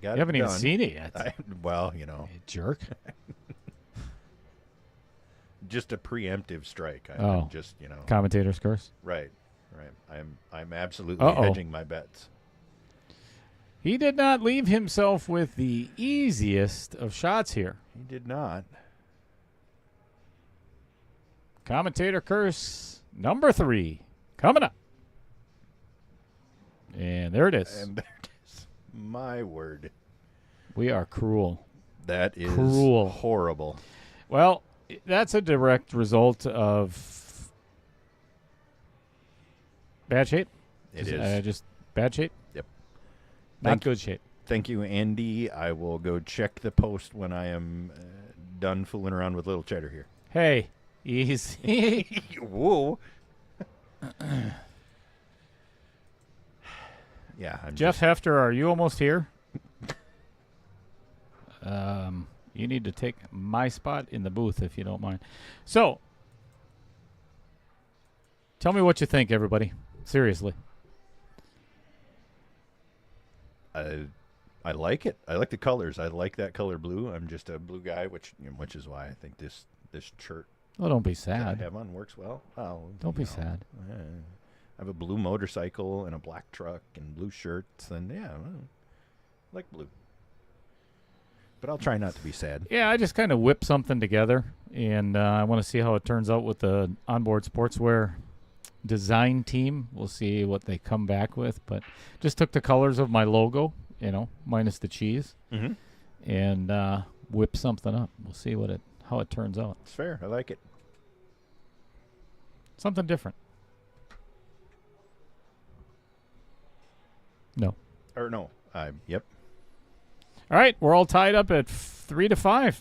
You haven't even seen it yet. Well, You jerk. just a preemptive strike. Oh. I'm just, Commentator's curse. Right. I'm absolutely Uh-oh. hedging my bets. He did not leave himself with the easiest of shots here. He did not. Commentator curse number 3 coming up. And there it is. And there it is. My word. We are cruel. That is Cruel. horrible. Well, that's a direct result of bad shape. It is. Just bad shape. Yep. Not good shape. Thank you, Andy. I will go check the post when I am done fooling around with Little Cheddar here. Hey, easy. Whoa. Yeah. Jeff Hefter, are you almost here? You need to take my spot in the booth if you don't mind. So, tell me what you think, everybody. Seriously. I like it. I like the colors. I like that color blue. I'm just a blue guy, which is why I think this shirt Oh, don't be that I sad. have on works well. Oh, Don't be sad. I have a blue motorcycle and a black truck and blue shirts, and I like blue. But I'll try not to be sad. Yeah, I just kind of whipped something together, and I want to see how it turns out with the Onboard Sportswear design team. We'll see what they come back with, but just took the colors of my logo, minus the cheese, and whip something up. We'll see how it turns out. It's fair. I like it. Something different. No. Or no. Yep. All right, we're all tied up at 3-5.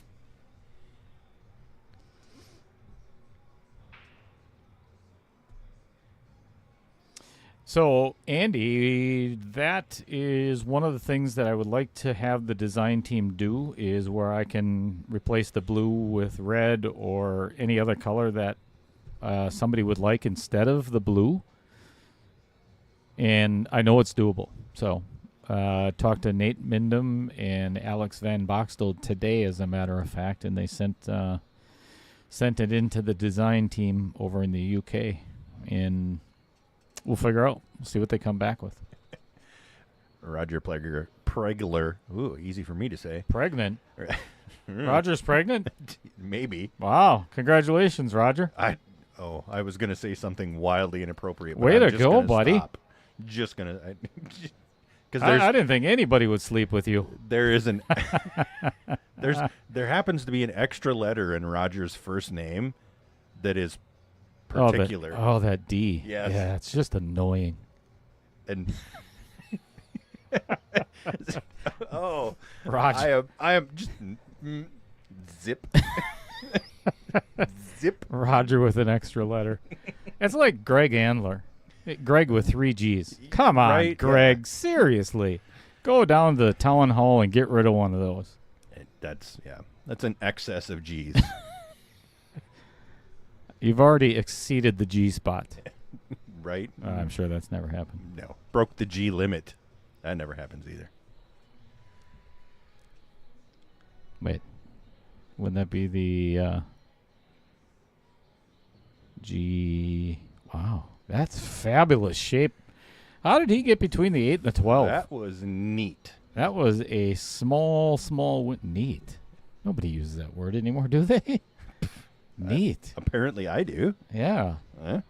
So, Andy, that is one of the things that I would like to have the design team do, is where I can replace the blue with red or any other color that somebody would like instead of the blue. And I know it's doable. So, talked to Nate Mindam and Alex Van Boxtel today, as a matter of fact, and they sent it into the design team over in the UK. And we'll figure out. We'll see what they come back with. Roger Pregler. Ooh, easy for me to say. Pregnant? Roger's pregnant? Maybe. Wow. Congratulations, Roger. I was going to say something wildly inappropriate. But Way I'm to just go, gonna buddy. Stop. Just going to... Because I didn't think anybody would sleep with you. there is an... there happens to be an extra letter in Roger's first name that is particular. That D. Yes. Yeah, it's just annoying. And Roger. I am just zip. Zip. Roger with an extra letter. It's like Greg Andler. Greg with 3 G's. Come on, Right, Greg. yeah. Seriously. Go down to the town hall and get rid of one of those. That's an excess of G's. You've already exceeded the G spot. Right? I'm sure that's never happened. No. Broke the G limit. That never happens either. Wait. Wouldn't that be the G? Wow. That's fabulous shape. How did he get between the 8 and the 12? That was neat. That was a small neat. Nobody uses that word anymore, do they? Neat. Apparently I do. Yeah.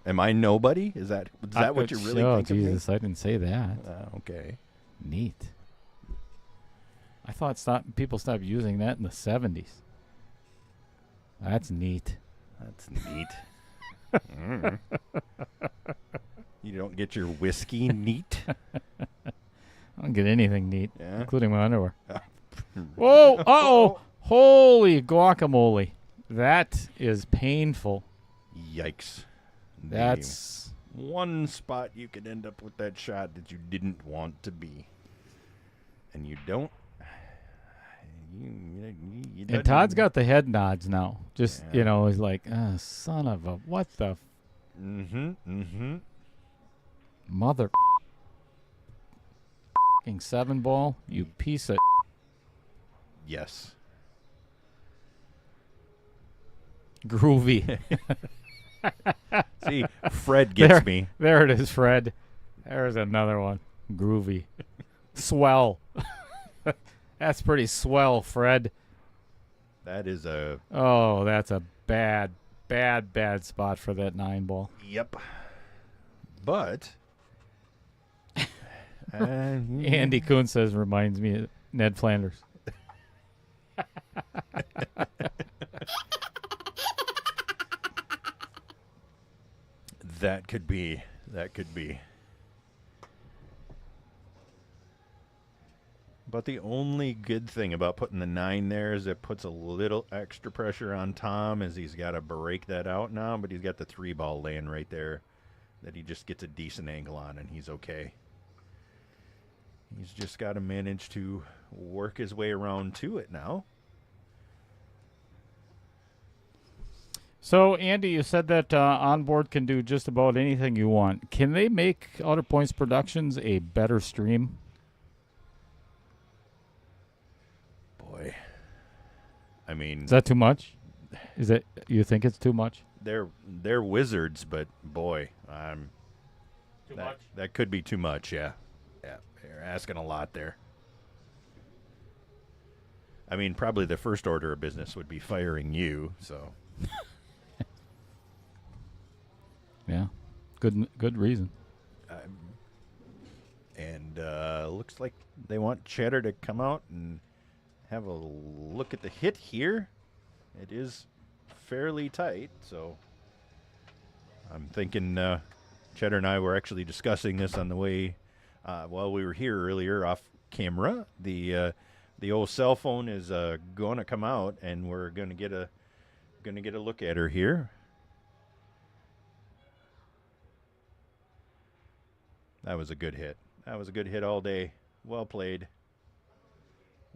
Am I nobody? Is that what you really think Jesus, of me? I didn't say that. Okay. Neat. I thought people stopped using that in the 70s. That's neat. That's neat. You don't get your whiskey neat? I don't get anything neat, Yeah. including my underwear. Whoa! Uh-oh! Holy guacamole. That is painful. Yikes. That's... one spot you could end up with that shot that you didn't want to be. And you don't. And Todd's got the head nods now. Just, Yeah. he's like, son of a... What the... Mother... 7 ball, you piece of... Yes. Groovy. See, Fred gets me. There it is, Fred. There's another one. Groovy. Swell. That's pretty swell, Fred. That is a... Oh, that's a bad spot for that 9 ball. Yep. But... Andy Kuhn says reminds me of Ned Flanders. That could be. But the only good thing about putting the 9 there is it puts a little extra pressure on Tom, as he's got to break that out now, but he's got the 3 ball laying right there that he just gets a decent angle on, and he's okay. He's just got to manage to work his way around to it now. So, Andy, you said that Onboard can do just about anything you want. Can they make Outer Points Productions a better stream? Boy. I mean... Is that too much? Is it? You think it's too much? They're wizards, but boy, Too much? That could be too much, yeah. Yeah, you're asking a lot there. I mean, probably the first order of business would be firing you, so... Yeah, good reason. And looks like they want Cheddar to come out and have a look at the hit here. It is fairly tight, so I'm thinking Cheddar and I were actually discussing this on the way while we were here earlier off camera. The old cell phone is going to come out, and we're going to get a look at her here. That was a good hit. That was a good hit all day. Well played.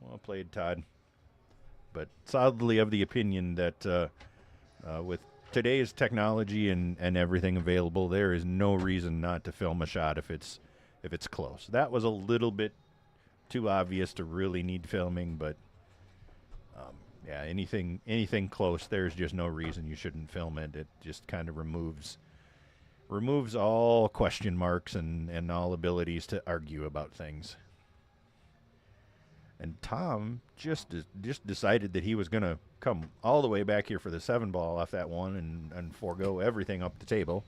Well played, Todd. But solidly of the opinion that with today's technology and everything available, there is no reason not to film a shot if it's close. That was a little bit too obvious to really need filming, but yeah, anything close, there's just no reason you shouldn't film it. It just kind of removes all question marks and all abilities to argue about things. And Tom just decided that he was going to come all the way back here for the 7-ball off that one and forego everything up the table.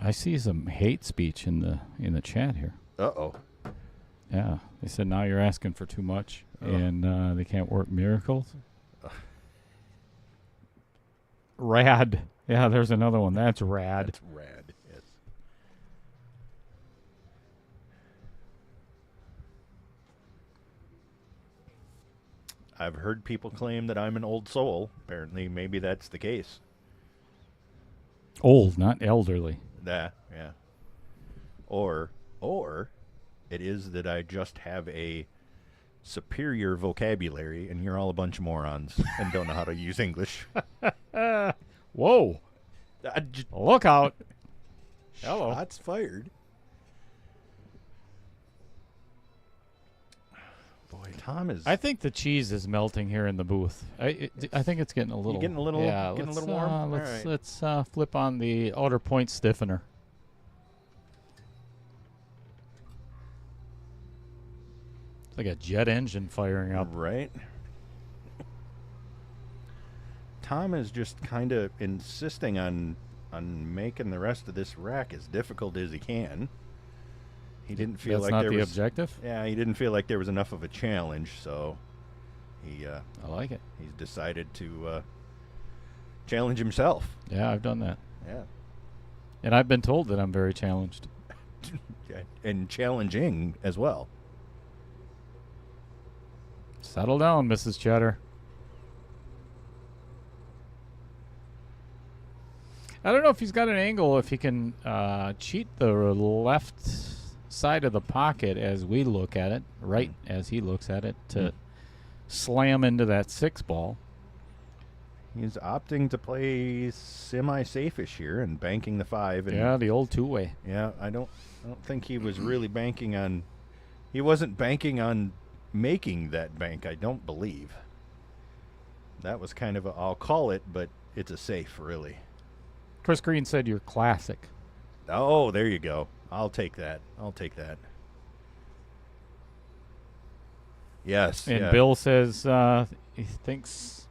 I see some hate speech in the chat here. Uh-oh. Yeah, they said now you're asking for too much, and they can't work miracles. Rad. Yeah, there's another one. That's rad. That's rad, yes. I've heard people claim that I'm an old soul. Apparently, maybe that's the case. Old, not elderly. Yeah. Or it is that I just have a superior vocabulary and you're all a bunch of morons and don't know how to use English. Whoa. Look out. Hello. Shots fired. Boy, Tom is... I think the cheese is melting here in the booth. I think it's getting a little... Getting a little warm? Let's flip on the outer point stiffener. It's like a jet engine firing up. Right. Tom is just kind of insisting on making the rest of this rack as difficult as he can. He didn't feel like there was... That's not the objective? Yeah, he didn't feel like there was enough of a challenge, so he... I like it. He's decided to challenge himself. Yeah, I've done that. Yeah. And I've been told that I'm very challenged. And challenging as well. Settle down, Mrs. Cheddar. I don't know if he's got an angle, if he can cheat the left side of the pocket as we look at it, right as he looks at it, to slam into that 6-ball. He's opting to play semi-safe-ish here and banking the 5. And yeah, the old two-way. Yeah, I don't think he was really banking on... He wasn't banking on making that bank, I don't believe. That was kind of a... I'll call it, but it's a safe, really. Chris Green said you're classic. Oh, there you go. I'll take that. Yes. And yeah. Bill says he thinks...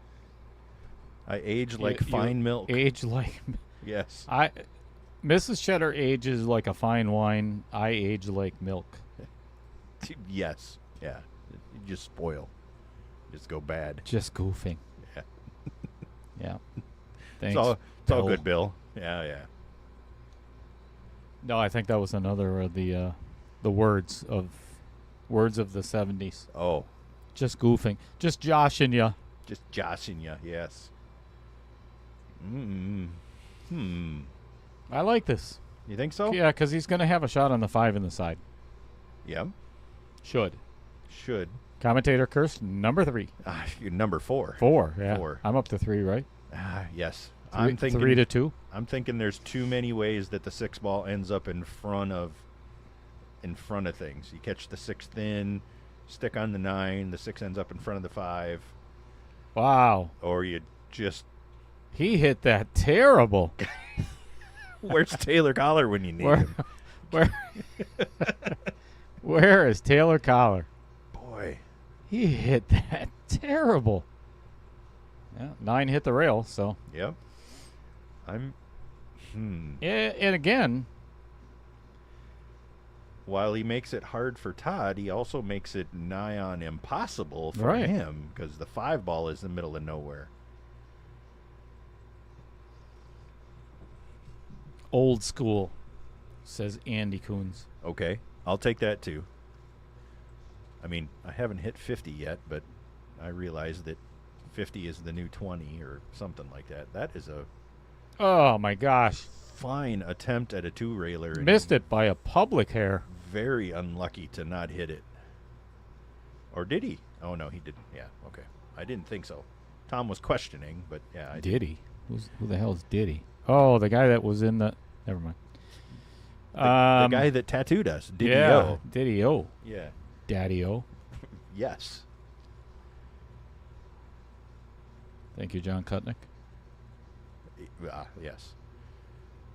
I age like fine milk. Age like... Yes. Mrs. Cheddar ages like a fine wine. I age like milk. Yes. Yeah. You just spoil. Just go bad. Just goofing. Yeah. Yeah. Thanks. It's all good, Bill. Yeah. No, I think that was another of the words of the 70s. Oh. Just goofing. Just joshing you. Just joshing you, yes. I like this. You think so? Yeah, because he's going to have a shot on the 5 in the side. Yeah. Should. Commentator cursed number 3. Number 4. 4, yeah. 4. I'm up to 3, right? Yes. I'm thinking 3 to 2. I'm thinking there's too many ways that the 6-ball ends up in front of things. You catch the 6 thin, stick on the 9, the 6 ends up in front of the 5. Wow. Or you just... He hit that terrible. Where's Taylor Collar when you need him? Where is Taylor Collar? Boy. He hit that terrible. Yeah, 9 hit the rail, so. Yep. Yeah, and again, while he makes it hard for Todd, he also makes it nigh on impossible for him because the 5-ball is in the middle of nowhere. Old school, says Andy Coons. Okay, I'll take that too. I mean, I haven't hit 50 yet, but I realize that 50 is the new 20 or something like that. That is a... Oh, my gosh. fine attempt at a two-railer. and Missed it by a public hair. Very unlucky to not hit it. Or did he? Oh, no, he didn't. Yeah, okay. I didn't think so. Tom was questioning, but yeah. Did he? Who the hell is Diddy? Oh, the guy that was in the... Never mind. The guy that tattooed us. Diddy-O. Yeah, Diddy-O. Yeah. Daddy-O. Yes. Thank you, John Kutnick. Yes.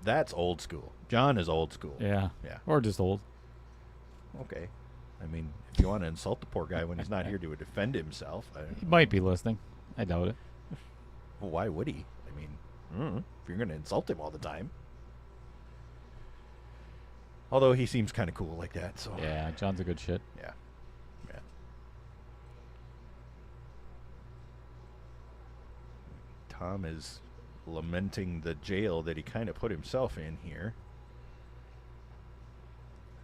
That's old school. John is old school. Yeah. Yeah. Or just old. Okay. I mean, if you want to insult the poor guy when he's not here to defend himself, He might be listening. I doubt it. well, why would he? I mean, if you're going to insult him all the time. Although he seems kind of cool like that, so. Yeah, John's a good shit. Yeah. Yeah. Tom is lamenting the jail that he kind of put himself in here.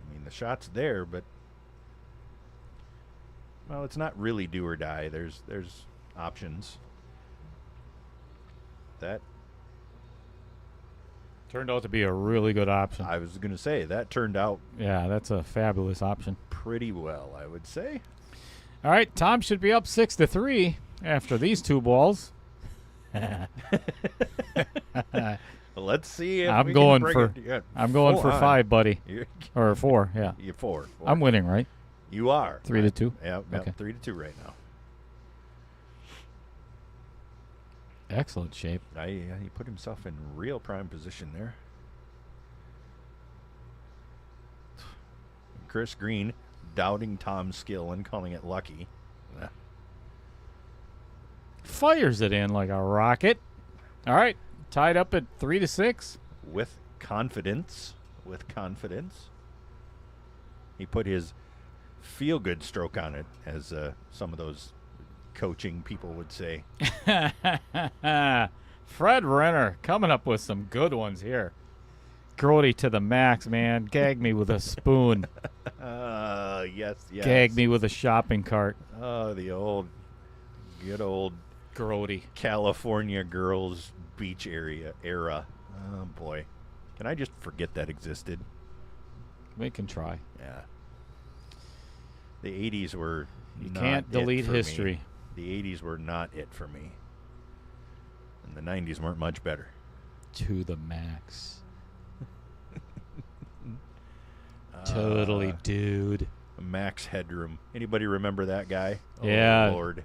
I mean, the shot's there, but well, it's not really do or die. There's options. That Turned out to be a really good option. I was going to say that turned out Yeah, that's a fabulous option. pretty well, I would say. All right, Tom should be up 6-3 after these two balls. Let's see if I'm we going can for bring it. Yeah, I'm going full for on. 5, buddy. You're, Or 4, yeah. you're four. I'm winning, right? You are 3-2? Yeah, Okay. 3-2 right now. Excellent shape. He put himself in real prime position there. Chris Green doubting Tom's skill and calling it lucky. Fires it in like a rocket. All right, tied up at 3-6. With confidence. He put his feel-good stroke on it, as some of those coaching people would say. Fred Renner coming up with some good ones here. Grody to the max, man. Gag me with a spoon. Yes. Gag me with a shopping cart. Oh, the good old Grody. California girls beach era. Oh, boy. Can I just forget that existed? We can try. Yeah. The 80s were You not can't it delete for me. history. The 80s were not it for me. And the 90s weren't much better. To the max. Totally, dude. Max Headroom. Anybody remember that guy? Yeah. Oh, Lord.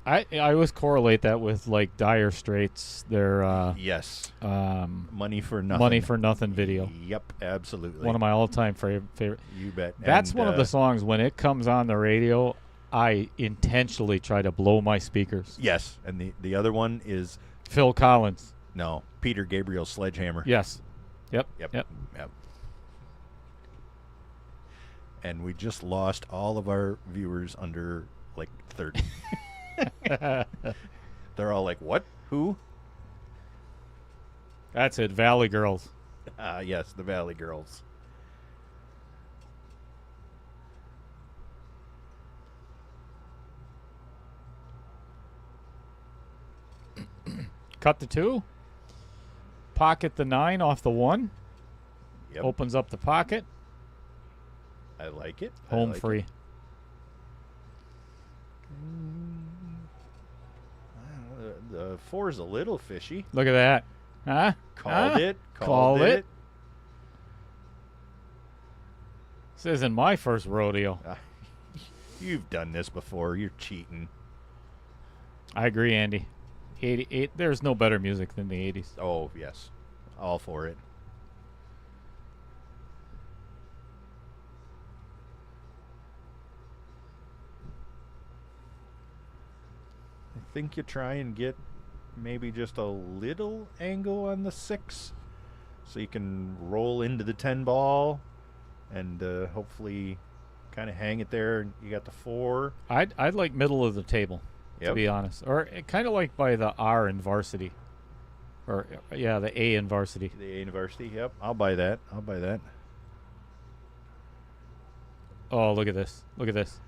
I always correlate that with like Dire Straits, their Yes. um, Money for Nothing. Money for Nothing video. Yep, absolutely. One of my all-time favorite. You bet. That's And, one of the songs when it comes on the radio, I intentionally try to blow my speakers. Yes, and the other one is Phil Collins. no Peter Gabriel's Sledgehammer. Yes. Yep. Yep. And we just lost all of our viewers under like 30. They're all like, "What? Who?" That's it. Valley Girls. Yes, the Valley Girls. Cut the 2. Pocket the 9 off the 1. Yep. Opens up the pocket. I like it. I Home like free. it. The 4 is a little fishy. Look at that. Huh? Called Huh? it. Called it. This isn't my first rodeo. You've done this before. You're cheating. I agree, Andy. 88. There's no better music than the 80s. Oh, yes. All for it. I think you try and get maybe just a little angle on the 6 so you can roll into the 10 ball and hopefully kind of hang it there. And you got the 4. I'd like middle of the table, to Yep. be honest. Or kind of like by the R in varsity. Or, yeah, the A in varsity. The university. Yep. I'll buy that. Oh, look at this. Look at this.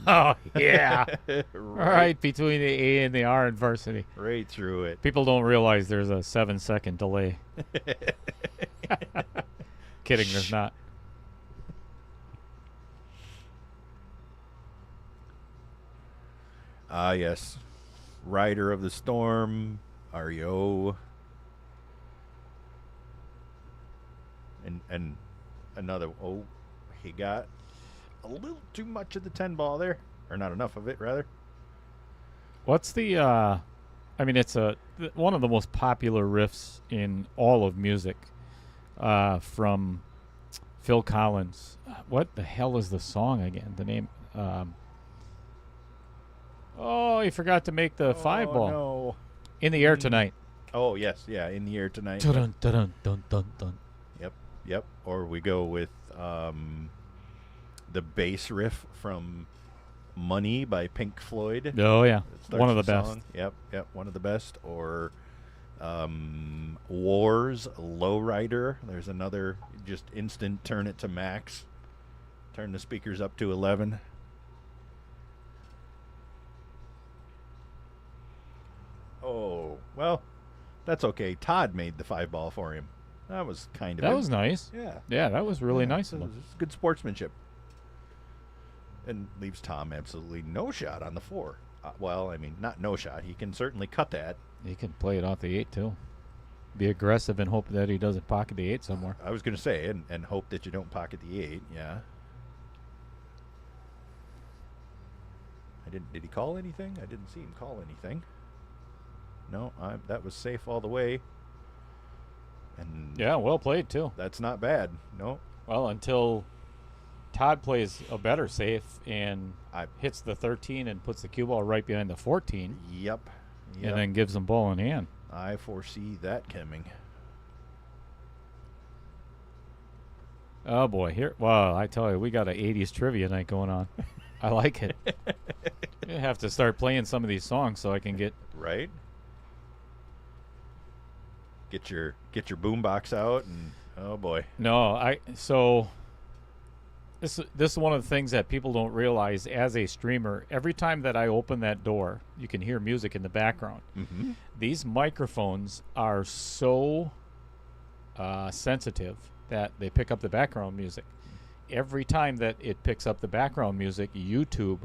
Oh, yeah. right, Right between the A and the R in varsity. right through it. People don't realize there's a 7-second delay. Kidding, there's not. Ah, yes. Rider of the Storm, REO. And another, he got a little too much of the 10 ball there. Or not enough of it, rather. What's the, it's one of the most popular riffs in all of music from Phil Collins. What the hell is the song again? The name, he forgot to make the 5 ball. No. In the Air Tonight. Oh, yes. Yeah, In the Air Tonight. Dun, dun, dun, dun, dun. Yep. Or we go with the bass riff from Money by Pink Floyd. Oh, yeah. It starts One of the best. song. Yep, one of the best. Or Wars, Lowrider. There's another just instant turn it to max. Turn the speakers up to 11. Oh, well, that's okay. Todd made the 5 ball for him. That was kind of That it. was nice. Yeah. Yeah, that was really nice of It him. was good sportsmanship. And leaves Tom absolutely no shot on the 4. Well, I mean, not no shot. He can certainly cut that. He can play it off the 8, too. Be aggressive and hope that he doesn't pocket the 8 somewhere. I was going to say, and hope that you don't pocket the 8. Yeah. Did he call anything? I didn't see him call anything. No, that was safe all the way. And Yeah, well played, too. that's not bad. No. Well, until Todd plays a better safe and I- hits the 13 and puts the cue ball right behind the 14 Yep. and then gives them ball in hand. I foresee that coming. Oh, boy. Well, I tell you, we got an 80s trivia night going on. I like it. I have to start playing some of these songs so I can get... Right? Get your boombox out and oh boy. No, so this is one of the things that people don't realize as a streamer. Every time that I open that door, you can hear music in the background. Mm-hmm. These microphones are so sensitive that they pick up the background music. Every time that it picks up the background music, YouTube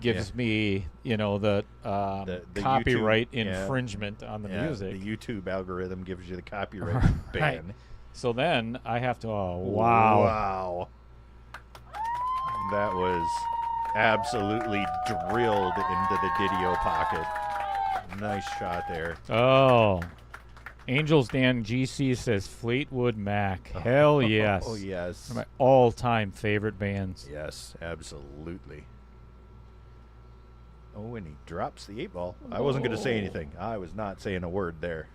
gives me, the YouTube, copyright infringement on the music. The YouTube algorithm gives you the copyright ban. Right. So then I have to. Oh, Wow. That was absolutely drilled into the Didio pocket. Nice shot there. Oh. Angels Dan GC says Fleetwood Mac. Hell yes. Oh, yes. One of my all-time favorite bands. Yes, absolutely. Oh, and he drops the 8 ball. I wasn't going to say anything. I was not saying a word there.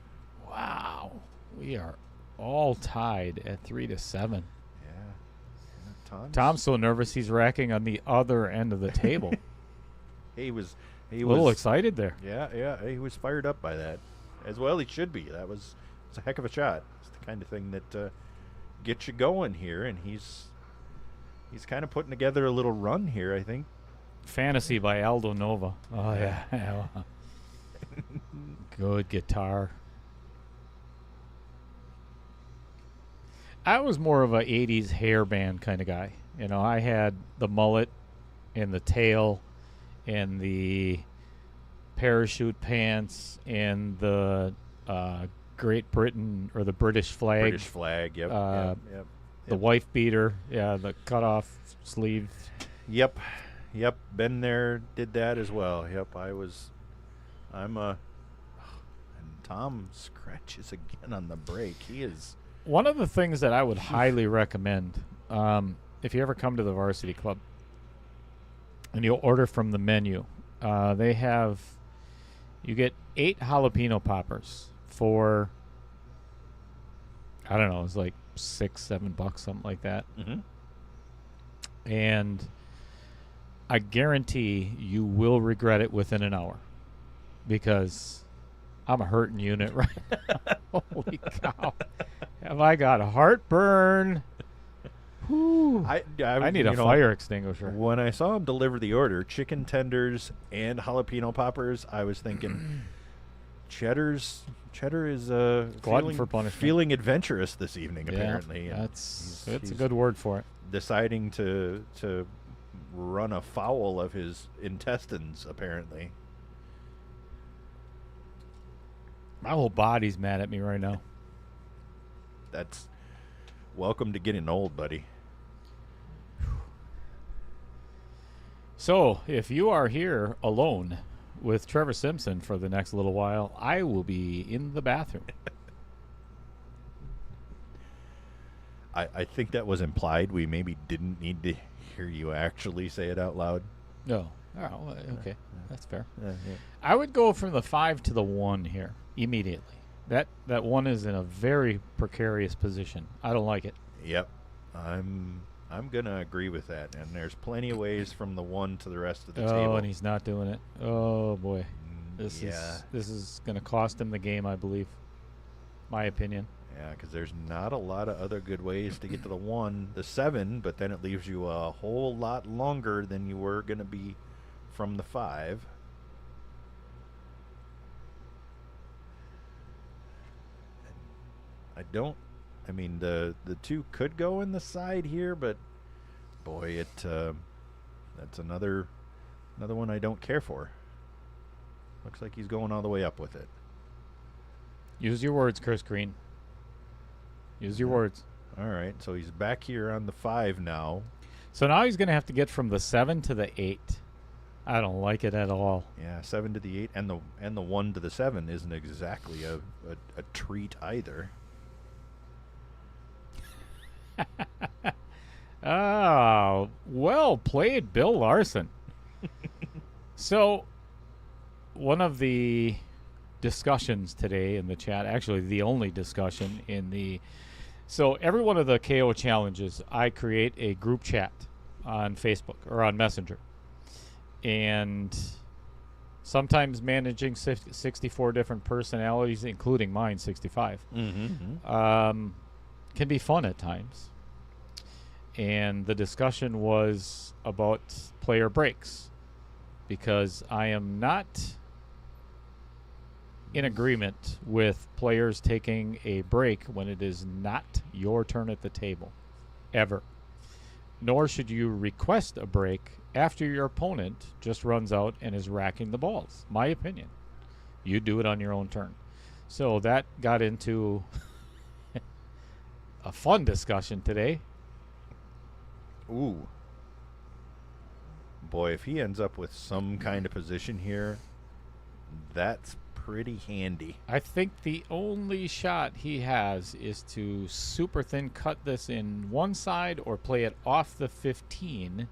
Wow. We are all tied at 3-7. Yeah. Tom's so nervous he's racking on the other end of the table. He was A little excited there. Yeah, he was fired up by that. As well he should be. It's a heck of a shot. It's the kind of thing that gets you going here, and he's kind of putting together a little run here, I think. Fantasy by Aldo Nova. Oh, yeah. Good guitar. I was more of a 80s hair band kind of guy. I had the mullet and the tail and the parachute pants and the Great Britain or the British flag. British flag, yep. The wife beater, the cut-off sleeve. Yep. Been there, did that as well. Yep, and Tom scratches again on the break. He is... One of the things that I would highly recommend, if you ever come to the Varsity Club and you'll order from the menu, you get 8 jalapeno poppers for, I don't know, it's like $6-7, something like that. Mm-hmm. And I guarantee you will regret it within an hour because I'm a hurting unit right now. Holy cow. Have I got heartburn? I need a fire extinguisher. When I saw him deliver the order, chicken tenders and jalapeno poppers, I was thinking, Cheddar is Glutton for punishment. feeling adventurous this evening. Apparently, Yeah, and that's he's a good word for it. deciding to run afoul of his intestines. Apparently, My whole body's mad at me right now. that's welcome to getting old, buddy. So, if you are here alone with Trevor Simpson for the next little while, I will be in the bathroom. I think that was implied. We maybe didn't need to hear you actually say it out loud. No. Oh, okay. That's fair. Yeah. I would go from the 5 to the 1 here immediately. That 1 is in a very precarious position. I don't like it. Yep, I'm gonna agree with that. And there's plenty of ways from the 1 to the rest of the table. Oh, and he's not doing it. Oh boy, this yeah. is going to cost him the game, I believe. My opinion. Yeah, because there's not a lot of other good ways to get to the 1, the 7, but then it leaves you a whole lot longer than you were gonna be from the 5. I mean, the 2 could go in the side here, but boy, that's another one I don't care for. Looks like he's going all the way up with it. Use your words, Chris Green. Use your words. All right, so he's back here on the 5 now. So now he's going to have to get from the 7 to the 8. I don't like it at all. Yeah, 7 to the 8, and the 1 to the 7 isn't exactly a treat either. Oh, well played, Bill Larson. So, one of the discussions today in the chat, actually the only discussion in the... So, every one of the KO challenges, I create a group chat on Facebook or on Messenger. And sometimes managing 64 different personalities, including mine, 65. Can be fun at times. And the discussion was about player breaks, because I am not in agreement with players taking a break when it is not your turn at the table, ever. Nor should you request a break after your opponent just runs out and is racking the balls. My opinion. You do it on your own turn. So that got into a fun discussion today. Ooh. Boy, if he ends up with some kind of position here, that's pretty handy. I think the only shot he has is to super thin cut this in one side or play it off the 15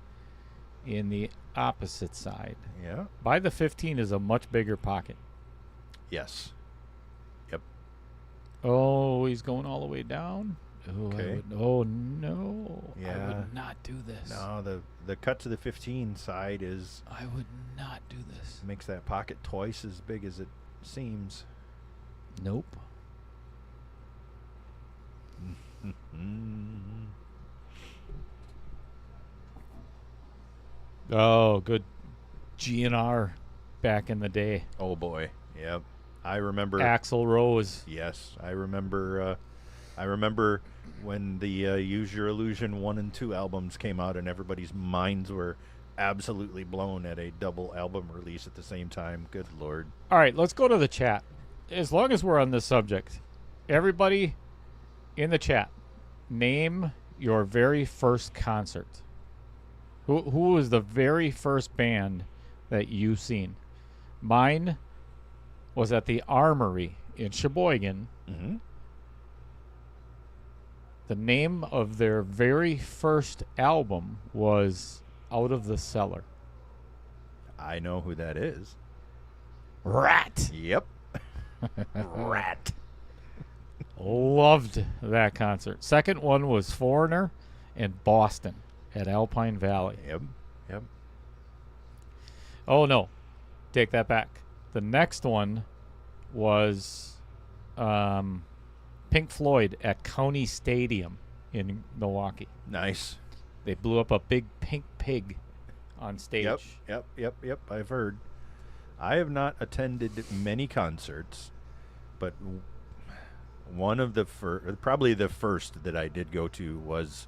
in the opposite side. Yeah. By the 15 is a much bigger pocket. Yes. Yep. Oh, he's going all the way down. Oh, Okay. oh no. Yeah. I would not do this. No, the cut to the 15 side is I would not do this. makes that pocket twice as big as it seems. Nope. Oh, good GNR back in the day. Oh boy. Yep. I remember Axl Rose. Yes, I remember when the Use Your Illusion 1 and 2 albums came out and everybody's minds were absolutely blown at a double album release at the same time. Good Lord. All right, let's go to the chat. As long as we're on this subject, everybody in the chat, name your very first concert. Who was the very first band that you seen? Mine was at the Armory in Sheboygan. Mm-hmm. The name of their very first album was Out of the Cellar. I know who that is. Rat. Yep. Rat. Loved that concert. Second one was Foreigner and Boston at Alpine Valley. Yep. Yep. Oh, no. Take that back. The next one was Pink Floyd at County Stadium in Milwaukee. Nice. They blew up a big pink pig on stage. Yep. I've heard. I have not attended many concerts, but one of the probably the first that I did go to was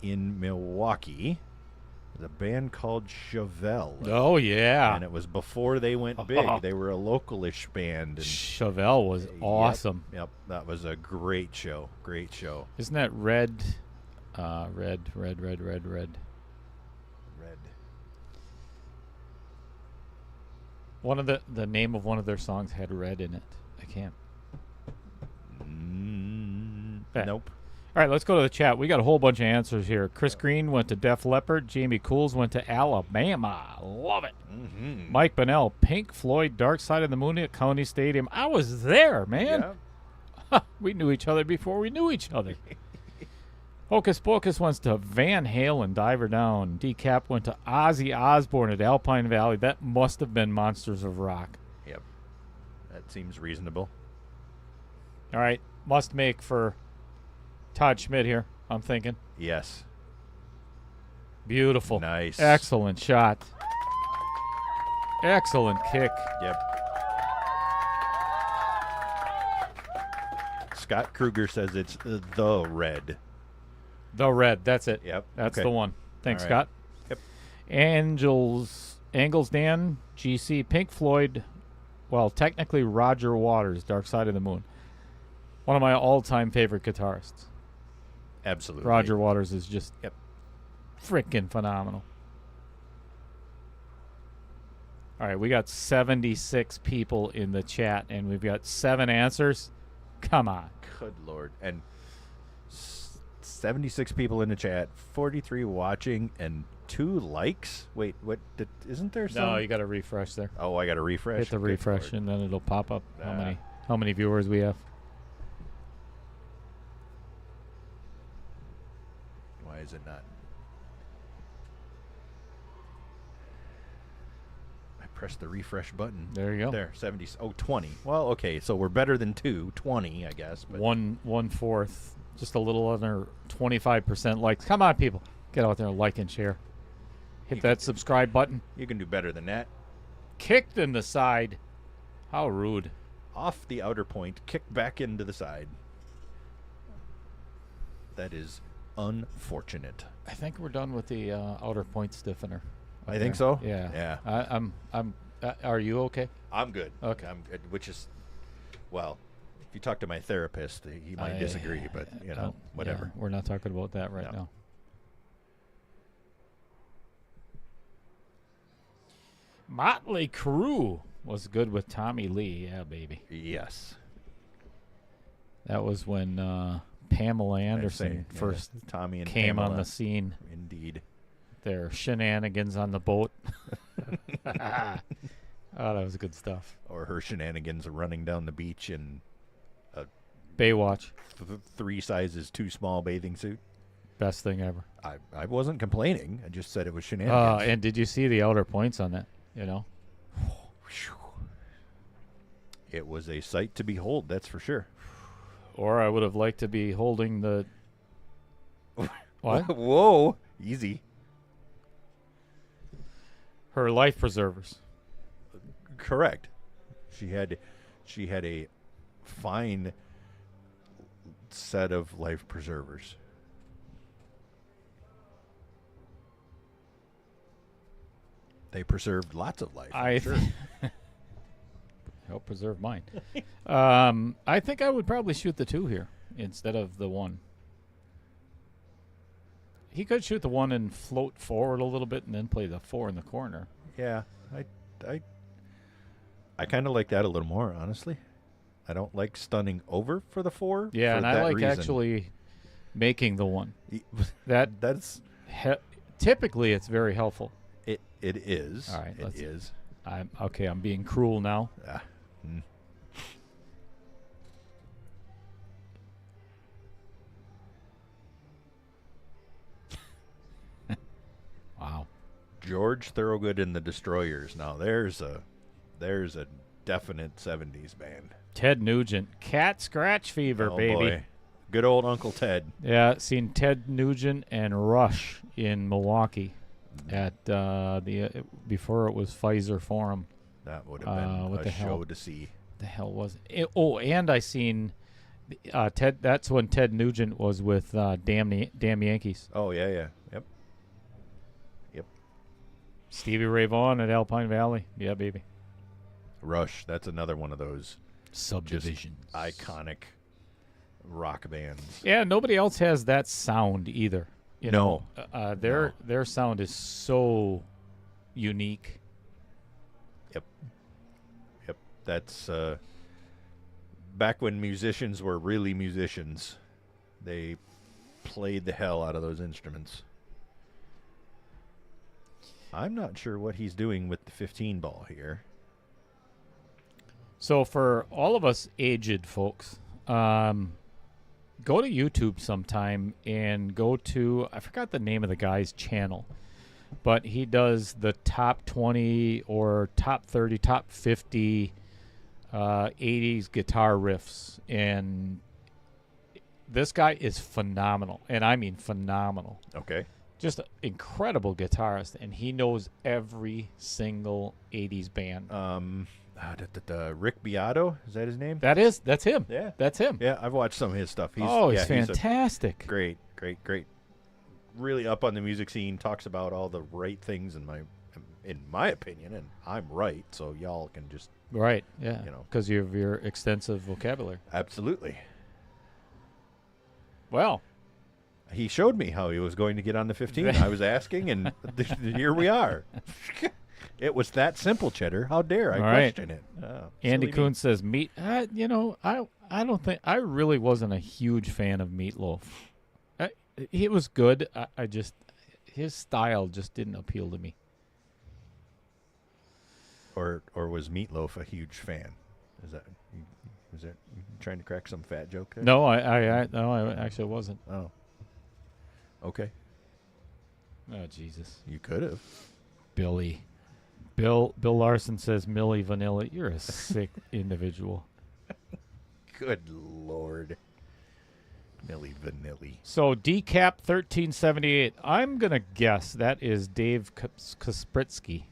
in Milwaukee. The band called Chevelle. Oh, yeah. And it was before they went big. They were a local-ish band. And Chevelle was awesome. Yep. That was a great show. Isn't that red? Red. One of the name of one of their songs had red in it. I can't. Nope. All right, let's go to the chat. We got a whole bunch of answers here. Chris Green went to Def Leppard. Jamie Cools went to Alabama. Love it. Mm-hmm. Mike Bonnell, Pink Floyd, Dark Side of the Moon at County Stadium. I was there, man. Yeah. We knew each other before we knew each other. Hocus Pocus went to Van Halen, Diver Down. Decap went to Ozzy Osbourne at Alpine Valley. That must have been Monsters of Rock. Yep. That seems reasonable. All right, must make for Todd Schmidt here, I'm thinking. Yes. Beautiful. Nice. Excellent shot. Excellent kick. Yep. Scott Kruger says it's the red. The red, that's it. Yep. That's okay. the one. Thanks, All Scott. Yep. Angles Dan, GC, Pink Floyd, well, technically Roger Waters, Dark Side of the Moon. One of my all-time favorite guitarists. Absolutely. Roger Waters is just Yep. freaking phenomenal. All right, we got 76 people in the chat, and we've got 7 answers. Come on. Good Lord. And 76 people in the chat, 43 watching, and 2 likes? Wait, what? Isn't there some? No, you got to refresh there. Oh, I got to refresh. Hit the Good refresh, Lord. and then it'll pop up Ah. how many viewers we have. Why is it not? I pressed the refresh button. There you go. There, 70. Oh, 20. Well, okay, so we're better than 20, I guess. But 1/4, just a little under 25% likes. Come on, people, get out there and like and share. Hit that subscribe button. you can do better than that. Kicked in the side. How rude. Off the outer point, kicked back into the side. That is unfortunate. I think we're done with the outer point stiffener. I think so. Yeah. Yeah. I'm. Are you okay? I'm good. Okay. I'm good. Which is, well, if you talk to my therapist, he might disagree, but whatever. Yeah, we're not talking about that right No. now. Motley Crue was good with Tommy Lee. Yeah, baby. Yes. That was when Pamela Anderson Yeah, first Tommy and came on Pamela. the scene. Indeed. Their shenanigans on the boat. Oh, that was good stuff. Or her shenanigans of running down the beach in Baywatch. 3 sizes too small bathing suit. Best thing ever. I wasn't complaining. I just said it was shenanigans. And did you see the outer points on that? You know? It was a sight to behold, that's for sure. Or I would have liked to be holding the... What? Whoa. Easy. Her life preservers. Correct. She had a fine set of life preservers. They preserved lots of life. I'm sure. Help preserve mine. I think I would probably shoot the 2 here instead of the 1. He could shoot the 1 and float forward a little bit and then play the 4 in the corner. Yeah, I kind of like that a little more, honestly. I don't like stunning over for the 4. Yeah, for and I that like reason. actually making the 1. That's Typically it's very helpful. it. It is. All right, it is. I'm being cruel now. Wow. George Thorogood and the Destroyers. Now there's a definite 70s band. Ted Nugent, Cat Scratch Fever, Oh, baby. boy. Good old Uncle Ted. Yeah, seen Ted Nugent and Rush in Milwaukee at before it was Pfizer Forum. That would have been what a the show hell? to see. The hell was it? Oh, and I seen Ted. That's when Ted Nugent was with Damn Yankees. Oh, yeah. Yep. Stevie Ray Vaughan at Alpine Valley. Yeah, baby. Rush, that's another one of those Subdivisions. iconic rock bands. Yeah, nobody else has that sound either. You No. know, their sound is so unique. Yep. That's back when musicians were really musicians. They played the hell out of those instruments. I'm not sure what he's doing with the 15 ball here. So for all of us aged folks, go to YouTube sometime and go to, I forgot the name of the guy's channel, but he does the top 20 or top 30, top 50 80s guitar riffs. And this guy is phenomenal, and I mean phenomenal. Okay. Just an incredible guitarist, and he knows every single 80s band. Rick Beato, is that his name? That's him. Yeah. That's him. Yeah, I've watched some of his stuff. He's he's fantastic. Great. Really up on the music scene, talks about all the right things in my opinion, and I'm right, so y'all can just Right, yeah, because you know. of your extensive vocabulary. Absolutely. Well, he showed me how he was going to get on the 15. I was asking, and here we are. It was that simple, Cheddar. How dare I question it? Oh, Andy silly Kuhn me. says meat. I don't think I really wasn't a huge fan of Meatloaf. He was good. I just his style just didn't appeal to me. Or was Meatloaf a huge fan? Is that you trying to crack some fat joke there? No, I actually wasn't. Oh. Okay. Oh Jesus, You could have. Billy. Bill Larson says Milli Vanilli. You're a sick individual. Good Lord. Milli Vanilli. So Decap 1378. I'm gonna guess that is Dave Kaspritsky.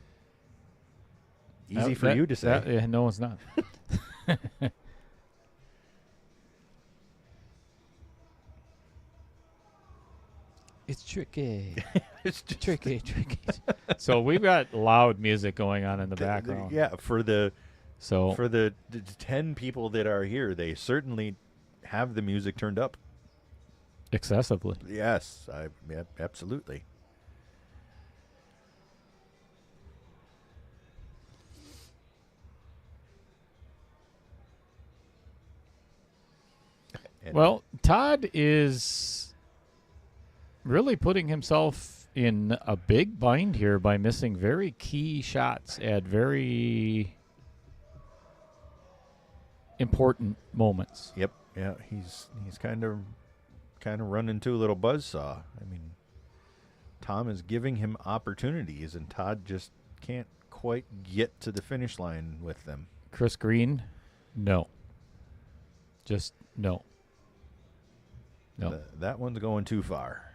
Easy for you to say. No, it's not. It's tricky. It's just tricky. So we've got loud music going on in the background. Yeah, for the So for the 10 people that are here, they certainly have the music turned up. excessively. Yes, absolutely. And Well, Todd is really putting himself in a big bind here by missing very key shots at very important moments. Yep. Yeah, he's kind of run into a little buzzsaw. I mean, Tom is giving him opportunities, and Todd just can't quite get to the finish line with them. Chris Green, no. Just no. No. That one's going too far.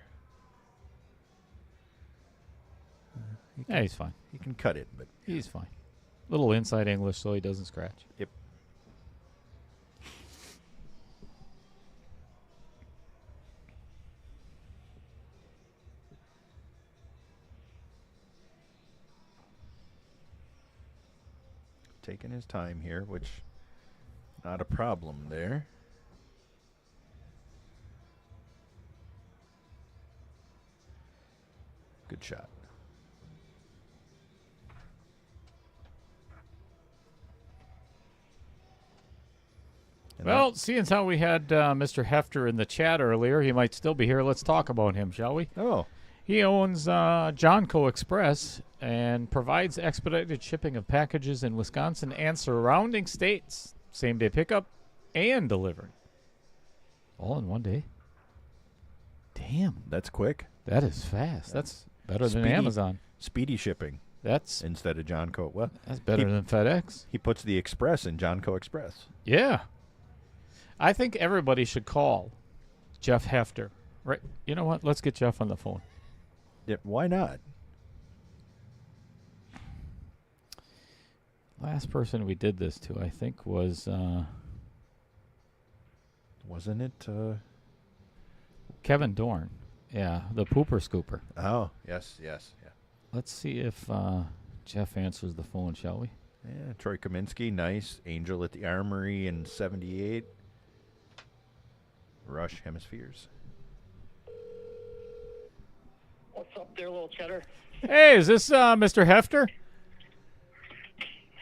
Yeah, he's fine. He can cut it, but He's fine. Little inside English so he doesn't scratch. yep. Taking his time here, which not a problem there. Good shot. And Well, seeing as how we had Mr. Hefter in the chat earlier, he might still be here. Let's talk about him, shall we? oh, He owns Johnco Express and provides expedited shipping of packages in Wisconsin and surrounding states. Same-day pickup and delivery. All in one day. Damn, that's quick. that is fast. That's better than Speedy. Amazon. Speedy shipping That's instead of John Co. Well, better he- than FedEx. he puts the express in John Co. Express. Yeah. I think everybody should call Jeff Hefter. Right. You know what? Let's get Jeff on the phone. Yeah, why not? Last person we did this to, I think, was Wasn't it? Kevin Dorn. Yeah, the pooper scooper. Oh, yes. Yeah. Let's see if Jeff answers the phone, shall we? Yeah, Troy Kaminsky, nice. Angel at the Armory in 78. Rush Hemispheres. What's up there, little cheddar? Hey, is this Mr. Hefter?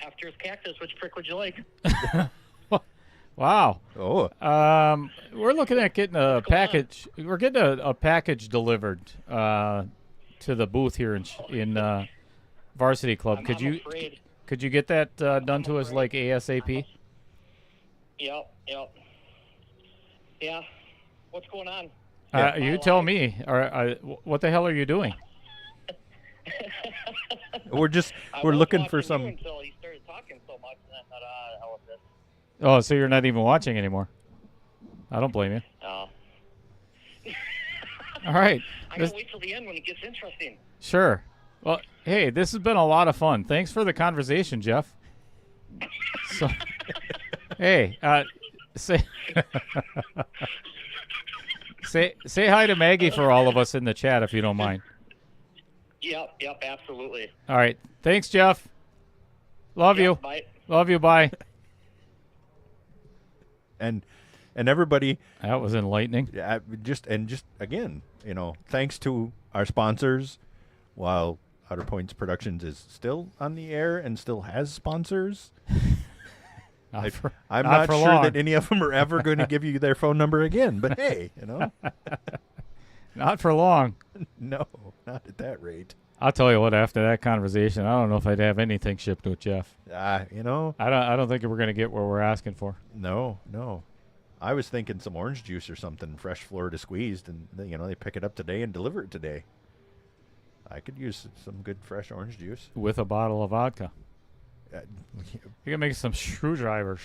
Hefter's Cactus, which prick would you like? Wow. Oh, We're looking at getting a What's going package. We're getting a package delivered to the booth here in Varsity Club. I'm afraid. Could you get that done to us like ASAP? Yep. Yeah. What's going on? You tell me. What the hell are you doing? we're I was looking for watching some. you until he started talking so much, and I thought, hell with this. Oh, so you're not even watching anymore? I don't blame you. Oh. All right. I gotta wait till the end when it gets interesting. Sure. Well, hey, this has been a lot of fun. Thanks for the conversation, Jeff. So, hey, say say hi to Maggie for all of us in the chat if you don't mind. Yep, absolutely. All right. Thanks, Jeff. Love you. Bye. Love you. Bye. And everybody, That was enlightening. just again, thanks to our sponsors, while Outer Points Productions is still on the air and still has sponsors. I'm not for sure long. that any of them are ever going to give you their phone number again. But hey, Not for long. no, not at that rate. I'll tell you what. After that conversation, I don't know if I'd have anything shipped with Jeff. I I don't think we're gonna get what we're asking for. No. I was thinking some orange juice or something, fresh Florida squeezed, and they pick it up today and deliver it today. I could use some good fresh orange juice. With a bottle of vodka. Uh, You can make some screwdrivers.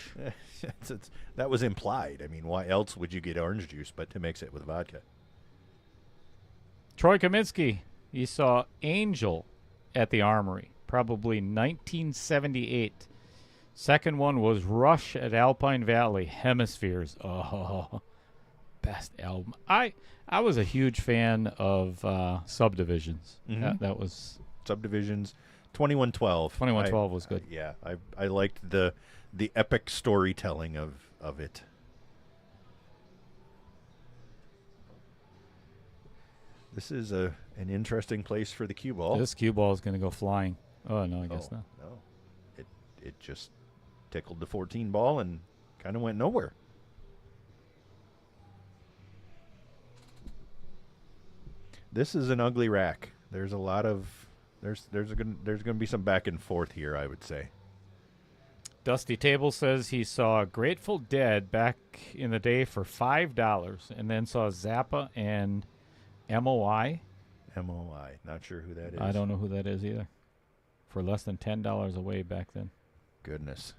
that was implied. I mean, why else would you get orange juice but to mix it with vodka? Troy Kaminsky, he saw Angel at the Armory, probably 1978. Second one was Rush at Alpine Valley, Hemispheres. Oh, best album. I was a huge fan of Subdivisions. Mhm. That was Subdivisions, 2112. 2112 was good. Yeah, I liked the epic storytelling of it. This is an interesting place for the cue ball. This cue ball is going to go flying. Oh no, I guess not. No, it just tickled the 14 ball and kind of went nowhere. This is an ugly rack. There's a lot of there's going to be some back and forth here, I would say. Dusty Table says he saw Grateful Dead back in the day for $5 and then saw Zappa and MOI. MOI. Not sure who that is. I don't know who that is either. For less than $10 away back then. Goodness.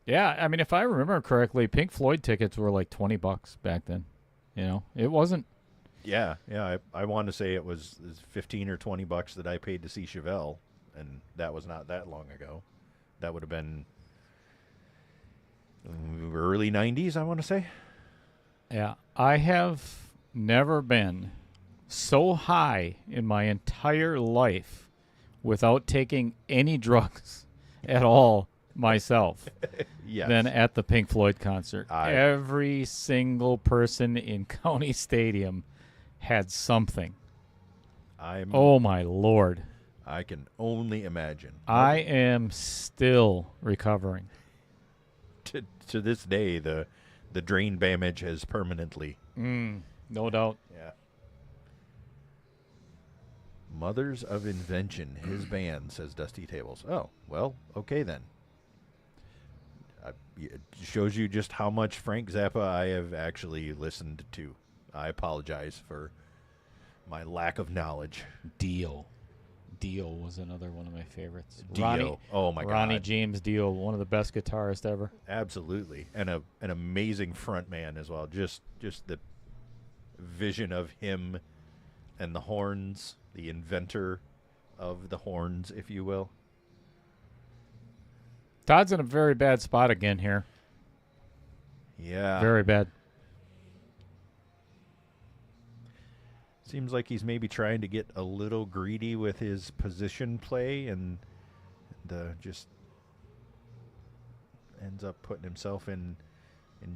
Yeah, I mean, if I remember correctly, Pink Floyd tickets were like $20 back then. It wasn't. Yeah. I want to say it was 15 or $20 that I paid to see Chevelle, and that was not that long ago. That would have been early 90s, I want to say. Yeah, I have never been so high in my entire life without taking any drugs at all myself Yes. than at the Pink Floyd concert. Every single person in County Stadium had something. Oh, my Lord. I can only imagine. I am still recovering. To this day, the drain damage has permanently. No doubt. Yeah. Mothers of Invention, his band, says Dusty Tables. Oh, well, okay then. It shows you just how much Frank Zappa I have actually listened to. I apologize for my lack of knowledge. Deal. Dio was another one of my favorites. Dio. Oh my Ronnie God. James Dio, one of the best guitarists ever. Absolutely. And an amazing front man as well. Just the vision of him and the horns, the inventor of the horns, if you will. Todd's in a very bad spot again here. Yeah. Very bad. Seems like he's maybe trying to get a little greedy with his position play and just ends up putting himself in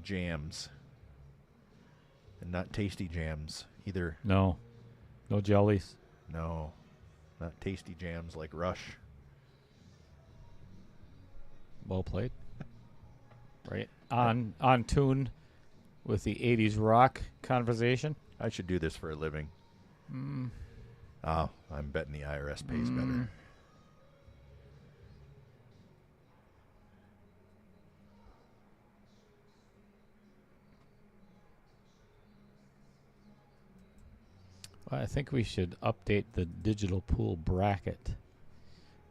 jams. And not tasty jams either. No jellies. No. Not tasty jams like Rush. Well played. Right. On tune with the 80s rock conversation. I should do this for a living. Oh, I'm betting the IRS pays better. Well, I think we should update the digital pool bracket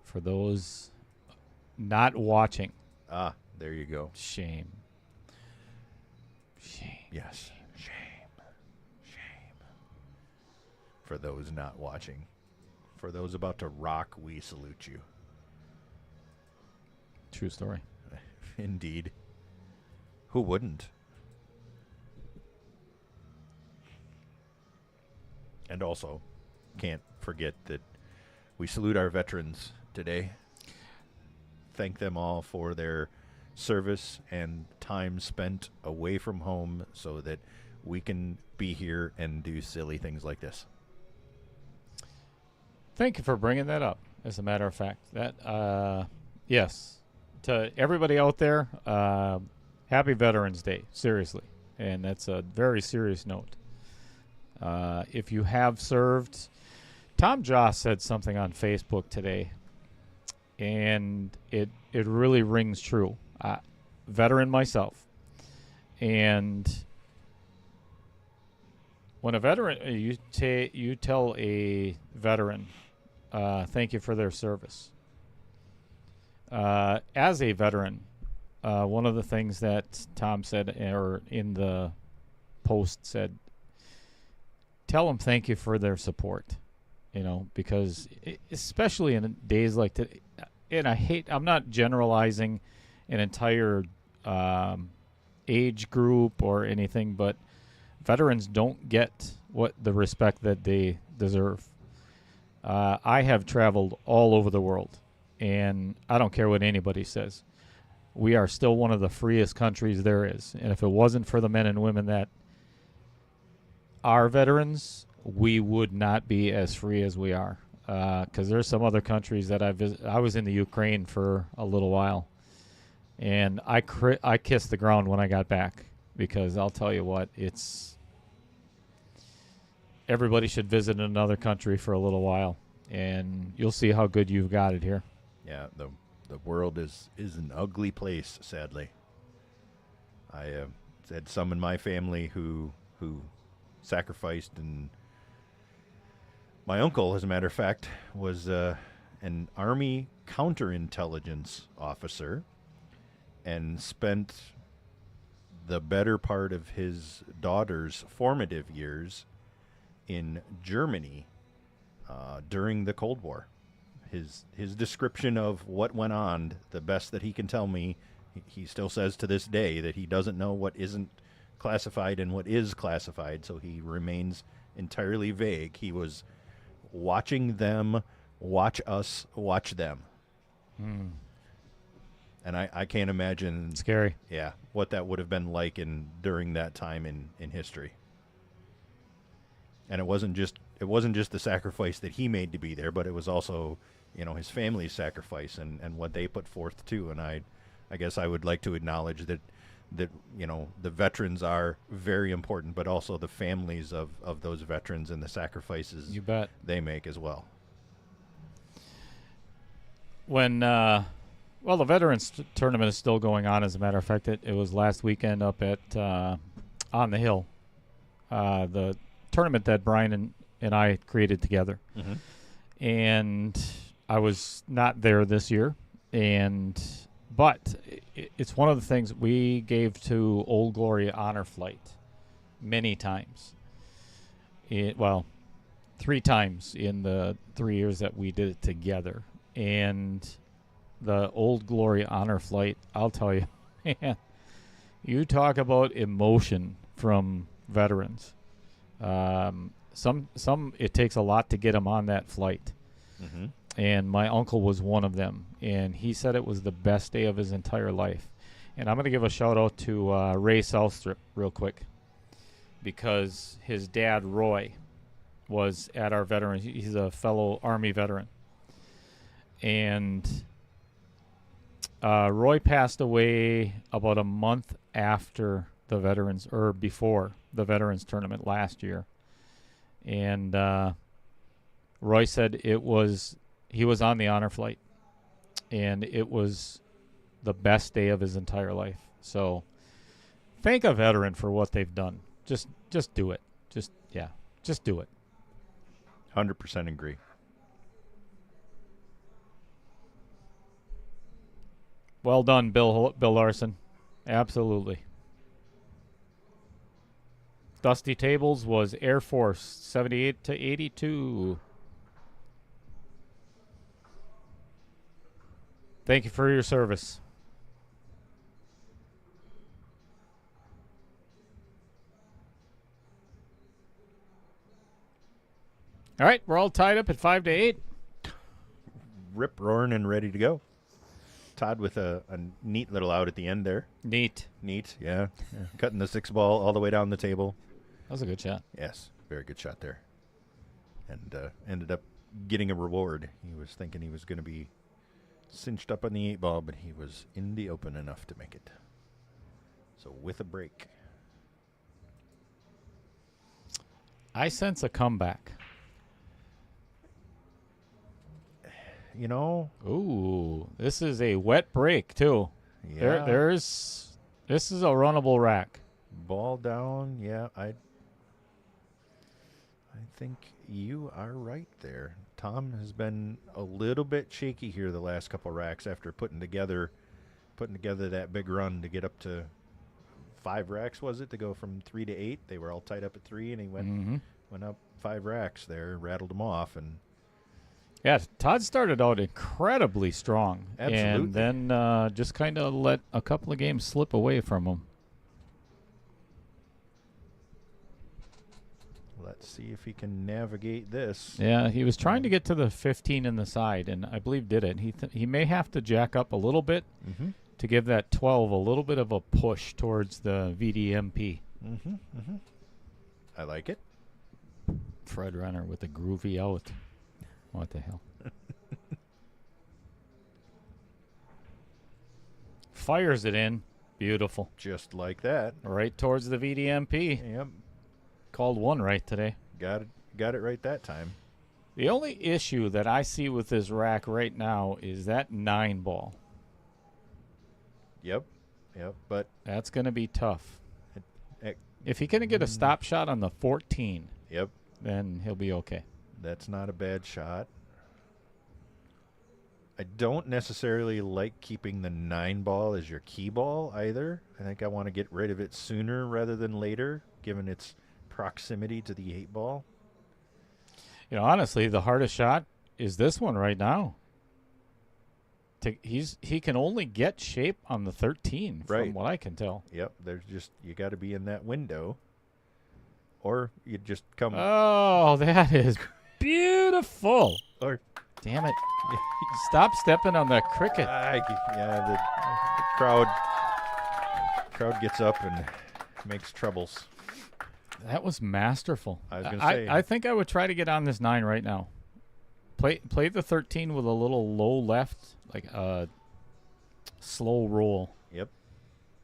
for those not watching. Ah, there you go. Shame. Yes. Shame. For those not watching. For those about to rock, we salute you. True story. Indeed. Who wouldn't? And also, can't forget that we salute our veterans today. Thank them all for their service and time spent away from home so that we can be here and do silly things like this. Thank you for bringing that up, as a matter of fact. That, yes. To everybody out there, happy Veterans Day, seriously. And that's a very serious note. If you have served, Tom Joss said something on Facebook today, and it really rings true. Veteran myself. And when a veteran, you tell a veteran, thank you for their service. As a veteran, one of the things that Tom said, or in the post said, tell them thank you for their support, because especially in days like today, and I'm not generalizing an entire age group or anything, but veterans don't get the respect that they deserve. I have traveled all over the world, and I don't care what anybody says. We are still one of the freest countries there is, and if it wasn't for the men and women that are veterans, we would not be as free as we are. Because there's some other countries that I was in the Ukraine for a little while, and I kissed the ground when I got back, because I'll tell you what, everybody should visit another country for a little while, and you'll see how good you've got it here. Yeah, the world is an ugly place, sadly. I had some in my family who sacrificed, and my uncle, as a matter of fact, was an Army counterintelligence officer and spent the better part of his daughter's formative years in Germany during the Cold War. His description of what went on, the best that he can tell me, he still says to this day that he doesn't know what isn't classified and what is classified, so he remains entirely vague. He was watching them watch us watch them. And I can't imagine Scary. Yeah, what that would have been like during that time in history. And it wasn't just the sacrifice that he made to be there, but it was also, his family's sacrifice and what they put forth too. And I guess I would like to acknowledge that the veterans are very important, but also the families of those veterans and the sacrifices You bet. they make as well. When the Veterans Tournament is still going on. As a matter of fact, it was last weekend up at On the Hill, the tournament that Brian and I created together. Mm-hmm. and I was not there this year. But it's one of the things we gave to Old Glory Honor Flight many times. 3 times in the 3 years that we did it together. And the Old Glory Honor Flight, I'll tell you, man, you talk about emotion from veterans. Some it takes a lot to get them on that flight. Mm-hmm. And my uncle was one of them, and he said it was the best day of his entire life. And I'm going to give a shout out to Ray Southstrip real quick, because his dad Roy was at our veteran. He's a fellow Army veteran, and Roy passed away about a month after the veterans, or before the veterans tournament last year. And Roy said he was on the honor flight, and it was the best day of his entire life. So thank a veteran for what they've done. Just do it. Just do it. 100% agree. Well done, Bill Larson. Absolutely. Dusty Tables was Air Force 78 to 82. Thank you for your service. All right, we're all tied up at 5 to 8. Rip roaring and ready to go. Todd with a neat little out at the end there. Neat. Neat, yeah. Cutting the 6 ball all the way down the table. That was a good shot. Yes, very good shot there. And ended up getting a reward. He was thinking he was going to be cinched up on the 8 ball, but he was in the open enough to make it. So with a break. I sense a comeback. You know, Ooh, this is a wet break too. yeah. This is a runnable rack. Ball down, yeah. I think you are right there. Tom has been a little bit shaky here the last couple racks after putting together that big run to get up to 5 racks, was it, to go from 3 to 8? They were all tied up at 3, and he went up 5 racks there, rattled them off, and Yeah, Todd started out incredibly strong. Absolutely. And then just kind of let a couple of games slip away from him. let's see if he can navigate this. Yeah, he was trying to get to the 15 in the side, and I believe did it. He may have to jack up a little bit to give that 12 a little bit of a push towards the VDMP. I like it. Fred Renner with the groovy out. What the hell? Fires it in. Beautiful. Just like that. Right towards the VDMP. Yep. Called one right today. Got it right that time. The only issue that I see with this rack right now is that 9 ball. Yep. But That's going to be tough. it, If he can get a stop shot on the 14, yep. then he'll be okay. That's not a bad shot. I don't necessarily like keeping the 9 ball as your key ball either. I think I want to get rid of it sooner rather than later, given its proximity to the 8 ball. You know, honestly, the hardest shot is this one right now. He can only get shape on the 13, Right. from what I can tell. Yep, there's just, you got to be in that window, or you just come. Oh, that is beautiful. Or Damn it. Stop stepping on that cricket. the crowd gets up and makes troubles. That was masterful. I was gonna say. I think I would try to get on this 9 right now. Play the 13 with a little low left, like a slow roll. Yep.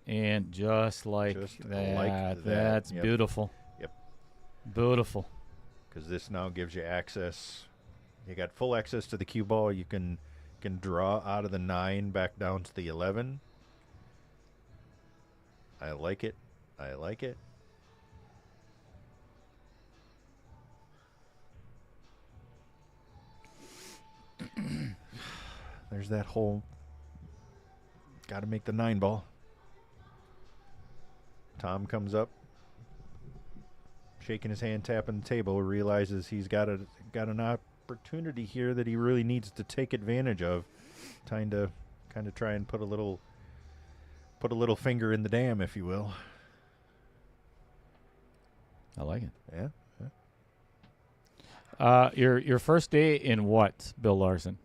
And just like that. That's Yep. beautiful. Yep. Beautiful. Because this now gives you access. You got full access to the cue ball. You can draw out of the 9 back down to the 11. I like it. there's that whole got to make the 9 ball. Tom comes up, shaking his hand, tapping the table, realizes he's got an opportunity here that he really needs to take advantage of. Time to kind of try and put a little finger in the dam, if you will. I like it. Yeah. Your first day in what, Bill Larson?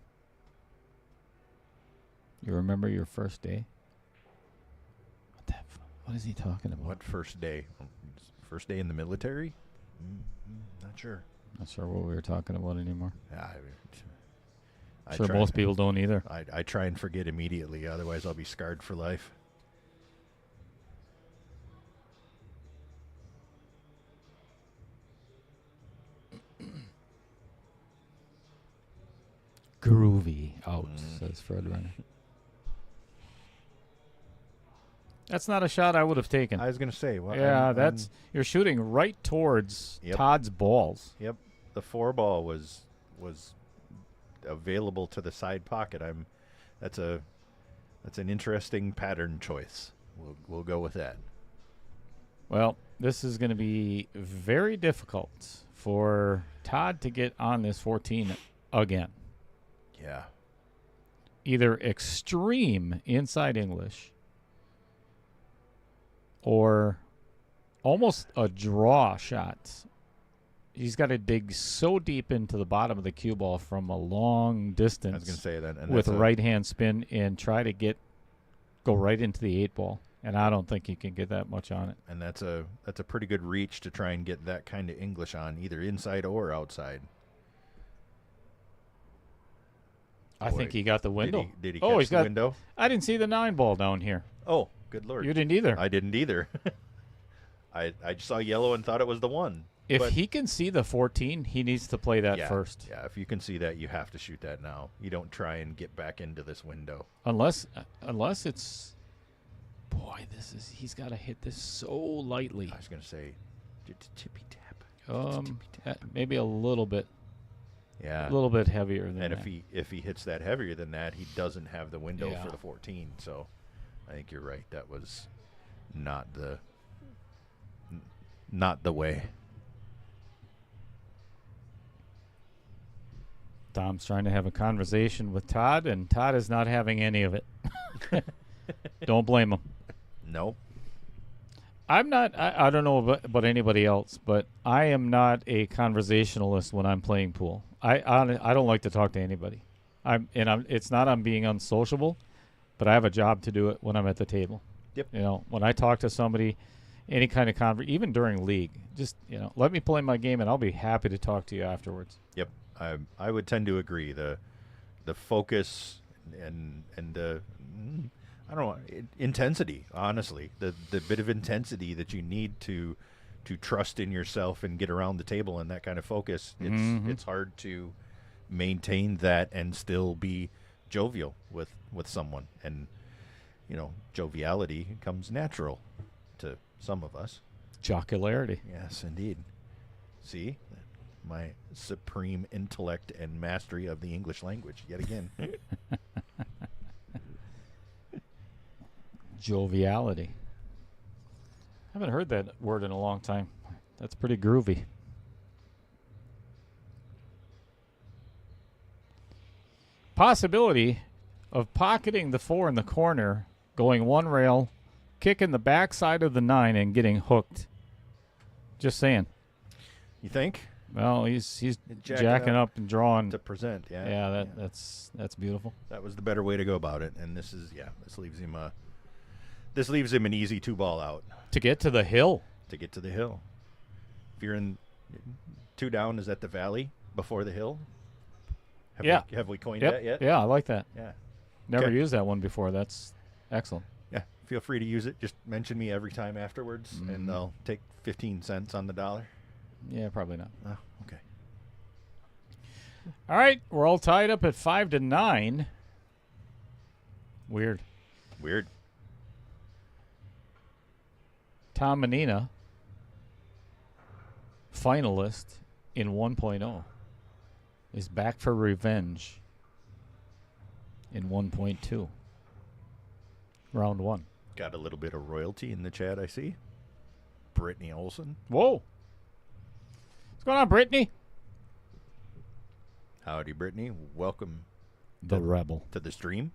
You remember your first day? What is he talking about? What first day? First day in the military? Not sure. Not sure what we were talking about anymore. I Sure, try- most people don't either. I try and forget immediately, otherwise I'll be scarred for life. Groovy out, says Fred Renner. That's not a shot I would have taken. I was going to say, well, yeah, you're shooting right towards Yep. Todd's balls. Yep, the 4 ball was available to the side pocket. That's an interesting pattern choice. We'll go with that. Well, this is going to be very difficult for Todd to get on this 14 again. Yeah. Either extreme inside English or almost a draw shot. He's got to dig so deep into the bottom of the cue ball from a long distance. I was going to say that. And with that's a right-hand spin and try to go right into the 8 ball. And I don't think he can get that much on it. And that's a pretty good reach to try and get that kind of English on, either inside or outside. I Boy, think he got the window. Did he oh, catch he's the got window? I didn't see the 9 ball down here. Oh, good Lord. You didn't either. I didn't either. I saw yellow and thought it was the 1. If but he can see the 14, he needs to play that first. Yeah, if you can see that, you have to shoot that now. You don't try and get back into this window. Unless it's he's got to hit this so lightly. I was going to say tippy tap. Maybe a little bit. Yeah. A little bit heavier than And that. if he hits that heavier than that, he doesn't have the window Yeah. for the 14. So I think you're right. That was not the way. Tom's trying to have a conversation with Todd, and Todd is not having any of it. Don't blame him. Nope. I'm not. I don't know about anybody else, but I am not a conversationalist when I'm playing pool. I don't like to talk to anybody. It's not I'm being unsociable, but I have a job to do it when I'm at the table. Yep. When I talk to somebody, any kind of even during league, just let me play my game, and I'll be happy to talk to you afterwards. Yep. I would tend to agree. The focus and the I don't know, intensity, honestly. The bit of intensity that you need to trust in yourself and get around the table and that kind of focus. It's hard to maintain that and still be jovial with someone. And joviality comes natural to some of us. Jocularity. Yes, indeed. See? My supreme intellect and mastery of the English language yet again. Joviality. I haven't heard that word in a long time. That's pretty groovy. Possibility of pocketing the 4 in the corner, going one rail, kicking the backside of the 9 and getting hooked. Just saying. You think? Well, he's jacking up and drawing to present. Yeah. Yeah, that's beautiful. That was the better way to go about it. And this leaves him an easy 2-ball out To get to the hill. to get to the hill. If you're in 2 down, is that the valley before the hill? Have we coined that yet? Yeah, I like that. Yeah. Never Okay. used that one before. That's excellent. Yeah. Feel free to use it. Just mention me every time afterwards, and I'll take 15 cents on the dollar. Yeah, probably not. Oh, okay. All right, we're all tied up at 5-9. Weird. Tom Manena, finalist in 1.0, is back for revenge in 1.2. Round 1. Got a little bit of royalty in the chat, I see. Brittany Olson. Whoa. What's going on, Brittany? Howdy, Brittany. Welcome The Rebel. to the stream.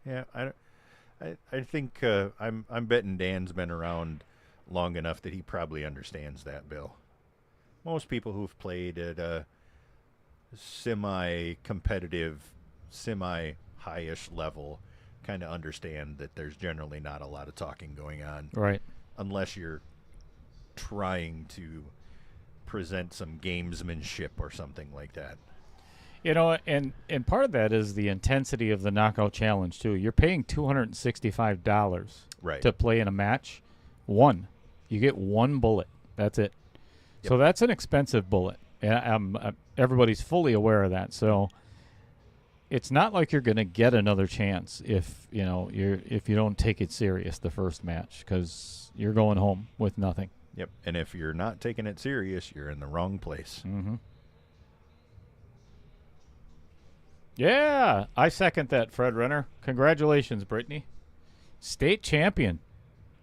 Yeah, I think I'm betting Dan's been around long enough that he probably understands that, Bill. Most people who've played at a semi-competitive, semi-highish level kind of understand that there's generally not a lot of talking going on. Right. Unless you're trying to present some gamesmanship or something like that. You know, and part of that is the intensity of the knockout challenge, too. You're paying $265 Right. to play in a match. One. You get one bullet. That's it. Yep. So that's an expensive bullet. And everybody's fully aware of that. So it's not like you're going to get another chance if you don't take it serious the first match, because you're going home with nothing. Yep. And if you're not taking it serious, you're in the wrong place. Mm-hmm. Yeah, I second that, Fred Renner. Congratulations, Brittany. State champion,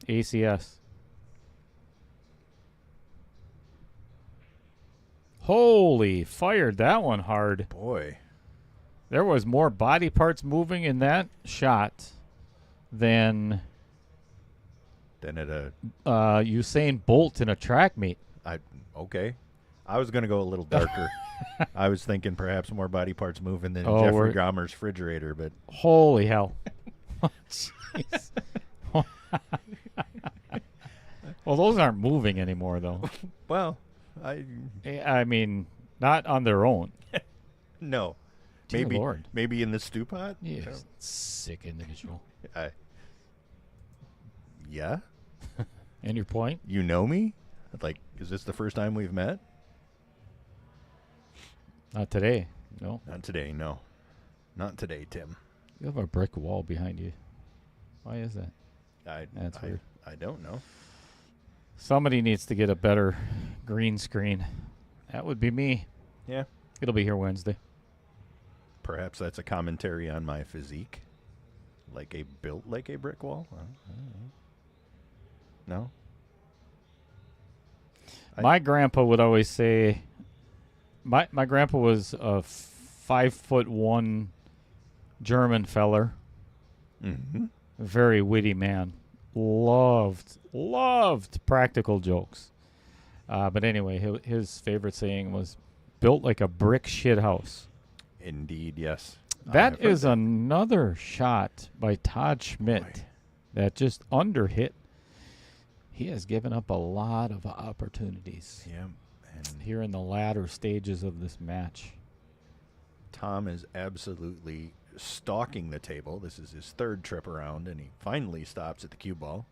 ACS. Holy, fired that one hard. Boy. There was more body parts moving in that shot than Then at a Usain Bolt in a track meet. okay. I was going to go a little darker. I was thinking perhaps more body parts moving than Oh, Jeffrey we're- Gomer's refrigerator, but Holy hell. Jeez. Well, those aren't moving anymore, though. well, I mean, not on their own. no. Dear Lord. Maybe in the stew pot? You sick individual. Yeah. And your point? You know me? Like, is this the first time we've met? Not today. No. Not today, no. Not today, Tim. You have a brick wall behind you. Why is that? That's weird. I don't know. Somebody needs to get a better green screen. That would be me. Yeah. It'll be here Wednesday. Perhaps that's a commentary on my physique. Built like a brick wall? I don't know. No? My grandpa would always say, my grandpa was a 5'1" German feller. Mm-hmm. Very witty man. Loved practical jokes. But anyway, his favorite saying was, built like a brick shit house. Indeed, yes. That is another shot by Todd Schmidt that just underhit. He has given up a lot of opportunities Yeah. And here in the latter stages of this match. Tom is absolutely stalking the table. This is his third trip around, and he finally stops at the cue ball.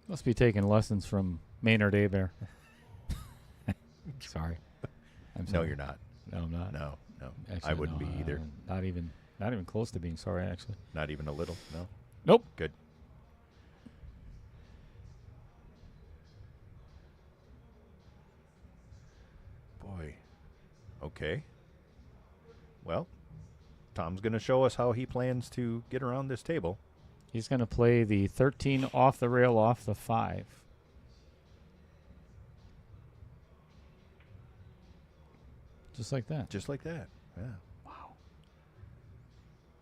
Must be taking lessons from Maynard Abear. Sorry. I'm No, sorry. you're not. No, I'm not. No. Actually, I wouldn't no, be either. Not even close to being sorry, actually. Not even a little. No. Nope. Good. Boy. Okay. Well, Tom's going to show us how he plans to get around this table. He's going to play the 13 off the rail off the 5. Just like that. Just like that. Yeah. Wow.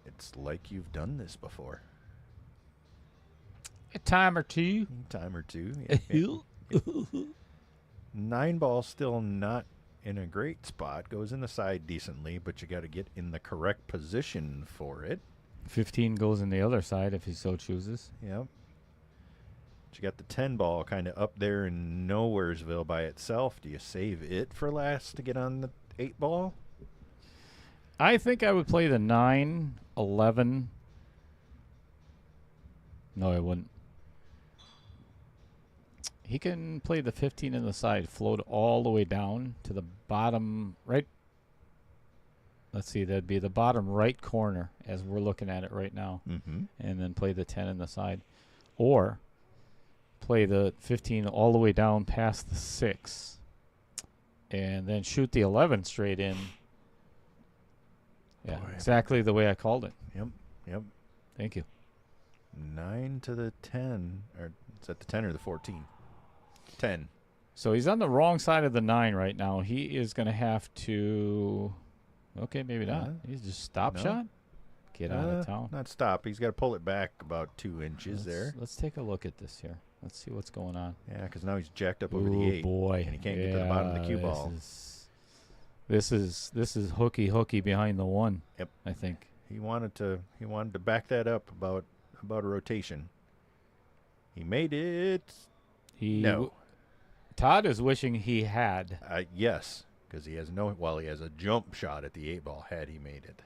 It's like you've done this before. A time or two. Time or two. Yeah. 9 ball still not in a great spot. Goes in the side decently, but you got to get in the correct position for it. 15 goes in the other side if he so chooses. Yep. But you got the 10 ball kind of up there in Nowheresville by itself. Do you save it for last to get on the 8 ball? I think I would play the 9, 11. No, I wouldn't. He can play the 15 in the side, float all the way down to the bottom, right let's see, that'd be the bottom right corner as we're looking at it right now. Mm-hmm. And then play the 10 in the side. Or play the 15 all the way down past the 6. And then shoot the 11 straight in. Yeah, Boy. exactly the way I called it. Yep. Thank you. 9 to the 10. Or is that the 10 or the 14? 10. So he's on the wrong side of the 9 right now. He is going to have to... Okay, maybe not. He's just stop shot? Get out of town. Not stop. He's got to pull it back about 2 inches there. Let's take a look at this here. Let's see what's going on. Yeah, because now he's jacked up over the Oh 8. boy. And he can't get to the bottom of the cue ball. This is hooky behind the 1. Yep. I think. He wanted to back that up about a rotation. He made it. No. Todd is wishing he had. Yes, because he has he has a jump shot at the 8 ball had he made it.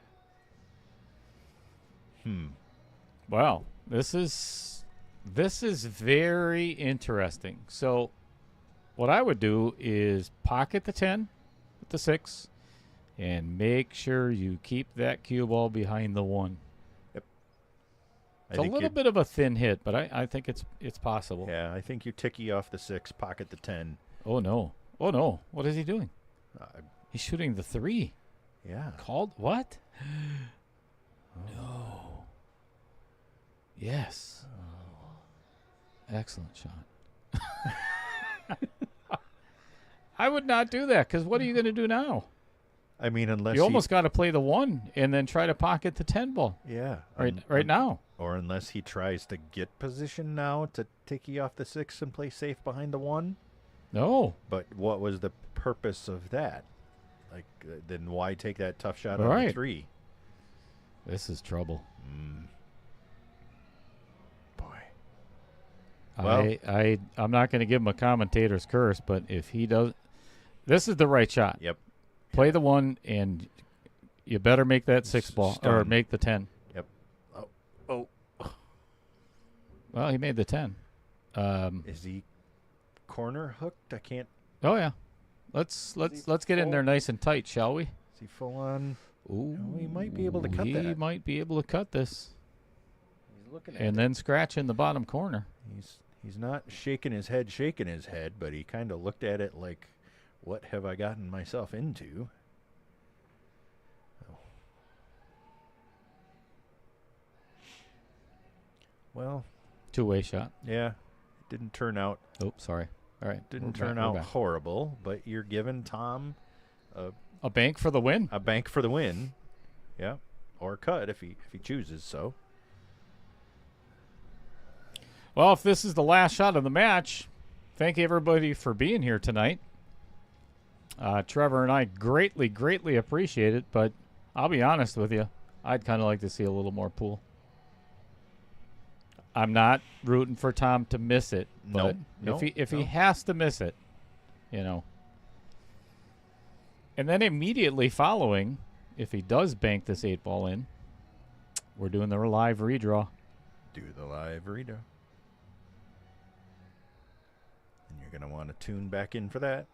Well, this is very interesting. So what I would do is pocket the 10 with the 6 and make sure you keep that cue ball behind the 1. Yep. It's a little bit of a thin hit, but I think it's possible. Yeah, I think you ticky off the 6, pocket the 10. Oh no. What is he doing? He's shooting the 3. Yeah. Called what? No. Yes. Excellent shot. I would not do that because what are you going to do now? I mean, unless you almost got to play the 1 and then try to pocket the 10 ball. Yeah. Right now. Or unless he tries to get position now to ticky off the 6 and play safe behind the 1. No. But what was the purpose of that? Like, then why take that tough shot on the 3? This is trouble. Boy. Well, I'm not going to give him a commentator's curse, but if he does, this is the right shot. Yep. Play the 1, and you better make that 6 ball or make the 10. Yep. Oh. Well, he made the 10. Is he corner hooked? I can't. Oh yeah. Let's get in there nice and tight, shall we? Is he full on? Ooh, he might be able to cut that. He might be able to cut this. He's looking at and then scratch in the bottom corner. He's not shaking his head, but he kind of looked at it like, what have I gotten myself into? Oh. Well, two-way shot. Yeah, it didn't turn out. Oh, sorry. All right, didn't turn out horrible, but you're giving Tom a bank for the win. A bank for the win, yeah, or a cut if he chooses so. Well, if this is the last shot of the match, thank everybody for being here tonight. Trevor and I greatly appreciate it, but I'll be honest with you, I'd kind of like to see a little more pool. I'm not rooting for Tom to miss it, but if he has to miss it, you know. And then immediately following, if he does bank this 8-ball in, we're doing the live redraw. Do the live redraw. And you're going to want to tune back in for that.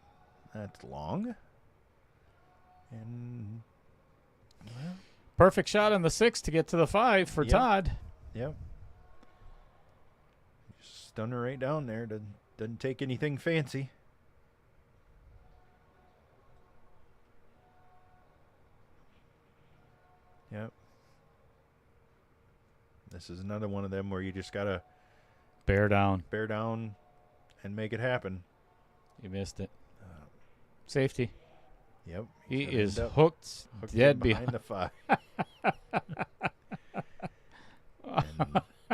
That's long. And well, perfect shot on the 6 to get to the 5 for Todd. Yep. Stunner right down there. Doesn't take anything fancy. Yep. This is another one of them where you just gotta bear down and make it happen. You missed it. Safety. Yep. He is hooked dead behind the 5.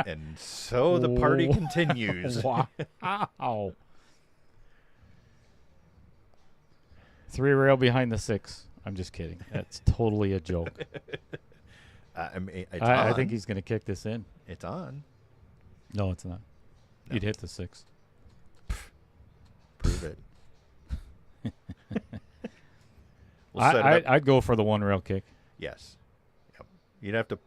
And so the party continues. Wow. 3 rail behind the 6. I'm just kidding. That's totally a joke. I think he's going to kick this in. It's on. No, it's not. No. You'd hit the 6. Prove it. I'd go for the 1 rail kick. Yes. Yep. You'd have to.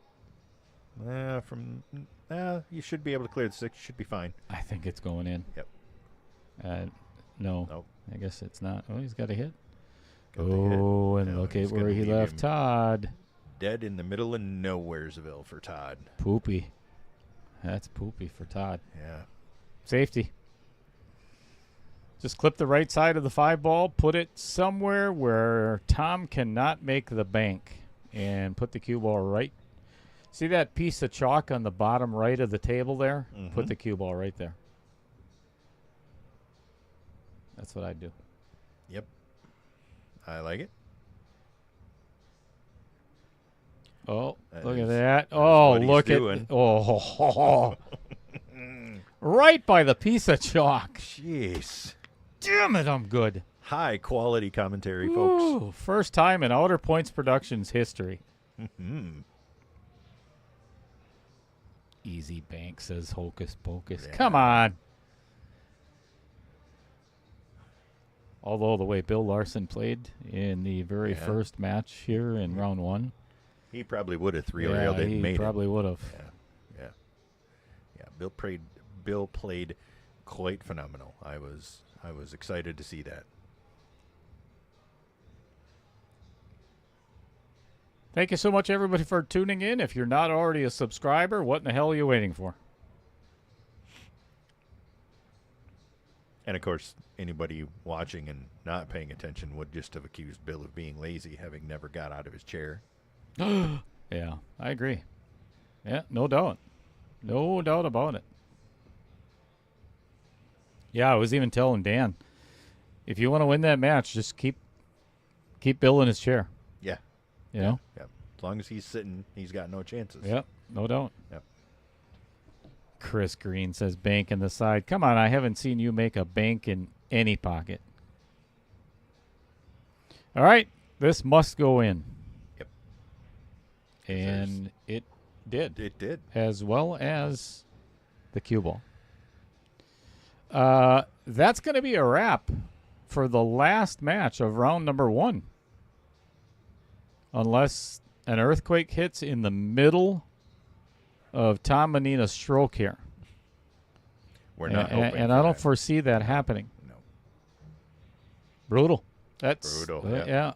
You should be able to clear the 6. You should be fine. I think it's going in. Yep. No. Nope. I guess it's not. Oh, he's got a hit. Good they hit. Oh, and No, look at it's where gonna he leave left him Todd. Dead in the middle of nowheresville for Todd. Poopy. That's poopy for Todd. Yeah. Safety. Just clip the right side of the 5 ball, put it somewhere where Tom cannot make the bank, and put the cue ball right. See that piece of chalk on the bottom right of the table there? Mhm. Put the cue ball right there. That's what I do. Yep. I like it. Oh, That look is- at that. that is Oh, what he's look doing. at. Oh, right by the piece of chalk. Jeez. Damn it, I'm good. High quality commentary, folks. Ooh, first time in Outer Points Productions history. Mhm. Easy bank, says Hocus Pocus. Yeah. Come on. Although the way Bill Larson played in the very Yeah. first match here in round 1. He probably would have 3-railed it he and made probably would have. it. Yeah. Yeah. Bill played quite phenomenal. I was excited to see that. Thank you so much, everybody, for tuning in. If you're not already a subscriber, what in the hell are you waiting for? And of course, anybody watching and not paying attention would just have accused Bill of being lazy, having never got out of his chair. Yeah, I agree. Yeah, no doubt. No doubt about it. Yeah, I was even telling Dan, if you want to win that match, just keep Bill in his chair. Yeah. You know? Yeah. As long as he's sitting, he's got no chances. Yep, no doubt. Yep. Chris Green says bank in the side. Come on, I haven't seen you make a bank in any pocket. All right, this must go in. Yep. And it did. It did. As well as the cue ball. That's going to be a wrap for the last match of round number 1. Unless an earthquake hits in the middle of Tom Manena's stroke here. We're not and hoping and for I don't that. foresee that happening. No. Brutal. That's Brutal, yeah.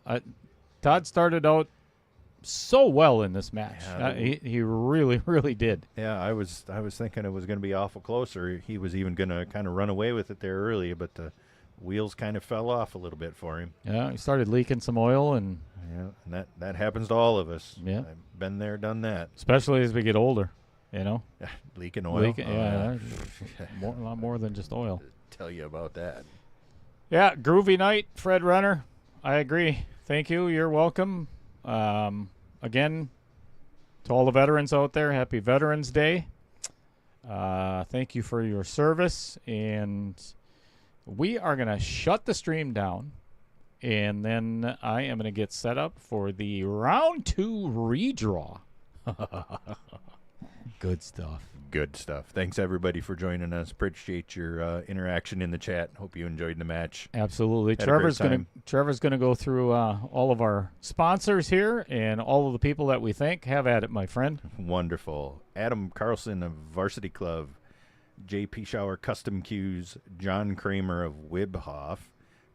Todd started out so well in this match. Yeah, He really, really did. Yeah, I was thinking it was going to be awful close, or he was even going to kind of run away with it there early, but the wheels kind of fell off a little bit for him. Yeah, he started leaking some oil, and Yeah, and that happens to all of us. Yeah. I've been there, done that. especially as we get older, you know. Leaking oil. Leaking, Oh, yeah, a lot more than just oil. Tell you about that. Yeah, groovy night, Fred Renner. I agree. Thank you. You're welcome. Again, to all the veterans out there, happy Veterans Day. Thank you for your service. And we are going to shut the stream down. And then I am going to get set up for the round 2 redraw. Good stuff. Good stuff. Thanks everybody for joining us. Appreciate your interaction in the chat. Hope you enjoyed the match. Absolutely. Had a great Trevor's gonna go through all of our sponsors here and all of the people that we thank. Have at it, my friend. Wonderful. Adam Carlson of Varsity Club, J.P. Schauer Custom Cues, John Kramer of Wibhoff,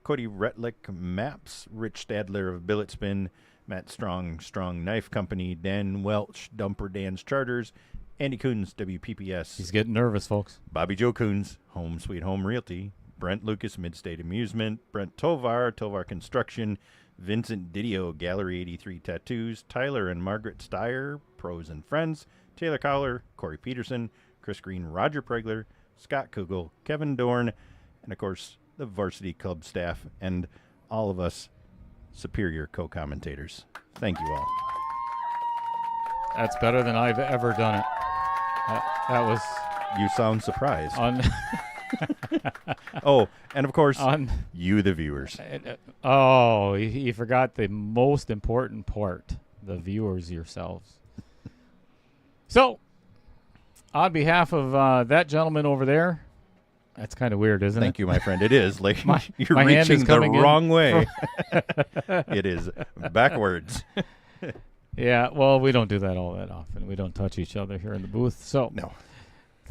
Cody Retlick Maps, Rich Stadler of Billet Spin, Matt Strong Knife Company, Dan Welch Dumper Dan's Charters, Andy Coons WPPS, He's getting nervous, folks. Bobby Joe Coons Home Sweet Home Realty, Brent Lucas Midstate Amusement, Brent Tovar Construction, Vincent Didio Gallery 83 Tattoos, Tyler and Margaret Steyer Pros and Friends, Taylor Cowler, Corey Peterson, Chris Green, Roger Pregler, Scott Kugel, Kevin Dorn, and of course the Varsity Club staff and all of us superior co-commentators. Thank you all. That's better than I've ever done it. That was You sound surprised. on. Oh, and of course, on. you the viewers. Oh, you forgot the most important part: the viewers yourselves. So, on behalf of that gentleman over there, that's kind of weird, isn't Thank it? you, my friend. It is. Like you're my hand is reaching the coming in wrong way. It is backwards. Yeah, well, we don't do that all that often. We don't touch each other here in the booth. So, No.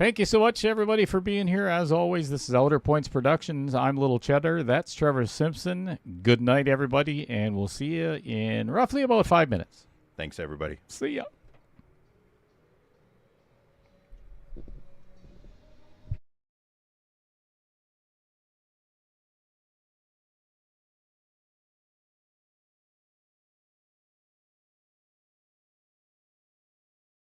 Thank you so much, everybody, for being here. As always, this is Outer Points Productions. I'm Little Cheddar. That's Trevor Simpson. Good night, everybody, and we'll see you in roughly about 5 minutes. Thanks, everybody. See ya.